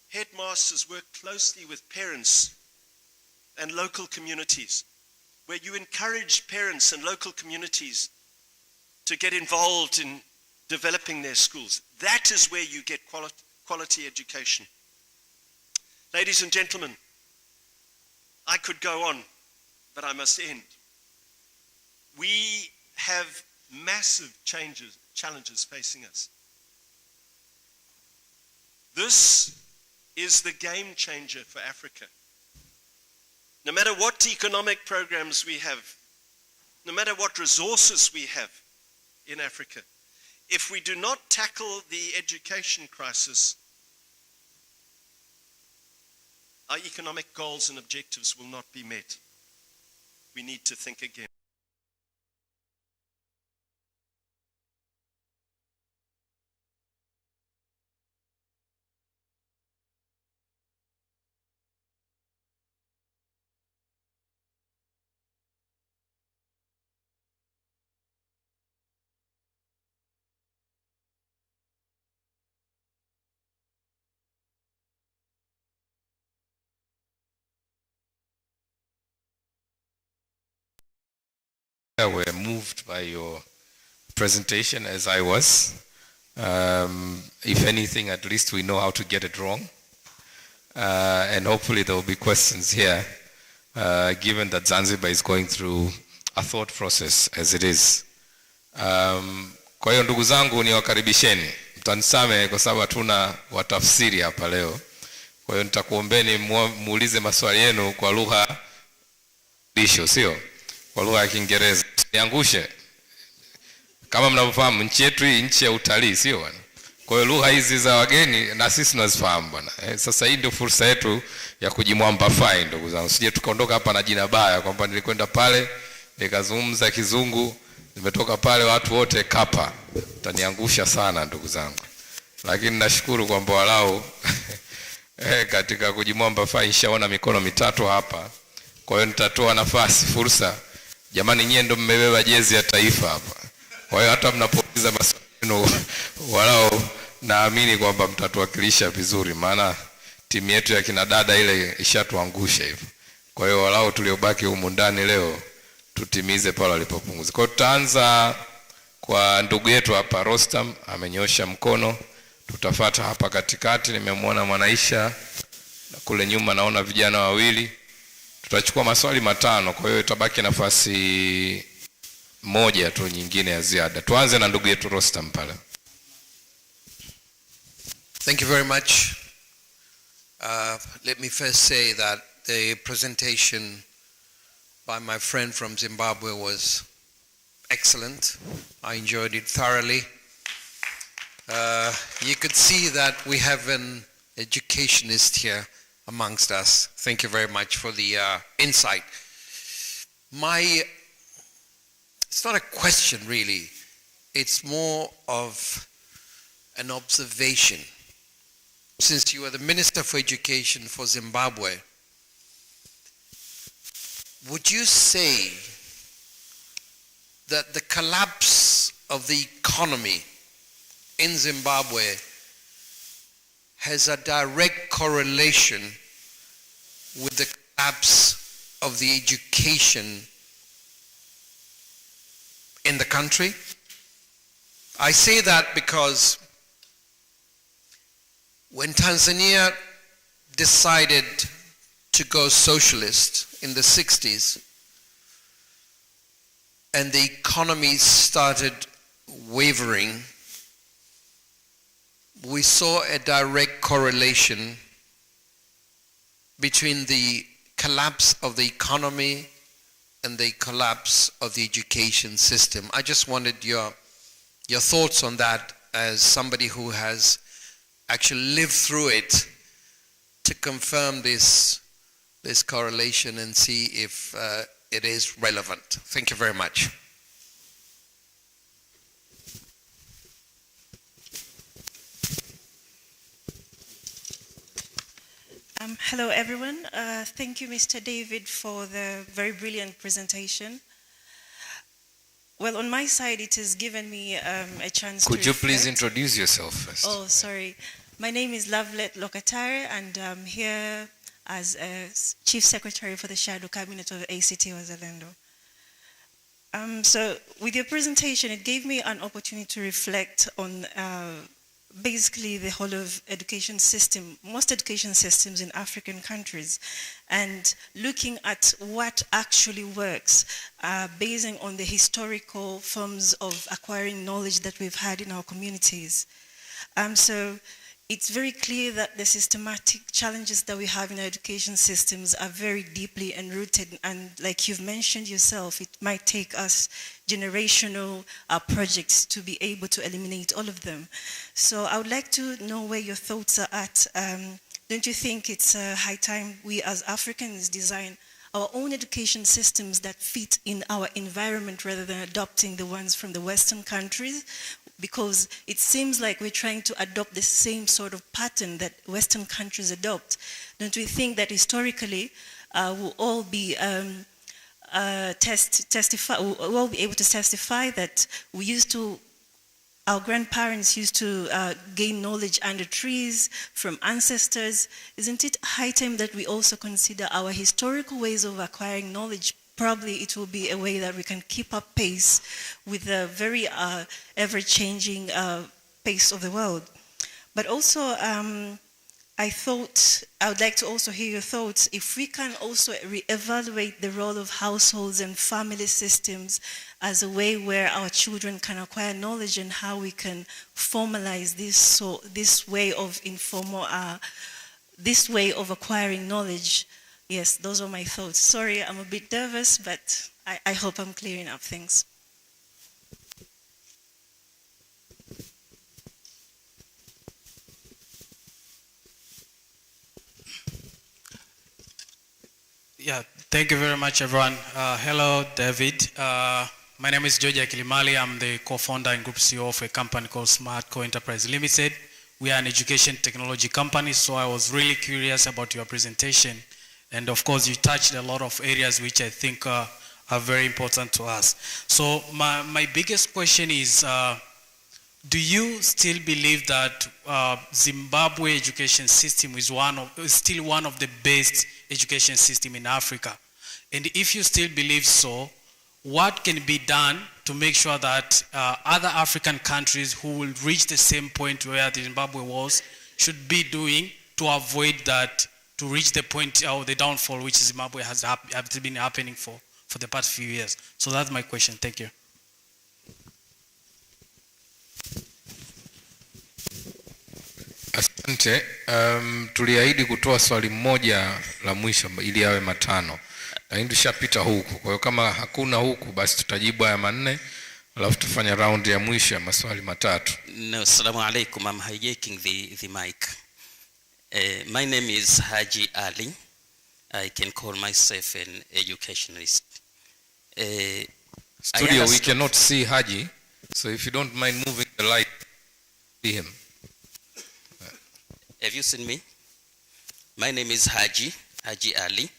headmasters work closely with parents and local communities, where you encourage parents and local communities to get involved in developing their schools. That is where you get quality education. Ladies and gentlemen, I could go on, but I must end. We have massive challenges facing us. This is the game changer for Africa. No matter what economic programs we have, no matter what resources we have in Africa, if we do not tackle the education crisis, our economic goals and objectives will not be met. We need to think again. were moved by your presentation, as I was. If anything, at least we know how to get it wrong. And hopefully there will be questions here, given that Zanzibar is going through a thought process as it is. Kwa hiyo ndugu zangu niwakaribisheni. Mtanisame kwa sababu hatuna watafsiri hapa leo. Kwa hiyo nitakuombeni muulize maswali yenu kwa lugha disho, sio? Kwa lugha ya Kiingereza. Niangushe. Kama mnavyofahamu nchi yetu hii nchi ya utalii, sio bwana? Kwa hiyo lugha hizi za wageni na sisi tunazifahamu bwana. Sasa hii ndio fursa yetu ya kujimwamba fai ndugu zangu. Sije tukaondoka hapa na jina baya kwamba nilikwenda pale nikazungumza kizungu, nimetoka pale watu wote kapa. Utaniangusha sana ndugu zangu. Lakini nashukuru kwamba walau katika kujimwamba fai nishaona mikono mitatu hapa. Kwa hiyo nitatoa nafasi fursa. Jamani nyie ndio mmebeba jezi ya taifa hapa. Kwa hiyo hata mnapouliza maswali walau naamini kwamba mtatuwakilisha vizuri, maana timu yetu ya kina dada ile ishatuangusha hivyo. Kwa hiyo walau tuliobaki humu ndani leo tutimize pale walipopunguza. Kwa hiyo tutaanza kwa ndugu yetu hapa Rostam, amenyosha mkono. Tutafuata hapa katikati, nimemwona Mwanaisha, na kule nyuma naona vijana wawili. Tutachukua maswali 5, kwa hiyo itabaki nafasi moja tu nyingine ya ziada. Tuanze na ndugu yetu Rostam pale. Thank you very much. Let me first say that the presentation by my friend from Zimbabwe was excellent. I enjoyed it thoroughly. You could see that we have an educationist here amongst us. Thank you very much for the insight. It's not a question really. It's more of an observation. Since you are the Minister for Education for Zimbabwe, would you say that the collapse of the economy in Zimbabwe has a direct correlation with the collapse of the education in the country? I say that because when Tanzania decided to go socialist in the 60s and the economy started wavering, we saw a direct correlation between the collapse of the economy and the collapse of the education system. I just wanted your thoughts on that as somebody who has actually lived through it, to confirm this correlation and see if it is relevant. Thank you very much. Hello everyone. Thank you, Mr. David, for the very brilliant presentation. Well, on my side, it has given me a chance to Could you please reflect. introduce yourself first? Oh, sorry. My name is Lovelet Lokatare, and I'm here as a Chief Secretary for the Shadow Cabinet of ACT Wazalendo. So with your presentation, it gave me an opportunity to reflect on basically the whole of education system, most education systems in African countries, and looking at what actually works, basing on the historical forms of acquiring knowledge that we've had in our communities. So it's very clear that the systematic challenges that we have in our education systems are very deeply enrooted, and like you've mentioned yourself, it might take us generational projects to be able to eliminate all of them. So I would like to know where your thoughts are at. Don't you think it's high time we as Africans design our own education systems that fit in our environment rather than adopting the ones from the Western countries? Because it seems like we're trying to adopt the same sort of pattern that Western countries adopt. Don't we think that historically we'll all be we'll all be able to testify that our grandparents used to gain knowledge under trees from ancestors? Isn't it high time that we also consider our historical ways of acquiring knowledge probably it will be a way that we can keep up pace with the very ever-changing pace of the world. But also, I thought I would like to also hear your thoughts if we can also re-evaluate the role of households and family systems as a way where our children can acquire knowledge and how we can formalize this way of informal, this way of acquiring knowledge. Yes, those are my thoughts. Sorry, I'm a bit nervous, but I hope I'm clearing up things. Yeah, thank you very much, everyone. Hello, David. My name is George Akilimali. I'm the co-founder and group CEO of a company called Smart Co Enterprise Limited. We are an education technology company, so I was really curious about your presentation. And of course, you touched a lot of areas which I think are very important to us. So my biggest question is, do you still believe that Zimbabwe education system is still one of the best education system in Africa? And if you still believe so, what can be done to make sure that other African countries who will reach the same point where the Zimbabwe was should be doing to avoid that, to reach the point of the downfall which Zimbabwe has been happening for the past few years? So that's my question. Thank you. Asante. Tuliahidi kutoa swali moja la mwisho ili yawe matano. Lakini tushapita huku. Kwa hiyo kama hakuna huku basi tutajibu haya manne alafu tufanya round ya mwisho ya maswali matatu. No, assalamu alaikum. I'm hijacking the mic. My name is Haji Ali. I can call myself an educationalist. Studio, we cannot see Haji, so if you don't mind moving the light, see him. Have you seen me? My name is Haji Ali.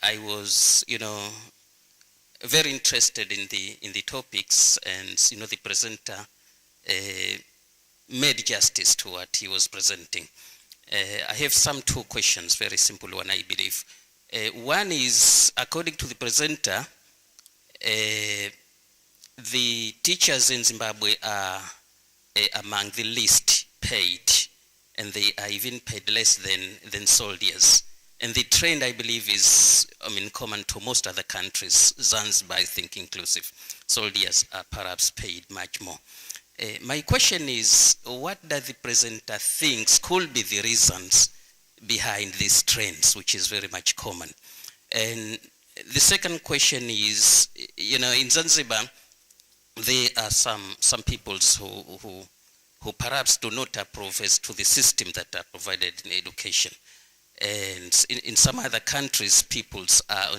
I was, very interested in the topics, and the presenter made justice to what he was presenting. I have two questions, very simple one, I believe. One is, according to the presenter, the teachers in Zimbabwe are among the least paid, and they are even paid less than soldiers. And the trend, I believe, is common to most other countries, Zanzibar, I think, inclusive. Soldiers are perhaps paid much more. My question is, what does the presenter think could be the reasons behind these trends, which is very much common? And the second question is, in Zanzibar, there are some peoples who perhaps do not approve as to the system that are provided in education. And in some other countries, peoples are,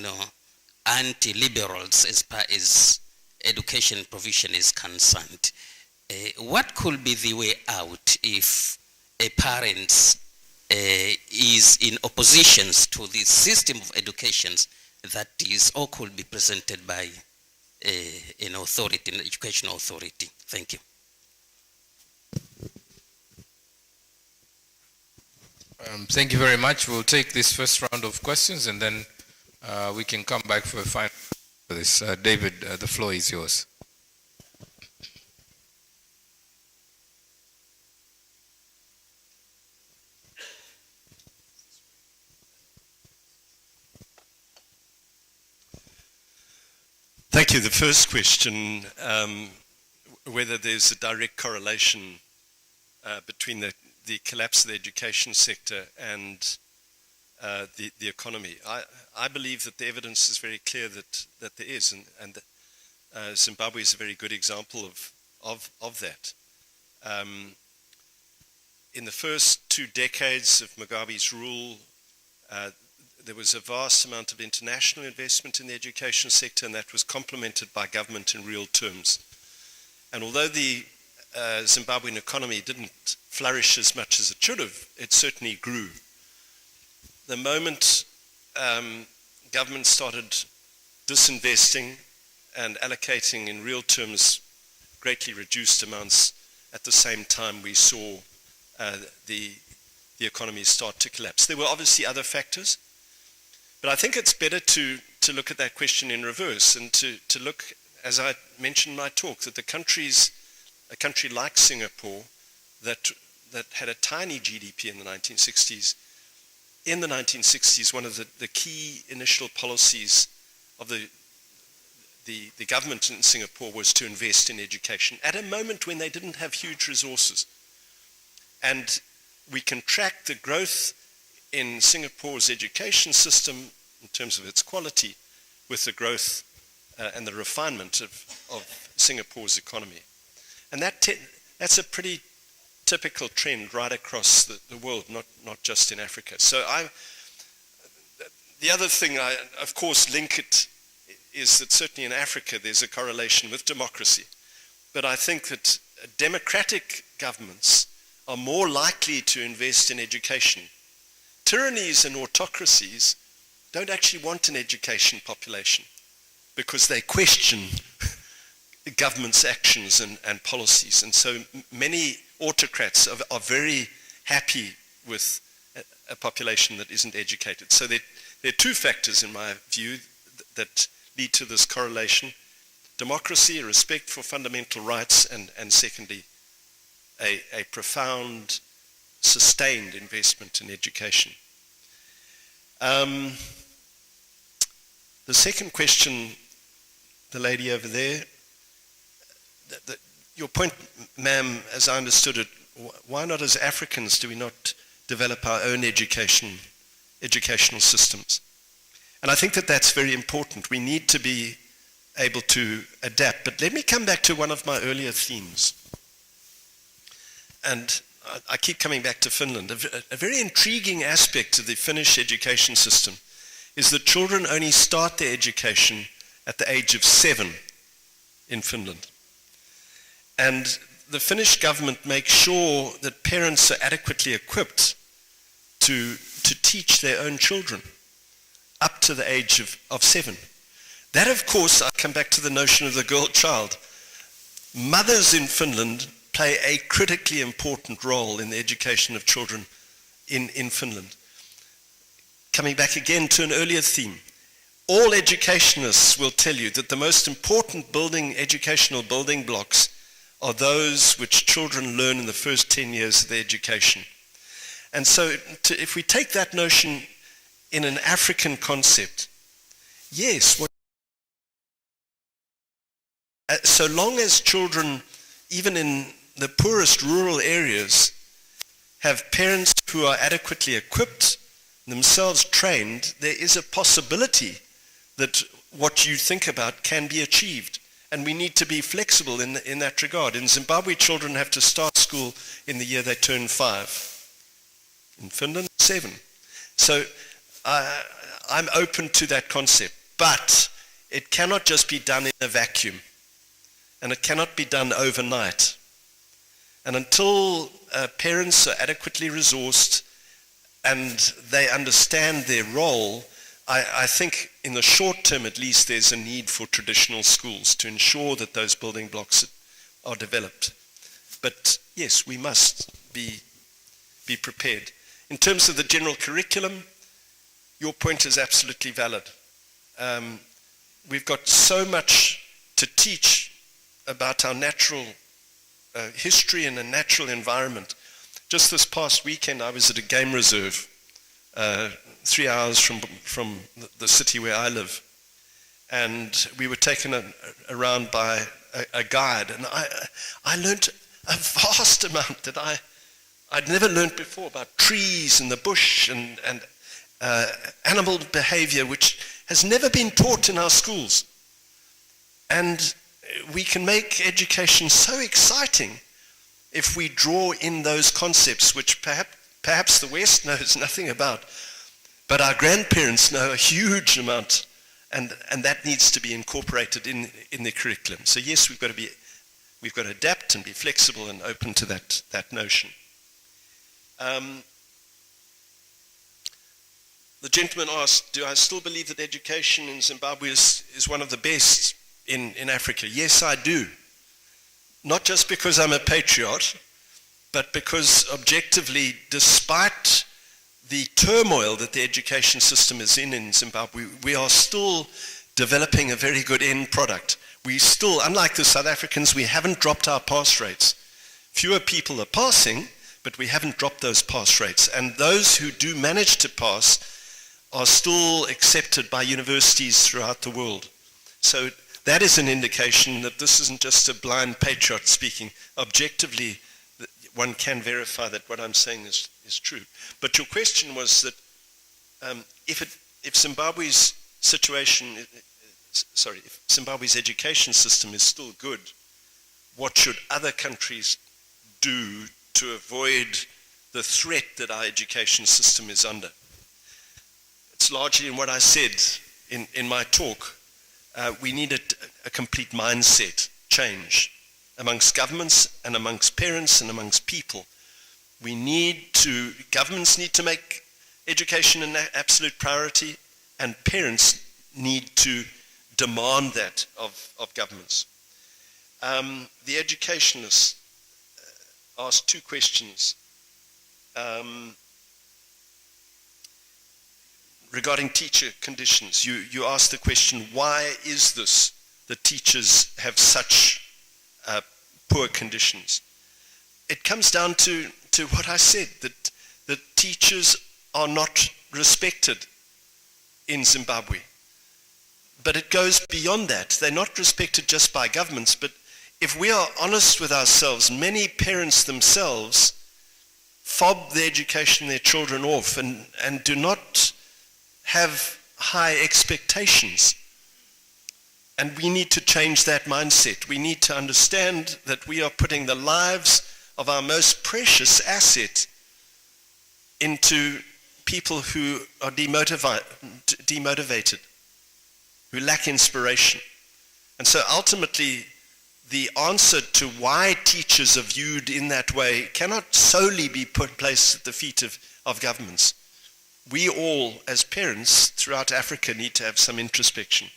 anti-liberals as far as education provision is concerned. What could be the way out if a parent is in opposition to the system of education that is or could be presented by an authority, an educational authority? Thank you. Thank you very much. We'll take this first round of questions and then we can come back for a final for this. David, the floor is yours. Thank you. The first question, whether there's a direct correlation between the collapse of the education sector and the economy. I believe that the evidence is very clear that there is, and Zimbabwe is a very good example of that. In the first 2 decades of Mugabe's rule, there was a vast amount of international investment in the education sector, and that was complemented by government in real terms. And although the Zimbabwean economy didn't flourish as much as it should have, it certainly grew. The moment government started disinvesting and allocating in real terms greatly reduced amounts, at the same time we saw the economy start to collapse. There were obviously other factors, But I think it's better to look at that question in reverse and to look, as I mentioned in my talk, that a country like Singapore that had a tiny GDP in the 1960s, in the 1960s, one of the key initial policies of the government in Singapore was to invest in education at a moment when they didn't have huge resources. And we can track the growth in Singapore's education system in terms of its quality with the growth and the refinement of Singapore's economy. And that's a pretty typical trend right across the world, not just in Africa. So the other thing I, of course, link it is that certainly in Africa there's a correlation with democracy. But I think that democratic governments are more likely to invest in education. Tyrannies and autocracies don't actually want an education population because they question government's actions and policies. And so many autocrats are very happy with a population that isn't educated. So there are two factors, in my view, that lead to this correlation: democracy, a respect for fundamental rights, and secondly, a profound, sustained investment in education. The second question, the lady over there, your point, ma'am, as I understood it, why not as Africans do we not develop our own educational systems? And I think that that's very important. We need to be able to adapt. But let me come back to one of my earlier themes. And I keep coming back to Finland. A very intriguing aspect of the Finnish education system is that children only start their education at the age of 7 in Finland. And the Finnish government makes sure that parents are adequately equipped to teach their own children up to the age of 7. That, of course, I come back to the notion of the girl child. Mothers in Finland play a critically important role in the education of children in Finland. Coming back again to an earlier theme, all educationists will tell you that the most important educational building blocks are those which children learn in the first 10 years of their education. And so if we take that notion in an African concept, yes, so long as children, even in the poorest rural areas, have parents who are adequately equipped, themselves trained, there is a possibility that what you think about can be achieved. And we need to be flexible in that regard. In Zimbabwe, children have to start school in the year they turn 5. In Finland, 7. So I'm open to that concept. But it cannot just be done in a vacuum. And it cannot be done overnight. And until parents are adequately resourced and they understand their role, I think in the short term at least there's a need for traditional schools to ensure that those building blocks are developed. But yes, we must be prepared. In terms of the general curriculum, your point is absolutely valid. We've got so much to teach about our natural history and a natural environment. Just this past weekend I was at a game reserve 3 hours from the city where I live, and we were taken around by a guide, and I learned a vast amount that I'd never learned before about trees and the bush and animal behavior, which has never been taught in our schools. And we can make education so exciting if we draw in those concepts which perhaps the West knows nothing about, but our grandparents know a huge amount, and that needs to be incorporated in the curriculum. So yes, we've got to adapt and be flexible and open to that notion. The gentleman asked, do I still believe that education in Zimbabwe is one of the best in Africa? Yes, I do. Not just because I'm a patriot, but because objectively, despite the turmoil that the education system is in Zimbabwe, we are still developing a very good end product. We still, unlike the South Africans, we haven't dropped our pass rates. Fewer people are passing, but we haven't dropped those pass rates. And those who do manage to pass are still accepted by universities throughout the world. So that is an indication that this isn't just a blind patriot speaking. Objectively, one can verify that what I'm saying is true. But your question was that if Zimbabwe's situation, if Zimbabwe's education system is still good, what should other countries do to avoid the threat that our education system is under? It's largely in what I said in my talk. We need a complete mindset change amongst governments and amongst parents and amongst people. Governments need to make education an absolute priority, and parents need to demand that of governments. The educationalists asked two questions regarding teacher conditions. You asked the question, why is this that teachers have such poor conditions? It comes down to what I said, that teachers are not respected in Zimbabwe. But it goes beyond that. They're not respected just by governments, but if we are honest with ourselves, many parents themselves fob the education of their children off and do not have high expectations. And we need to change that mindset. We need to understand that we are putting the lives of our most precious asset into people who are demotivated, who lack inspiration. And so ultimately, the answer to why teachers are viewed in that way cannot solely be placed at the feet of governments. We all, as parents throughout Africa, need to have some introspection.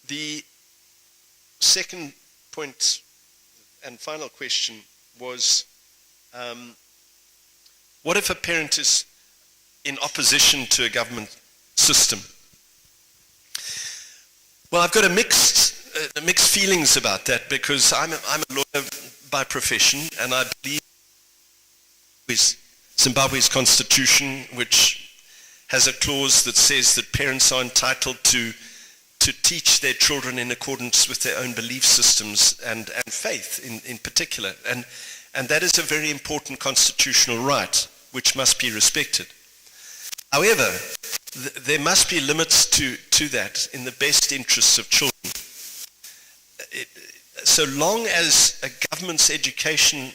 The second point and final question was, what if a parent is in opposition to a government system? Well, I've got mixed feelings about that, because I'm a lawyer by profession, and I believe Zimbabwe's constitution, which has a clause that says that parents are entitled to teach their children in accordance with their own belief systems and faith in particular. And that is a very important constitutional right, which must be respected. However, there must be limits to that in the best interests of children. So long as a government's education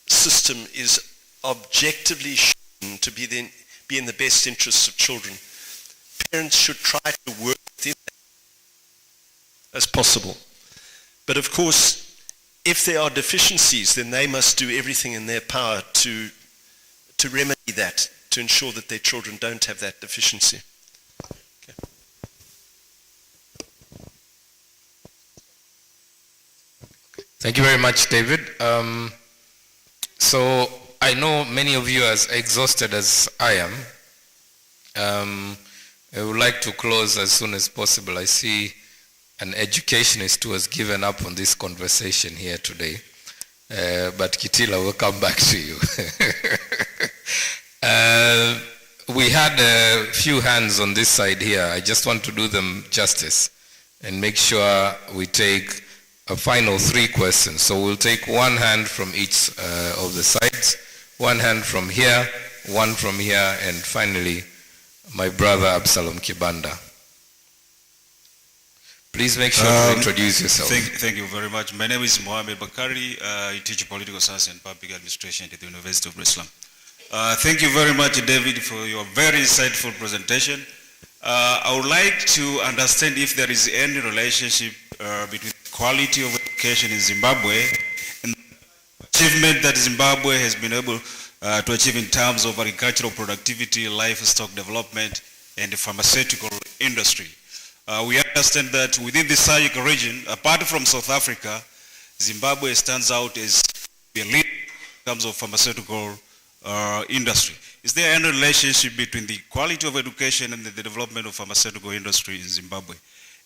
system is objectively shown to be in the best interests of children, parents should try to work within that as possible. But of course, if there are deficiencies, then they must do everything in their power to remedy that, to ensure that their children don't have that deficiency. Okay. Thank you very much, David. So I know many of you are as exhausted as I am. I would like to close as soon as possible. I see an educationist who has given up on this conversation here today. But Kitila, will come back to you. We had a few hands on this side here. I just want to do them justice and make sure we take a final 3 questions. So we'll take one hand from each of the sides, one hand from here, one from here, and finally, my brother Absalom Kibanda. Please make sure to introduce yourself. Thank you very much. My name is Mohamed Bakari. I teach political science and public administration at the University of Islam. Thank you very much, David, for your very insightful presentation. I would like to understand if there is any relationship between quality of education in Zimbabwe and the achievement that Zimbabwe has been able to achieve in terms of agricultural productivity, livestock development, and the pharmaceutical industry. We understand that within the SADC region, apart from South Africa, Zimbabwe stands out as a leader in terms of pharmaceutical industry. Is there any relationship between the quality of education and the development of pharmaceutical industry in Zimbabwe?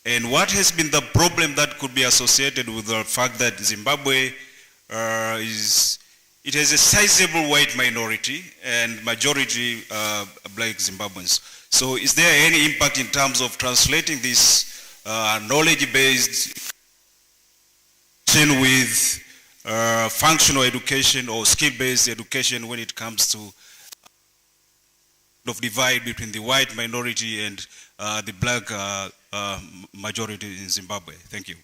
And what has been the problem that could be associated with the fact that Zimbabwe it has a sizable white minority and majority black Zimbabweans. So is there any impact in terms of translating this knowledge-based with functional education or skill-based education when it comes to of divide between the white minority and the black majority in Zimbabwe? Thank you.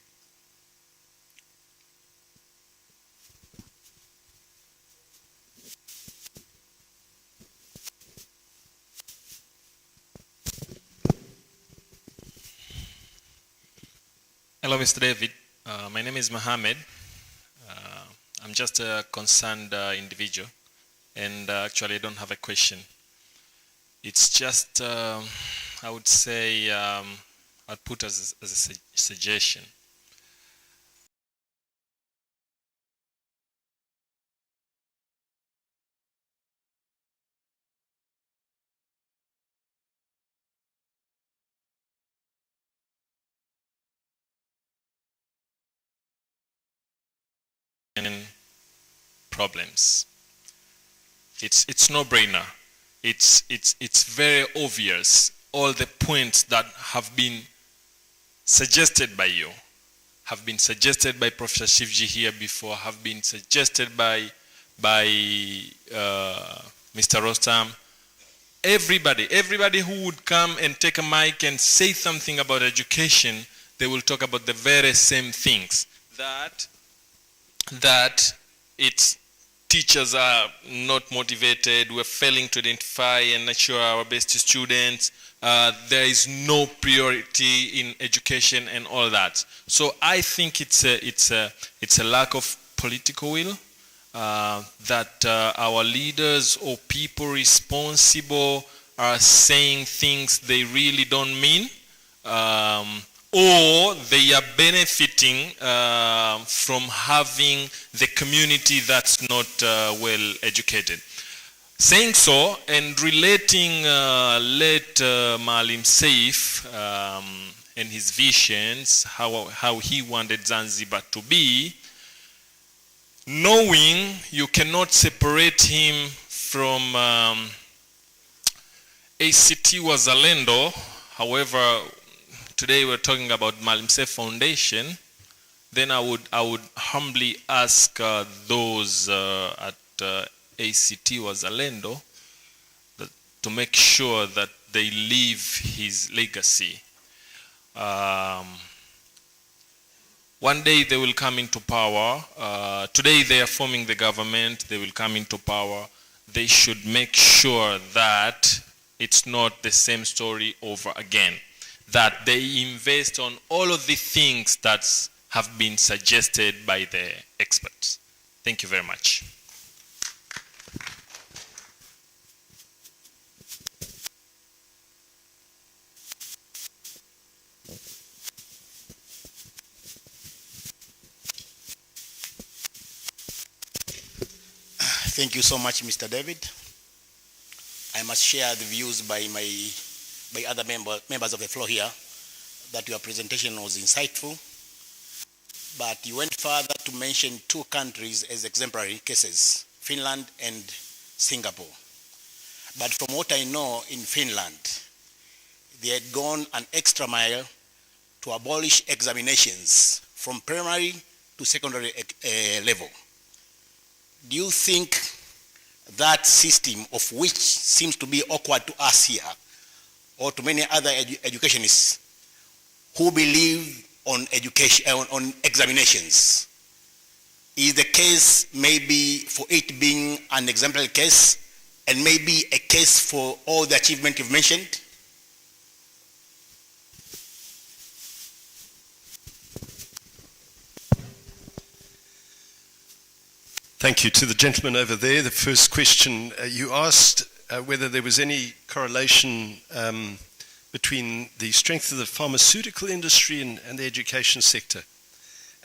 Hello, Mr. David. My name is Mohammed. I'm just a concerned individual, and actually I don't have a question. It's just, I would say, I'd put as a suggestion. Problems. It's no-brainer. It's very obvious. All the points that have been suggested by you, have been suggested by Professor Shivji here before, have been suggested by Mr. Rostam. Everybody who would come and take a mic and say something about education, they will talk about the very same things. That it's teachers are not motivated, we're failing to identify and nurture our best students, there is no priority in education and all that. So I think it's a lack of political will, that our leaders or people responsible are saying things they really don't mean, or they are benefiting from having the community that's not well educated. Saying so and relating late Maalim Seif and his visions, how he wanted Zanzibar to be, knowing you cannot separate him from ACT Wazalendo. However, today we're talking about Maalim Seif Foundation. Then I would humbly ask those at ACT Wazalendo to make sure that they leave his legacy. One day they will come into power. Today they are forming the government. They will come into power. They should make sure that it's not the same story over again. That they invest on all of the things that have been suggested by the experts. Thank you very much. Thank you so much, Mr. David. I must share the views by other members of the floor here that your presentation was insightful, but you went further to mention two countries as exemplary cases, Finland and Singapore. But from what I know, in Finland, they had gone an extra mile to abolish examinations from primary to secondary level. Do you think that system, of which seems to be awkward to us here, or to many other educationists who believe on education, on examinations, is the case maybe for it being an exemplary case and maybe a case for all the achievement you've mentioned? Thank you. To the gentleman over there, the first question, you asked whether there was any correlation between the strength of the pharmaceutical industry and the education sector.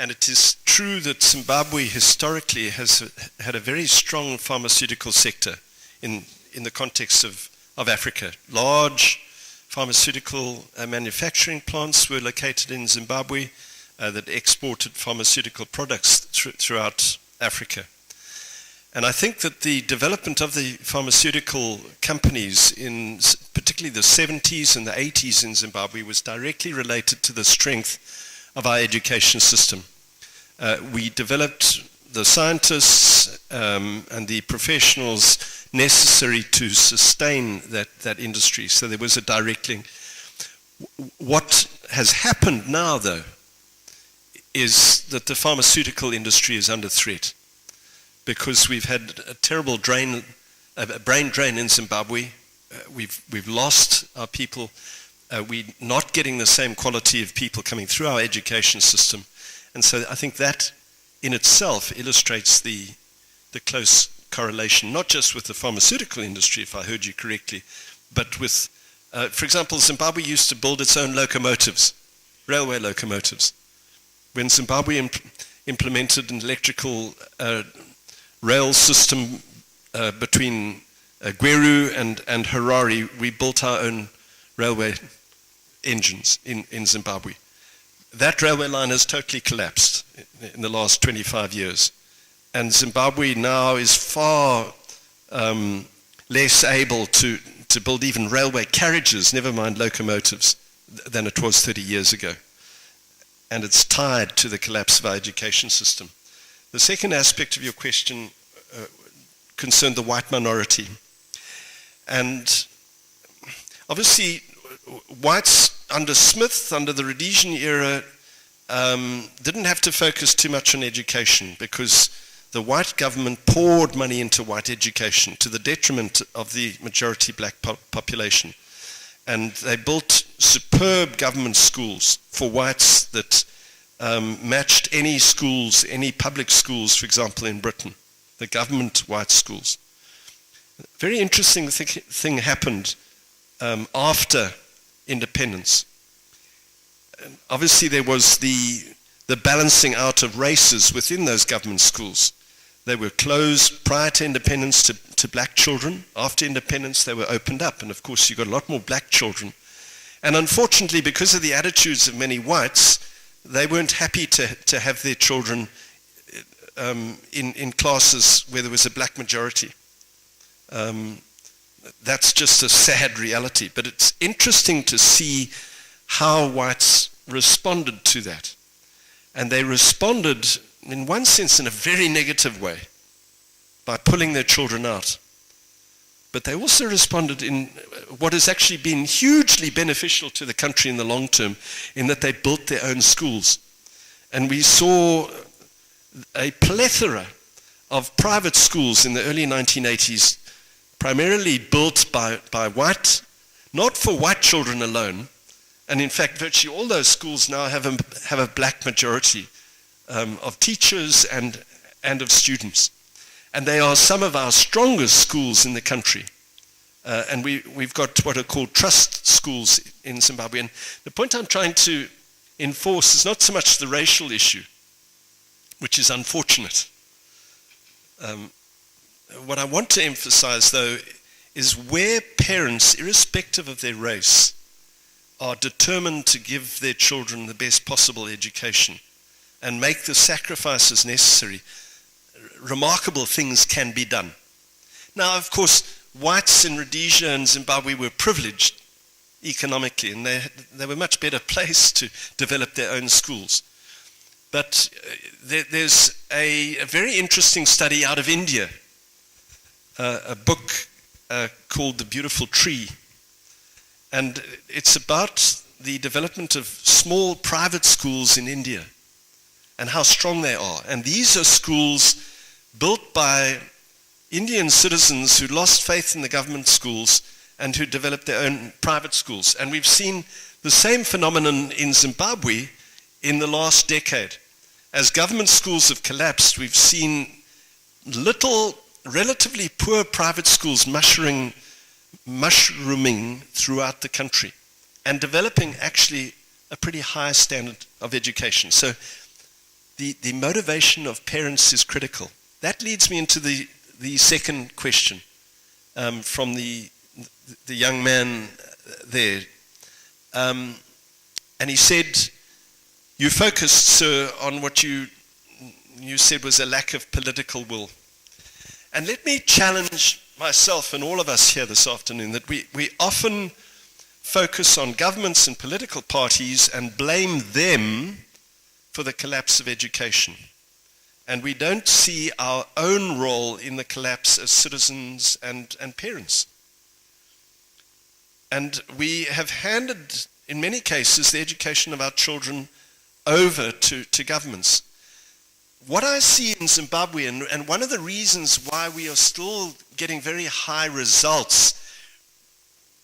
And it is true that Zimbabwe historically has had a very strong pharmaceutical sector. in the context of Africa. Large pharmaceutical manufacturing plants were located in Zimbabwe that exported pharmaceutical products throughout Africa. And I think that the development of the pharmaceutical companies in particularly the 70s and the 80s in Zimbabwe was directly related to the strength of our education system. We developed the scientists and the professionals necessary to sustain that industry, so there was a direct link. What has happened now, though, is that the pharmaceutical industry is under threat, because we've had a terrible brain drain in Zimbabwe. We've lost our people. We're not getting the same quality of people coming through our education system. And so I think that in itself illustrates the close correlation, not just with the pharmaceutical industry, if I heard you correctly, but with, for example, Zimbabwe used to build its own locomotives, railway locomotives. When Zimbabwe implemented an electrical rail system between Gweru and Harare, we built our own railway engines in Zimbabwe. That railway line has totally collapsed in the last 25 years. And Zimbabwe now is far less able to build even railway carriages, never mind locomotives, than it was 30 years ago. And it's tied to the collapse of our education system. The second aspect of your question concerned the white minority. And obviously, whites under Smith, under the Rhodesian era, didn't have to focus too much on education, because the white government poured money into white education to the detriment of the majority black population. And they built superb government schools for whites that matched any schools, any public schools, for example, in Britain, the government white schools. Very interesting thing happened after independence. Obviously, there was the balancing out of races within those government schools. They were closed prior to independence to black children. After independence, they were opened up. And of course, you got a lot more black children. And unfortunately, because of the attitudes of many whites, they weren't happy to have their children in classes where there was a black majority. That's just a sad reality. But it's interesting to see how whites responded to that. And they responded, in one sense, in a very negative way, by pulling their children out. But they also responded in what has actually been hugely beneficial to the country in the long term, in that they built their own schools. And we saw a plethora of private schools in the early 1980s, primarily built by white, not for white children alone. And in fact, virtually all those schools now have a black majority of teachers and of students. And they are some of our strongest schools in the country. And we've got what are called trust schools in Zimbabwe. And the point I'm trying to enforce is not so much the racial issue, which is unfortunate. What I want to emphasize, though, is where parents, irrespective of their race, are determined to give their children the best possible education and make the sacrifices necessary, remarkable things can be done. Now, of course, whites in Rhodesia and Zimbabwe were privileged economically, and they were much better placed to develop their own schools. But there's a very interesting study out of India, a book called The Beautiful Tree. And it's about the development of small private schools in India and how strong they are. And these are schools built by Indian citizens who lost faith in the government schools and who developed their own private schools. And we've seen the same phenomenon in Zimbabwe in the last decade. As government schools have collapsed, we've seen little, relatively poor private schools mushrooming throughout the country and developing actually a pretty high standard of education. So the motivation of parents is critical. That leads me into the second question. from the young man there. And he said, you focused, sir, on what you said was a lack of political will. And let me challenge myself and all of us here this afternoon that we often focus on governments and political parties and blame them for the collapse of education. And we don't see our own role in the collapse as citizens and parents. And we have handed, in many cases, the education of our children over to governments. What I see in Zimbabwe, and one of the reasons why we are still getting very high results,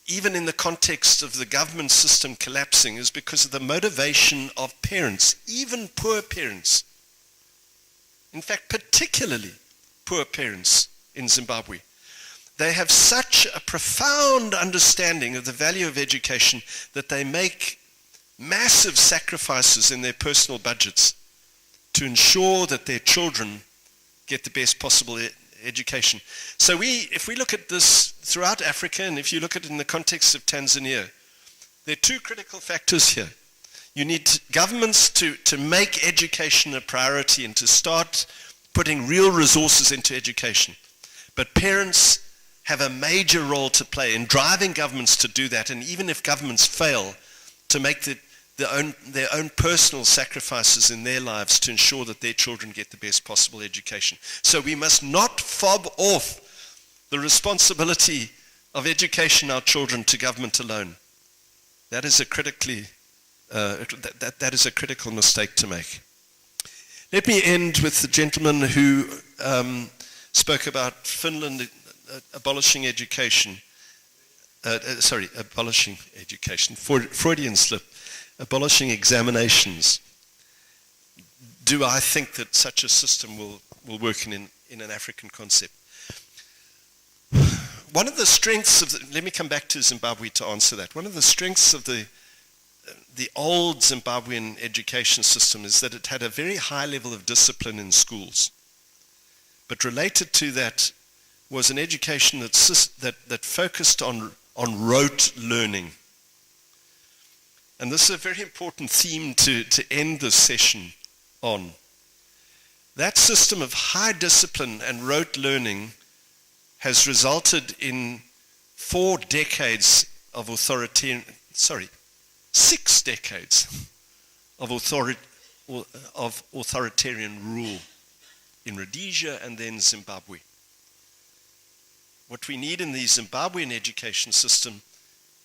even in the context of the government system collapsing, is because of the motivation of parents, even poor parents. In fact, particularly poor parents in Zimbabwe. They have such a profound understanding of the value of education that they make massive sacrifices in their personal budgets to ensure that their children get the best possible education. So if we look at this throughout Africa, and if you look at it in the context of Tanzania, there are two critical factors here. You need governments to make education a priority and to start putting real resources into education. But parents have a major role to play in driving governments to do that, and even if governments fail, to make their own personal sacrifices in their lives to ensure that their children get the best possible education. So we must not fob off the responsibility of education our children to government alone. That is a critically that is a critical mistake to make. Let me end with the gentleman who spoke about Finland abolishing education. Abolishing education. Freudian slip. Abolishing examinations. Do I think that such a system will work in an African concept? One of the strengths of let me come back to Zimbabwe to answer that. One of the strengths of the old Zimbabwean education system is that it had a very high level of discipline in schools. But related to that was an education that focused on rote learning. And this is a very important theme to end this session on. That system of high discipline and rote learning has resulted in 6 decades of authoritarian rule in Rhodesia and then Zimbabwe. What we need in the Zimbabwean education system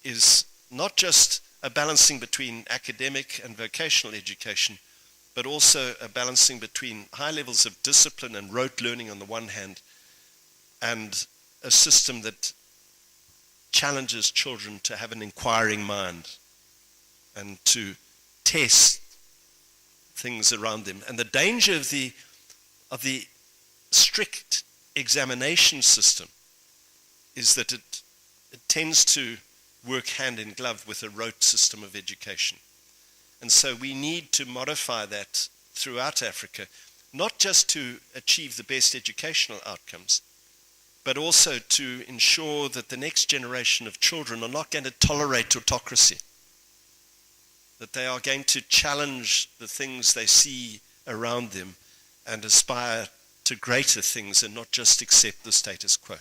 is not just a balancing between academic and vocational education, but also a balancing between high levels of discipline and rote learning on the one hand, and a system that challenges children to have an inquiring mind and to test things around them. And the danger of the strict examination system is that it tends to work hand in glove with a rote system of education. And so we need to modify that throughout Africa, not just to achieve the best educational outcomes, but also to ensure that the next generation of children are not going to tolerate autocracy, that they are going to challenge the things they see around them and aspire to greater things and not just accept the status quo.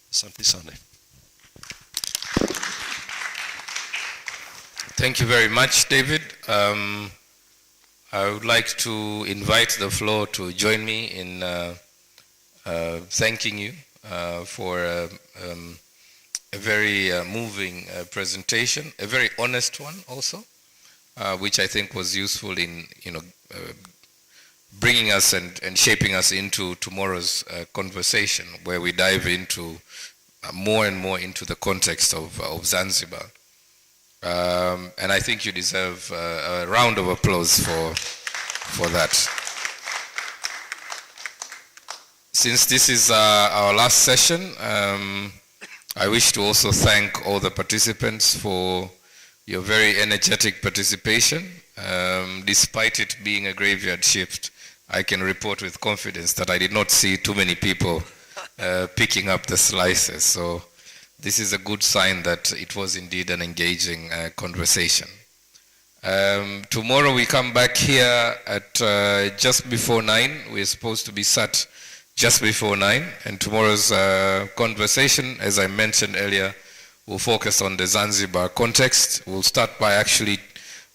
Asante sana. Thank you very much, David. I would like to invite the floor to join me in thanking you for a very moving presentation, a very honest one also, which I think was useful in bringing us and shaping us into tomorrow's conversation, where we dive into more and more into the context of Zanzibar. And I think you deserve a round of applause for that. Since this is our last session, I wish to also thank all the participants for your very energetic participation. Despite it being a graveyard shift, I can report with confidence that I did not see too many people picking up the slices. So this is a good sign that it was indeed an engaging conversation. Tomorrow we come back here at just before 9. We're supposed to be sat just before 9. And tomorrow's conversation, as I mentioned earlier, will focus on the Zanzibar context. We'll start by actually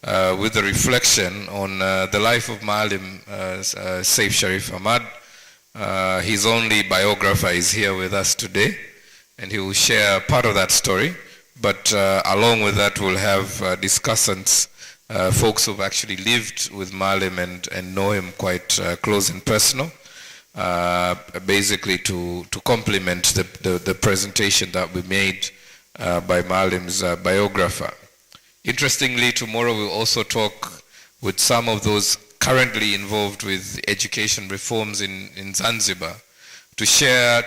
with a reflection on the life of Maalim Seif Sharif Hamad. His only biographer is here with us today, and he will share part of that story. But along with that, we'll have discussants, folks who've actually lived with Maalim and know him quite close and personal, basically to complement the presentation that we made by Maalim's biographer. Interestingly, tomorrow we'll also talk with some of those currently involved with education reforms in Zanzibar to share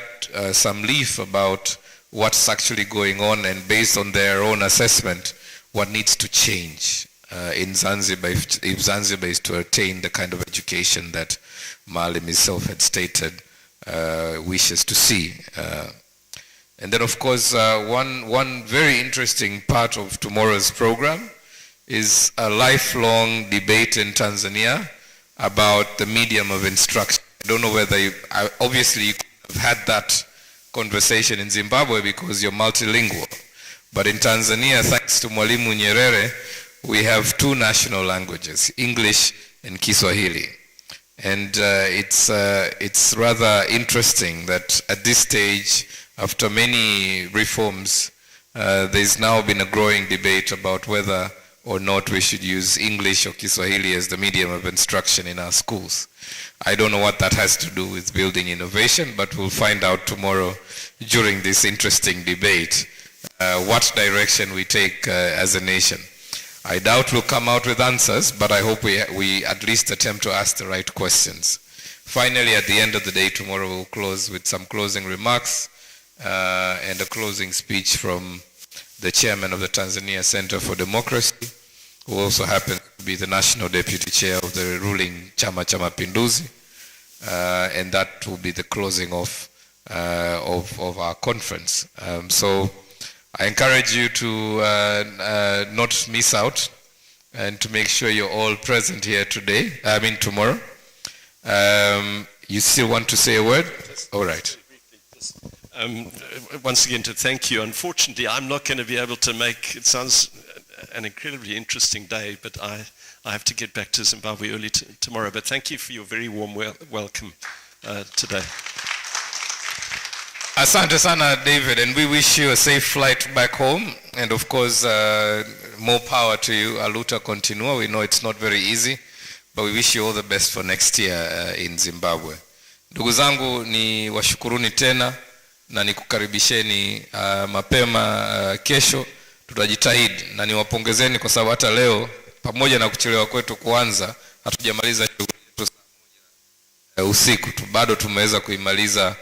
some leaf about what's actually going on, and based on their own assessment, what needs to change in Zanzibar if Zanzibar is to attain the kind of education that Maalim himself had stated wishes to see. And then, of course, one very interesting part of tomorrow's program is a lifelong debate in Tanzania about the medium of instruction. I don't know whether obviously you could have had that conversation in Zimbabwe because you're multilingual. But in Tanzania, thanks to Mwalimu Nyerere, we have 2 national languages, English and Kiswahili. And it's rather interesting that at this stage, after many reforms, there's now been a growing debate about whether or not we should use English or Kiswahili as the medium of instruction in our schools. I don't know what that has to do with building innovation, but we'll find out tomorrow during this interesting debate what direction we take as a nation. I doubt we'll come out with answers, but I hope we at least attempt to ask the right questions. Finally, at the end of the day tomorrow, we'll close with some closing remarks and a closing speech from the chairman of the Tanzania Center for Democracy, who also happens to be the national deputy chair of the ruling Chama cha Mapinduzi, and that will be the closing of our conference. So I encourage you to not miss out and to make sure you're all present here tomorrow. You still want to say a word? All right. Once again to thank you. Unfortunately, I'm not going to be able to make, it sounds an incredibly interesting day, but I have to get back to Zimbabwe early tomorrow. But thank you for your very warm welcome today. Asante sana, David, and we wish you a safe flight back home, and of course more power to you. Aluta continua. We know it's not very easy, but we wish you all the best for next year in Zimbabwe. Ndugu zangu, ni washukuruni tena na nikukaribisheni mapema kesho. Tutajitahidi na niwapongezeni kwa sababu hata leo pamoja na kuchelewa kwetu kuanza hatujamaliza shughuli yetu saa 1 usiku tu, bado tumeweza kuimaliza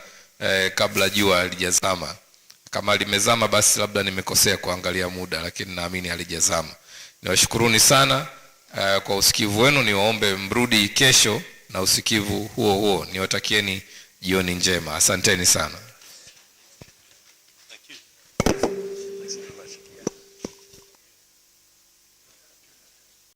kabla jua halijazama. Kama limezama basi labda nimekosea kuangalia muda, lakini naamini halijazama. Niwashukuruni sana kwa usikivu wenu. Niwaombe mrudi kesho na usikivu huo. Niwatakieni jioni njema. Asanteni sana. Thank you. Thanks very much.